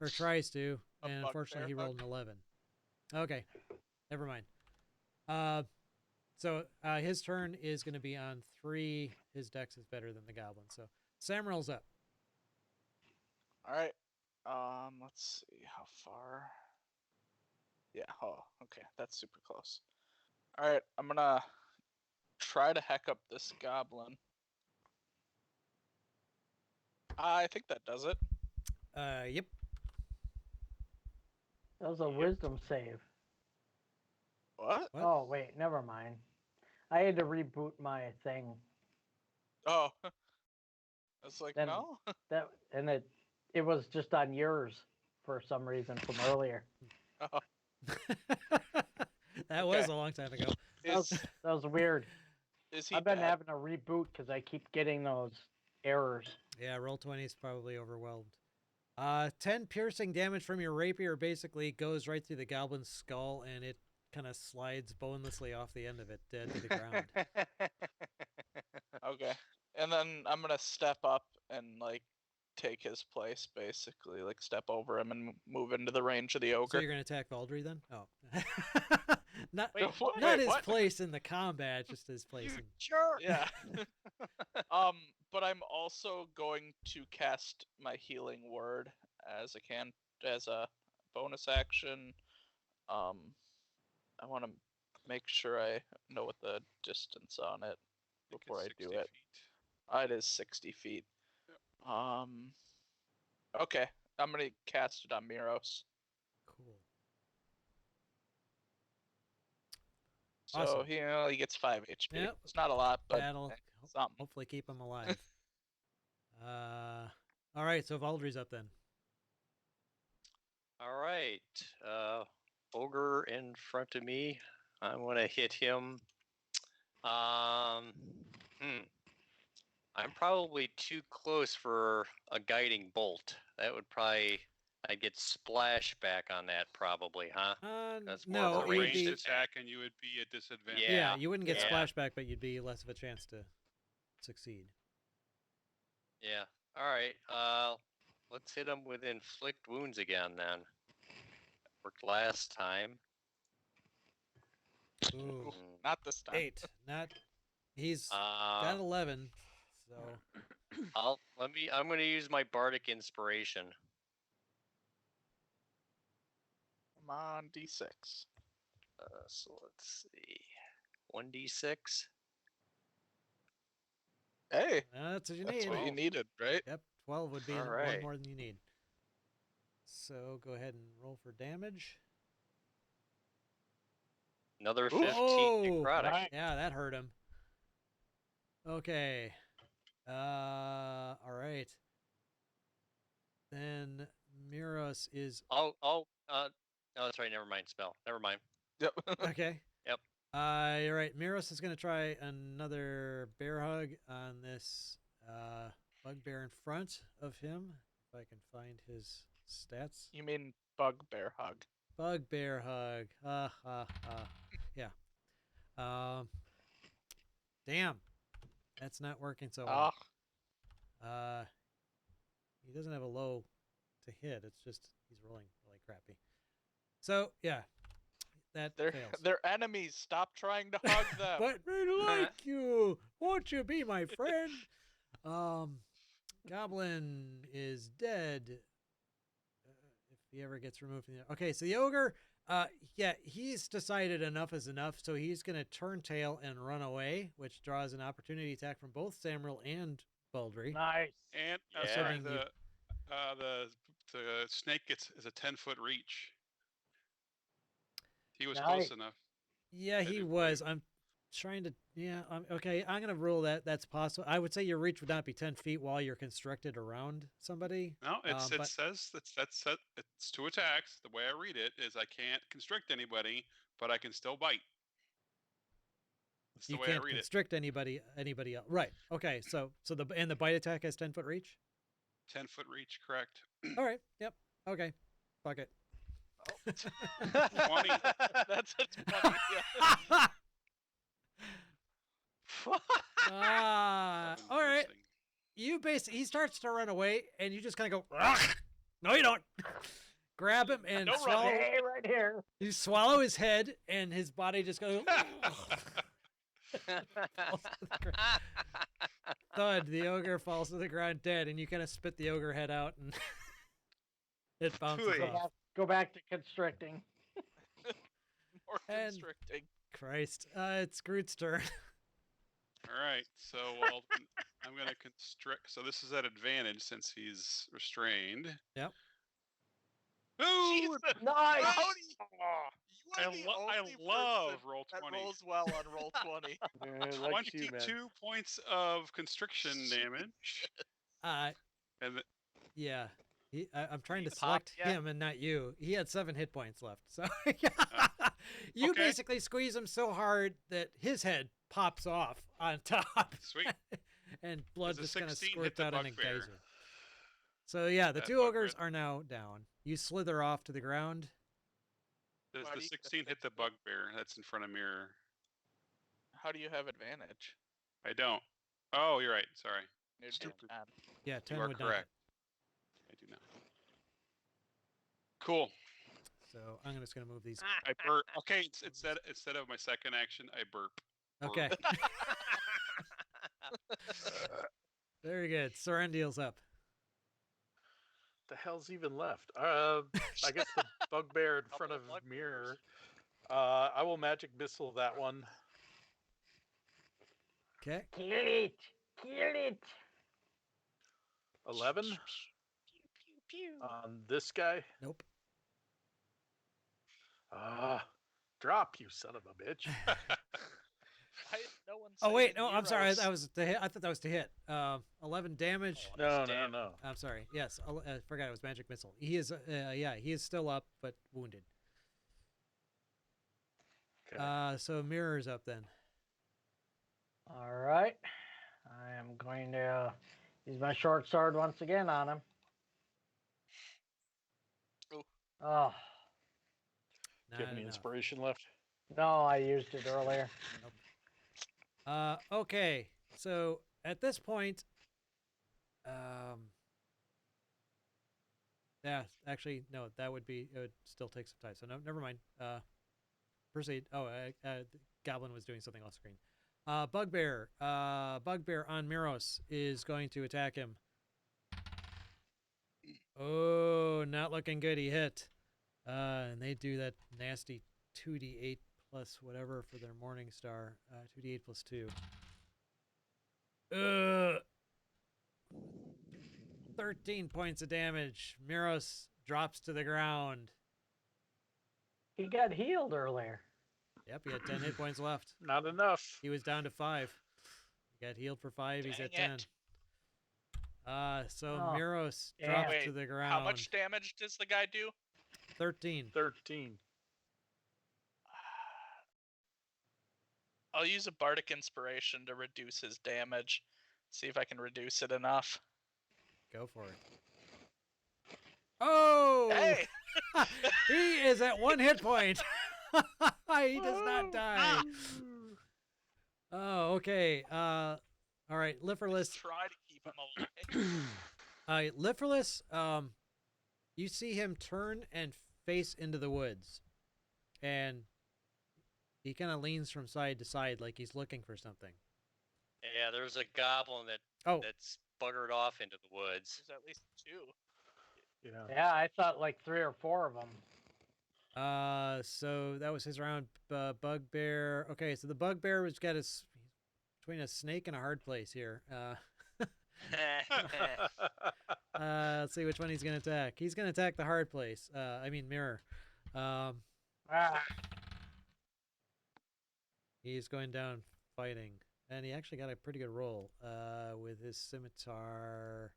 [SPEAKER 1] or tries to,
[SPEAKER 3] A
[SPEAKER 1] and unfortunately he
[SPEAKER 3] bugbear
[SPEAKER 1] rolled
[SPEAKER 3] hug?
[SPEAKER 1] an 11. Okay, never mind. So his turn is going to be on 3. His dex is better than the goblin. So Samrel's up.
[SPEAKER 3] All right. Let's see how far. Yeah. Oh, okay. That's super close. All right. I'm gonna try to heck up this goblin. I think that does it.
[SPEAKER 1] Yep.
[SPEAKER 5] That was a wisdom save.
[SPEAKER 3] What?
[SPEAKER 1] What?
[SPEAKER 5] Oh wait, never mind. I had to reboot my thing.
[SPEAKER 3] Oh. I was like,
[SPEAKER 5] Then-
[SPEAKER 3] no.
[SPEAKER 5] That and it was just on yours for some reason from earlier.
[SPEAKER 3] Oh.
[SPEAKER 1] That was
[SPEAKER 3] Okay.
[SPEAKER 1] a long time ago.
[SPEAKER 3] Is
[SPEAKER 5] That was weird.
[SPEAKER 3] is he
[SPEAKER 5] I've been
[SPEAKER 3] dead?
[SPEAKER 5] having a reboot because I keep getting those errors.
[SPEAKER 1] Yeah, roll 20 is probably overwhelmed. 10 piercing damage from your rapier basically goes right through the goblin's skull, and it kind of slides bonelessly off the end of it, dead to the ground.
[SPEAKER 3] Okay. And then I'm gonna step up and like take his place, basically, like step over him and move into the range of the
[SPEAKER 1] So
[SPEAKER 3] ogre.
[SPEAKER 1] you're gonna attack Valdry then? Oh, not
[SPEAKER 3] Wait, what?
[SPEAKER 1] not
[SPEAKER 3] Wait,
[SPEAKER 1] his
[SPEAKER 3] what?
[SPEAKER 1] place in the combat, just his place in.
[SPEAKER 2] Sure.
[SPEAKER 3] Yeah. But I'm also going to cast my healing word as a bonus action. I want to make sure I know what the distance on it
[SPEAKER 6] think
[SPEAKER 3] before I
[SPEAKER 6] it's
[SPEAKER 3] do
[SPEAKER 6] 60
[SPEAKER 3] it.
[SPEAKER 6] feet.
[SPEAKER 3] It is 60 feet. Okay, I'm gonna cast it on Miros.
[SPEAKER 1] Cool.
[SPEAKER 3] So
[SPEAKER 1] Awesome.
[SPEAKER 3] he only gets 5 HP.
[SPEAKER 1] Yep.
[SPEAKER 3] It's not a lot, but
[SPEAKER 1] That'll
[SPEAKER 3] something.
[SPEAKER 1] hopefully keep him alive. All right, so Valdry's up then.
[SPEAKER 2] All right. Ogre in front of me. I'm going to hit him. I'm probably too close for a guiding bolt. That would probably... I'd get splashback on that probably, huh? That's more
[SPEAKER 1] no,
[SPEAKER 2] of a
[SPEAKER 1] it would
[SPEAKER 6] ranged
[SPEAKER 1] be
[SPEAKER 6] attack, and you would be at disadvantage.
[SPEAKER 1] yeah.
[SPEAKER 2] Yeah,
[SPEAKER 1] You wouldn't get
[SPEAKER 2] yeah.
[SPEAKER 1] splashback, but you'd be less of a chance to succeed.
[SPEAKER 2] Yeah. All right. Let's hit him with inflict wounds again then. Worked last time.
[SPEAKER 1] Ooh,
[SPEAKER 3] Not this time.
[SPEAKER 1] 8. Not. He's got 11. So
[SPEAKER 2] I'm going to use my bardic inspiration.
[SPEAKER 3] Come on, D6.
[SPEAKER 2] So let's see. 1d6.
[SPEAKER 3] Hey,
[SPEAKER 1] that's what you
[SPEAKER 3] that's
[SPEAKER 1] need.
[SPEAKER 3] what you needed, right?
[SPEAKER 1] Yep, 12 would be
[SPEAKER 2] All
[SPEAKER 1] one
[SPEAKER 2] right.
[SPEAKER 1] more than you need. So go ahead and roll for damage.
[SPEAKER 2] Another 15
[SPEAKER 1] Oh,
[SPEAKER 2] necrotic.
[SPEAKER 5] Right.
[SPEAKER 1] yeah, that hurt him. Okay. All right. Then Miros is
[SPEAKER 2] No, that's right. Never mind. Spell. Never mind.
[SPEAKER 3] Yep.
[SPEAKER 1] okay.
[SPEAKER 2] Yep.
[SPEAKER 1] You're right. Miros is going to try another bear hug on this bugbear in front of him. If I can find his stats.
[SPEAKER 3] You mean bugbear hug?
[SPEAKER 1] Bugbear hug. Ha ha ha. Yeah. Damn. That's not working so well. He doesn't have a low to hit. It's just he's rolling really crappy. So yeah, that fails.
[SPEAKER 3] They're enemies. Stop trying to hug them.
[SPEAKER 1] But we like you. Won't you be my friend? Goblin is dead. If he ever gets removed from the... Okay, so the ogre, yeah, he's decided enough is enough, so he's going to turn tail and run away, which draws an opportunity attack from both Samril and Baldry.
[SPEAKER 5] Nice.
[SPEAKER 6] And
[SPEAKER 2] Yeah.
[SPEAKER 6] sorry,
[SPEAKER 1] Assuming
[SPEAKER 6] the snake is a 10-foot reach. He was
[SPEAKER 5] Nice.
[SPEAKER 6] close enough.
[SPEAKER 1] Yeah, he was. I'm trying to... Yeah, okay, I'm going to rule that that's possible. I would say your reach would not be 10 feet while you're constricted around somebody.
[SPEAKER 6] No, it
[SPEAKER 1] but
[SPEAKER 6] says it's 2 attacks. The way I read it is I can't constrict anybody, but I can still bite. That's the
[SPEAKER 1] you
[SPEAKER 6] way I
[SPEAKER 1] can't
[SPEAKER 6] read it.
[SPEAKER 1] constrict anybody else. Right. Okay, so the bite attack has 10-foot reach?
[SPEAKER 6] 10-foot reach, correct?
[SPEAKER 1] All right. Yep. Okay. Fuck it.
[SPEAKER 6] 20.
[SPEAKER 3] That's a 20. Yeah.
[SPEAKER 1] All right.
[SPEAKER 6] Interesting.
[SPEAKER 1] You basically, he starts to run away, and you just kind of go, "Ugh!" No, you don't. Grab him and
[SPEAKER 3] Don't run.
[SPEAKER 1] swallow.
[SPEAKER 5] Hey, right here.
[SPEAKER 1] You swallow his head, and his body just goes. Thud. The ogre falls to the ground dead, and you kind of spit the ogre head out, and it bounces
[SPEAKER 3] Ooh.
[SPEAKER 1] off.
[SPEAKER 5] Go back to constricting.
[SPEAKER 3] More
[SPEAKER 1] And-
[SPEAKER 3] constricting.
[SPEAKER 1] Christ. It's Groot's turn.
[SPEAKER 6] All right, so I'm going to constrict. So this is at advantage since he's restrained.
[SPEAKER 1] Yep.
[SPEAKER 6] Ooh,
[SPEAKER 3] Jesus.
[SPEAKER 5] Nice.
[SPEAKER 3] How do you... You are
[SPEAKER 6] I
[SPEAKER 3] the
[SPEAKER 6] love
[SPEAKER 3] only
[SPEAKER 6] roll
[SPEAKER 3] person
[SPEAKER 6] 20.
[SPEAKER 3] that rolls well on roll 20.
[SPEAKER 4] Like you, man.
[SPEAKER 6] 22 points of constriction damage. And
[SPEAKER 1] Yeah. I'm trying to
[SPEAKER 3] He
[SPEAKER 1] select
[SPEAKER 3] popped yet?
[SPEAKER 1] him and not you. He had 7 hit points left. So you
[SPEAKER 6] okay.
[SPEAKER 1] basically squeeze him so hard that his head pops off on top.
[SPEAKER 6] Sweet.
[SPEAKER 1] And blood
[SPEAKER 6] Does a
[SPEAKER 1] just kind of
[SPEAKER 6] 16 hit
[SPEAKER 1] squirts
[SPEAKER 6] the
[SPEAKER 1] out in a
[SPEAKER 6] bugbear?
[SPEAKER 1] geyser. So yeah, the
[SPEAKER 6] That
[SPEAKER 1] 2 ogres
[SPEAKER 6] bugbear-
[SPEAKER 1] are now down. You slither off to the ground.
[SPEAKER 6] Does
[SPEAKER 3] Why
[SPEAKER 6] the
[SPEAKER 3] do you-
[SPEAKER 6] 16 hit the bugbear that's in front of Mirror?
[SPEAKER 3] How do you have advantage?
[SPEAKER 6] I don't. Oh, you're right. Sorry.
[SPEAKER 3] You're
[SPEAKER 6] Stupid.
[SPEAKER 3] down.
[SPEAKER 1] Yeah, 10
[SPEAKER 6] are
[SPEAKER 1] would not
[SPEAKER 6] correct. I do not. Cool.
[SPEAKER 1] hit. So I'm just going to move these.
[SPEAKER 6] I burp. Okay, instead of my second action, I burp.
[SPEAKER 1] Okay. Very good. Sorendiel's up.
[SPEAKER 4] The hell's even left? I guess the bugbear in front of
[SPEAKER 2] bugbears.
[SPEAKER 4] Mirror. I will magic missile that one.
[SPEAKER 1] Okay.
[SPEAKER 5] Kill it. Kill it.
[SPEAKER 4] 11 on this guy.
[SPEAKER 1] Nope.
[SPEAKER 4] Drop, you son of a bitch.
[SPEAKER 3] No one's
[SPEAKER 1] Oh wait,
[SPEAKER 3] saving
[SPEAKER 1] no, I'm sorry.
[SPEAKER 3] Miros.
[SPEAKER 1] That was to hit. I thought that was to hit. 11 damage.
[SPEAKER 4] No, no,
[SPEAKER 2] Damn.
[SPEAKER 4] no.
[SPEAKER 1] I'm sorry. Yes, I forgot it was magic missile. He is, yeah, he is still up but wounded.
[SPEAKER 4] Okay.
[SPEAKER 1] So mirror's up then.
[SPEAKER 5] All right. I am going to use my short sword once again on him.
[SPEAKER 3] Ooh.
[SPEAKER 5] Oh,
[SPEAKER 4] Do you have
[SPEAKER 1] Not
[SPEAKER 4] any
[SPEAKER 1] enough.
[SPEAKER 4] inspiration left?
[SPEAKER 5] no, I used it earlier.
[SPEAKER 1] Okay, so at this point, yeah, actually, no, that would be, it would still take some time. So no, never mind. Proceed. Oh, the Goblin was doing something off screen. Bugbear on Miros is going to attack him. Oh, not looking good. He hit. And they do that nasty 2d8 plus whatever for their Morning Star. 2d8 plus 2. 13 points of damage. Miros drops to the ground.
[SPEAKER 5] He got healed earlier.
[SPEAKER 1] Yep, he had 10 hit points left.
[SPEAKER 4] Not enough.
[SPEAKER 1] He was down to 5. He got healed for 5. He's at 10.
[SPEAKER 3] Dang it.
[SPEAKER 1] So
[SPEAKER 5] Oh,
[SPEAKER 1] Miros
[SPEAKER 5] damn.
[SPEAKER 1] drops
[SPEAKER 3] Wait,
[SPEAKER 1] to the ground.
[SPEAKER 3] How much damage does the guy do?
[SPEAKER 1] 13.
[SPEAKER 4] 13.
[SPEAKER 3] I'll use a bardic inspiration to reduce his damage. See if I can reduce it enough.
[SPEAKER 1] Go for it. Oh!
[SPEAKER 3] Hey!
[SPEAKER 1] He is at 1 hit point. He does not die. Oh, okay. All right, Liferless.
[SPEAKER 3] Try to keep him alive.
[SPEAKER 1] Liferless, you see him turn and face into the woods. And he kind of leans from side to side like he's looking for something.
[SPEAKER 2] Yeah, there's a goblin that's buggered off into the woods.
[SPEAKER 3] There's at least 2.
[SPEAKER 4] Yeah.
[SPEAKER 5] Yeah, I thought like 3 or 4 of them.
[SPEAKER 1] So that was his round. Bugbear. Okay, so the Bugbear was got his between a snake and a hard place here. Let's see which one he's gonna attack. He's gonna attack the hard place. I mean mirror.
[SPEAKER 5] Ah,
[SPEAKER 1] He's going down fighting, and he actually got a pretty good roll. With his scimitar.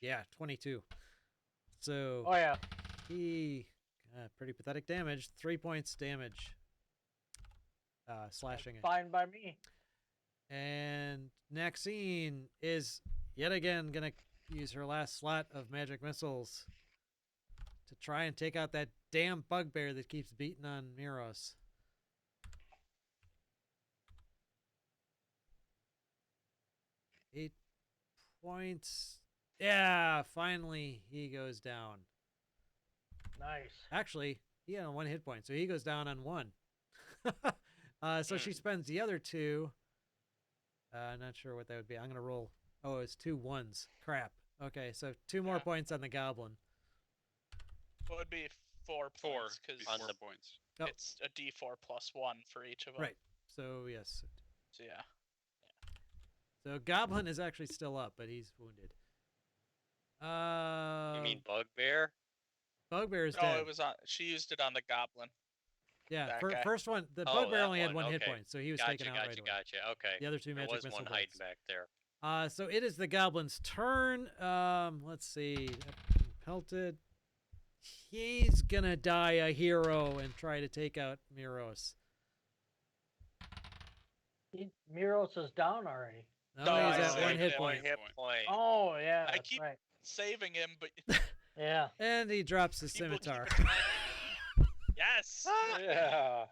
[SPEAKER 1] Yeah, 22. So
[SPEAKER 5] oh yeah.
[SPEAKER 1] he pretty pathetic damage. 3 points damage. Slashing it.
[SPEAKER 5] Fine by me.
[SPEAKER 1] And Maxine is yet again gonna use her last slot of magic missiles to try and take out that damn bugbear that keeps beating on Miros. Eight points. Yeah, finally he goes down.
[SPEAKER 5] Nice.
[SPEAKER 1] Actually, he had 1 hit point, so he goes down on 1. So she spends the other 2. Not sure what that would be. I'm gonna roll. Oh, it's 2 1s. Crap. Okay, so 2 more points on the goblin.
[SPEAKER 3] It would be 4
[SPEAKER 6] 4
[SPEAKER 3] points because
[SPEAKER 2] On
[SPEAKER 6] 4
[SPEAKER 2] the-
[SPEAKER 6] points.
[SPEAKER 1] Oh.
[SPEAKER 3] it's a d4 plus 1 for each of them.
[SPEAKER 1] Right. So yes.
[SPEAKER 3] So yeah.
[SPEAKER 1] So goblin is actually still up, but he's wounded.
[SPEAKER 2] You mean bugbear?
[SPEAKER 1] Bugbear is
[SPEAKER 3] No,
[SPEAKER 1] dead.
[SPEAKER 3] it was on. She used it on the goblin.
[SPEAKER 1] Yeah,
[SPEAKER 3] that guy.
[SPEAKER 1] first one. The
[SPEAKER 2] Oh,
[SPEAKER 1] bugbear
[SPEAKER 2] that
[SPEAKER 1] only had
[SPEAKER 2] one,
[SPEAKER 1] 1 hit
[SPEAKER 2] okay.
[SPEAKER 1] point, so he was
[SPEAKER 2] Gotcha,
[SPEAKER 1] taken out
[SPEAKER 2] gotcha,
[SPEAKER 1] right away.
[SPEAKER 2] gotcha. Okay.
[SPEAKER 1] The other 2
[SPEAKER 2] There
[SPEAKER 1] magic
[SPEAKER 2] was
[SPEAKER 1] missile
[SPEAKER 2] one hiding
[SPEAKER 1] bolts.
[SPEAKER 2] back there.
[SPEAKER 1] So it is the goblin's turn. Let's see. Pelted. He's gonna die a hero and try to take out Miros.
[SPEAKER 5] Miros is down already.
[SPEAKER 1] No,
[SPEAKER 3] No,
[SPEAKER 1] he's
[SPEAKER 3] I
[SPEAKER 1] at 1
[SPEAKER 3] saved
[SPEAKER 1] hit
[SPEAKER 3] him.
[SPEAKER 1] point.
[SPEAKER 2] Hit point.
[SPEAKER 5] Oh yeah,
[SPEAKER 3] I
[SPEAKER 5] that's
[SPEAKER 3] keep-
[SPEAKER 5] right.
[SPEAKER 3] Saving him, but
[SPEAKER 5] Yeah.
[SPEAKER 1] And he drops his
[SPEAKER 3] people keep
[SPEAKER 1] scimitar.
[SPEAKER 3] yes.
[SPEAKER 4] Yeah.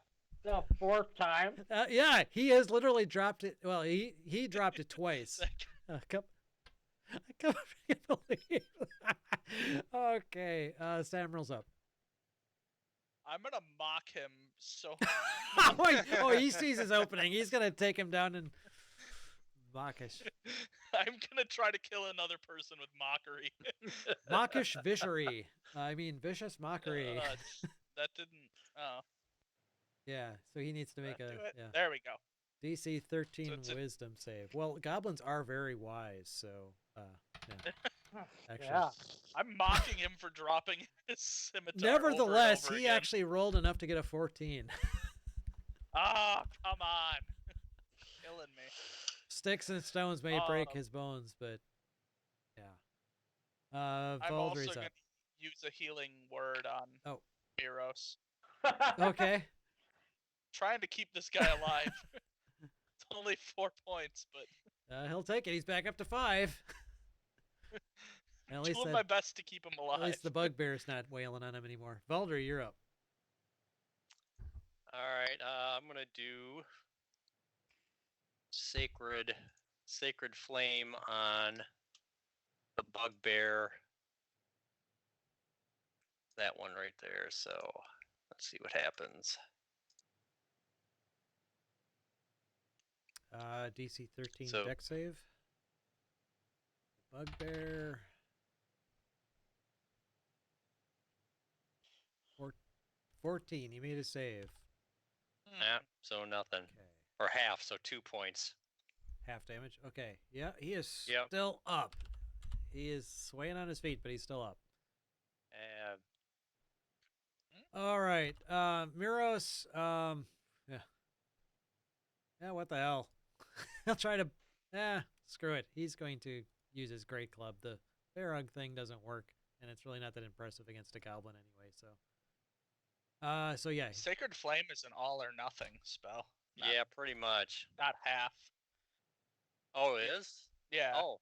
[SPEAKER 5] The 4th time.
[SPEAKER 1] Yeah, he has literally dropped it. Well, he dropped it twice. I can't believe. Okay, Samuel's up.
[SPEAKER 3] I'm gonna mock him so.
[SPEAKER 1] Oh, he sees his opening. He's gonna take him down and mockish,
[SPEAKER 3] I'm gonna try to kill another person with mockery.
[SPEAKER 1] mockish vicious. I mean, vicious mockery.
[SPEAKER 3] That didn't. Oh,
[SPEAKER 1] Yeah, so he needs to make
[SPEAKER 3] that
[SPEAKER 1] a
[SPEAKER 3] do it?
[SPEAKER 1] yeah.
[SPEAKER 3] There we go.
[SPEAKER 1] DC 13
[SPEAKER 3] So it's a-
[SPEAKER 1] Wisdom save. Well, goblins are very wise, so yeah. Actually.
[SPEAKER 5] Yeah.
[SPEAKER 3] I'm mocking him for dropping his scimitar.
[SPEAKER 1] Nevertheless,
[SPEAKER 3] over and over
[SPEAKER 1] he
[SPEAKER 3] again.
[SPEAKER 1] actually rolled enough to get a 14.
[SPEAKER 3] Ah, come on. Killing me.
[SPEAKER 1] Sticks and stones may break his bones, but yeah.
[SPEAKER 3] I'm also
[SPEAKER 1] Valdry's
[SPEAKER 3] going
[SPEAKER 1] up.
[SPEAKER 3] to use a healing word on Miros.
[SPEAKER 1] Okay.
[SPEAKER 3] Trying to keep this guy alive. It's only 4 points, but
[SPEAKER 1] He'll take it. He's back up to 5. At least
[SPEAKER 3] doing my best to keep him alive.
[SPEAKER 1] At least the bugbear's not wailing on him anymore. Valdry, you're up.
[SPEAKER 2] All right, I'm gonna do sacred flame on the bugbear. That one right there. So let's see what happens.
[SPEAKER 1] DC 13
[SPEAKER 2] So-
[SPEAKER 1] deck save. Bugbear. 14. He made a save.
[SPEAKER 2] Yeah, so nothing.
[SPEAKER 1] Okay.
[SPEAKER 2] Or half, so 2 points.
[SPEAKER 1] Half damage. Okay. Yeah, he is
[SPEAKER 2] Yep.
[SPEAKER 1] still up. He is swaying on his feet, but he's still up. All right. Miros, yeah, what the hell? He'll try to screw it. He's going to use his great club. The bear hug thing doesn't work, and it's really not that impressive against a goblin anyway, so yeah.
[SPEAKER 3] Sacred Flame is an all or nothing spell.
[SPEAKER 2] Yeah, pretty much.
[SPEAKER 3] Not half.
[SPEAKER 2] Oh, it is?
[SPEAKER 3] Yeah.
[SPEAKER 2] Oh,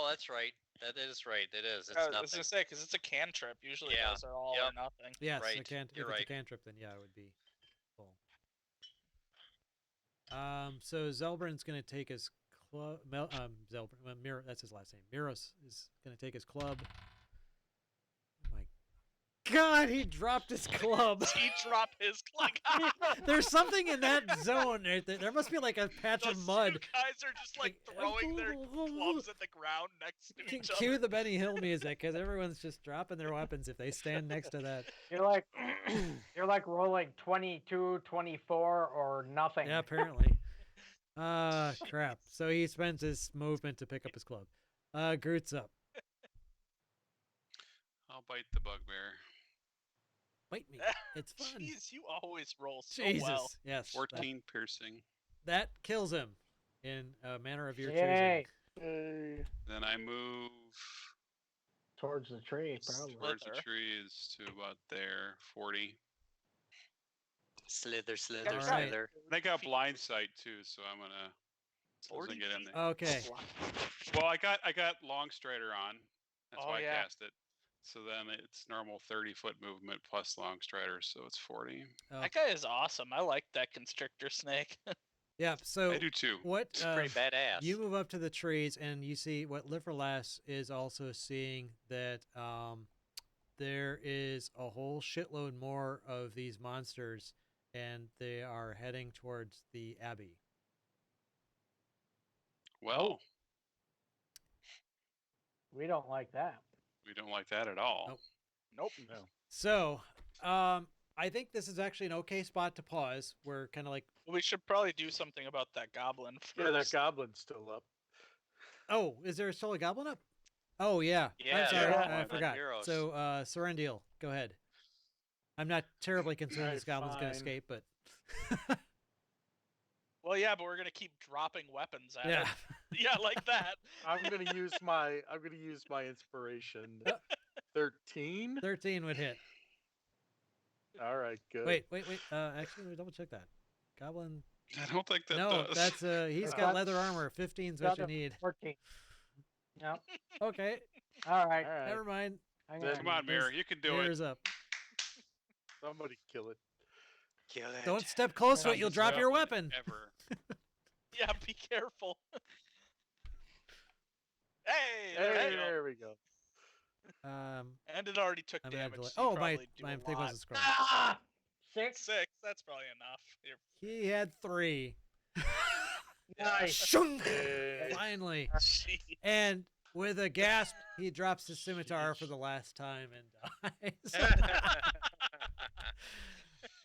[SPEAKER 2] that's right. That is right. It is. It's
[SPEAKER 3] I was
[SPEAKER 2] nothing.
[SPEAKER 3] gonna say, because it's a cantrip. Usually
[SPEAKER 2] Yeah.
[SPEAKER 3] those are all
[SPEAKER 2] Yep.
[SPEAKER 3] or nothing.
[SPEAKER 1] Yes,
[SPEAKER 2] Right,
[SPEAKER 1] if
[SPEAKER 2] you're
[SPEAKER 1] it's a
[SPEAKER 2] right.
[SPEAKER 1] cantrip, then yeah, it would be full. So Zelbrin's gonna take his club. That's his last name. Miros is gonna take his club. Oh my God, he dropped his club.
[SPEAKER 3] He dropped his club.
[SPEAKER 1] There's something in that zone right there. There must be like a patch
[SPEAKER 3] Those
[SPEAKER 1] of mud.
[SPEAKER 3] two guys are just like throwing their clubs at the ground next to each other.
[SPEAKER 1] Cue the Benny Hill music, because everyone's just dropping their weapons if they stand next to that.
[SPEAKER 5] You're like rolling 22, 24, or nothing.
[SPEAKER 1] Yeah, apparently. Crap. So he spends his movement to pick up his club. Groot's up.
[SPEAKER 6] I'll bite the bugbear.
[SPEAKER 1] Bite me. It's fun.
[SPEAKER 3] Jeez, you always roll so
[SPEAKER 1] Jesus.
[SPEAKER 3] well.
[SPEAKER 1] Yes.
[SPEAKER 6] 14 piercing.
[SPEAKER 1] That kills him in a manner of your
[SPEAKER 5] Yay.
[SPEAKER 1] choosing.
[SPEAKER 6] Then I move
[SPEAKER 5] Towards the tree, probably.
[SPEAKER 6] towards the
[SPEAKER 3] Slither.
[SPEAKER 6] trees to about there, 40.
[SPEAKER 2] Slither,
[SPEAKER 1] All right.
[SPEAKER 2] slither.
[SPEAKER 6] They got blind sight too, so I'm gonna
[SPEAKER 3] 40
[SPEAKER 6] get in there.
[SPEAKER 1] Okay.
[SPEAKER 6] Well, I got long strider on. That's
[SPEAKER 3] Oh,
[SPEAKER 6] why
[SPEAKER 3] yeah.
[SPEAKER 6] I cast it. So then it's normal 30-foot movement plus long strider, so it's 40.
[SPEAKER 1] Oh.
[SPEAKER 3] That guy is awesome. I like that constrictor snake.
[SPEAKER 1] Yeah. So
[SPEAKER 6] I do too.
[SPEAKER 1] what?
[SPEAKER 2] It's pretty badass.
[SPEAKER 1] You move up to the trees and you see what Liverlass is also seeing, that there is a whole shitload more of these monsters, and they are heading towards the abbey.
[SPEAKER 6] Well,
[SPEAKER 5] We don't like that.
[SPEAKER 6] we don't like that at all.
[SPEAKER 1] Nope.
[SPEAKER 3] Nope.
[SPEAKER 4] No.
[SPEAKER 1] So, I think this is actually an okay spot to pause. We're kind of like,
[SPEAKER 3] We should probably do something about that goblin first.
[SPEAKER 4] Yeah, that goblin's still up.
[SPEAKER 1] oh, is there still a goblin up? Oh yeah.
[SPEAKER 2] Yeah,
[SPEAKER 1] I'm sorry,
[SPEAKER 5] yeah.
[SPEAKER 1] I forgot.
[SPEAKER 2] Heroes.
[SPEAKER 1] So, Serendil, go ahead. I'm not terribly concerned
[SPEAKER 4] Alright,
[SPEAKER 1] this goblin's gonna
[SPEAKER 4] fine.
[SPEAKER 1] escape, but
[SPEAKER 3] Well, yeah, but we're gonna keep dropping weapons at
[SPEAKER 1] yeah.
[SPEAKER 3] it. Yeah, like that.
[SPEAKER 4] I'm gonna use my inspiration. 13.
[SPEAKER 1] 13 would hit.
[SPEAKER 4] All right, good.
[SPEAKER 1] Wait. Actually, let me double check that. Goblin.
[SPEAKER 6] I don't think that
[SPEAKER 1] No,
[SPEAKER 6] does.
[SPEAKER 1] that's he's got
[SPEAKER 5] Got-
[SPEAKER 1] leather armor. 15's what you
[SPEAKER 5] got a
[SPEAKER 1] need.
[SPEAKER 5] 14. Yep.
[SPEAKER 1] Okay,
[SPEAKER 5] All right.
[SPEAKER 4] All right.
[SPEAKER 1] never mind.
[SPEAKER 5] I'm
[SPEAKER 4] Then-
[SPEAKER 5] gonna-
[SPEAKER 6] Come on, Mirror, you can do it.
[SPEAKER 1] Mirror's up.
[SPEAKER 4] Somebody kill it.
[SPEAKER 2] Kill it.
[SPEAKER 1] Don't step close to it. You'll drop your weapon.
[SPEAKER 6] Ever.
[SPEAKER 3] Yeah, be careful. Hey,
[SPEAKER 4] Hey,
[SPEAKER 3] there you go.
[SPEAKER 4] there we go.
[SPEAKER 3] And it already took
[SPEAKER 1] I'm gonna have
[SPEAKER 3] damage.
[SPEAKER 1] to.
[SPEAKER 3] so you
[SPEAKER 1] Oh, my
[SPEAKER 3] probably do a
[SPEAKER 1] thing
[SPEAKER 3] lot.
[SPEAKER 1] wasn't scrolled.
[SPEAKER 5] Ah! 6.
[SPEAKER 3] 6. That's probably enough.
[SPEAKER 1] He had 3.
[SPEAKER 5] Nice.
[SPEAKER 1] Shung!
[SPEAKER 4] Yay.
[SPEAKER 1] Finally.
[SPEAKER 3] Jeez.
[SPEAKER 1] And with a gasp, he drops his scimitar for the last time and dies.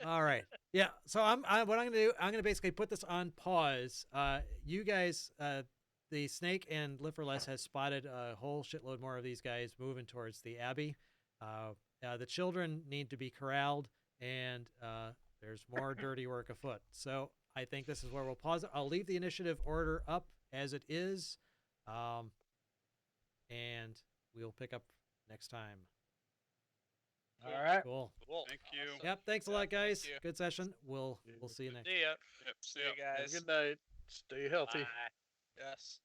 [SPEAKER 1] All right. Yeah. So what I'm gonna do, I'm gonna basically put this on pause. You guys the snake and Liferless has spotted a whole shitload more of these guys moving towards the abbey. The children need to be corralled, and there's more dirty work afoot. So I think this is where we'll pause. I'll leave the initiative order up as it is, and we'll pick up next time.
[SPEAKER 5] All right.
[SPEAKER 1] Cool.
[SPEAKER 2] Cool.
[SPEAKER 6] Thank you.
[SPEAKER 2] Awesome.
[SPEAKER 1] Yep. Thanks a lot, guys.
[SPEAKER 3] you.
[SPEAKER 1] Good session. We'll see you next.
[SPEAKER 2] See ya.
[SPEAKER 6] Yep, see
[SPEAKER 3] See
[SPEAKER 6] ya.
[SPEAKER 3] you
[SPEAKER 4] Have a
[SPEAKER 3] guys.
[SPEAKER 4] good night. Stay healthy.
[SPEAKER 2] Bye.
[SPEAKER 3] Yes.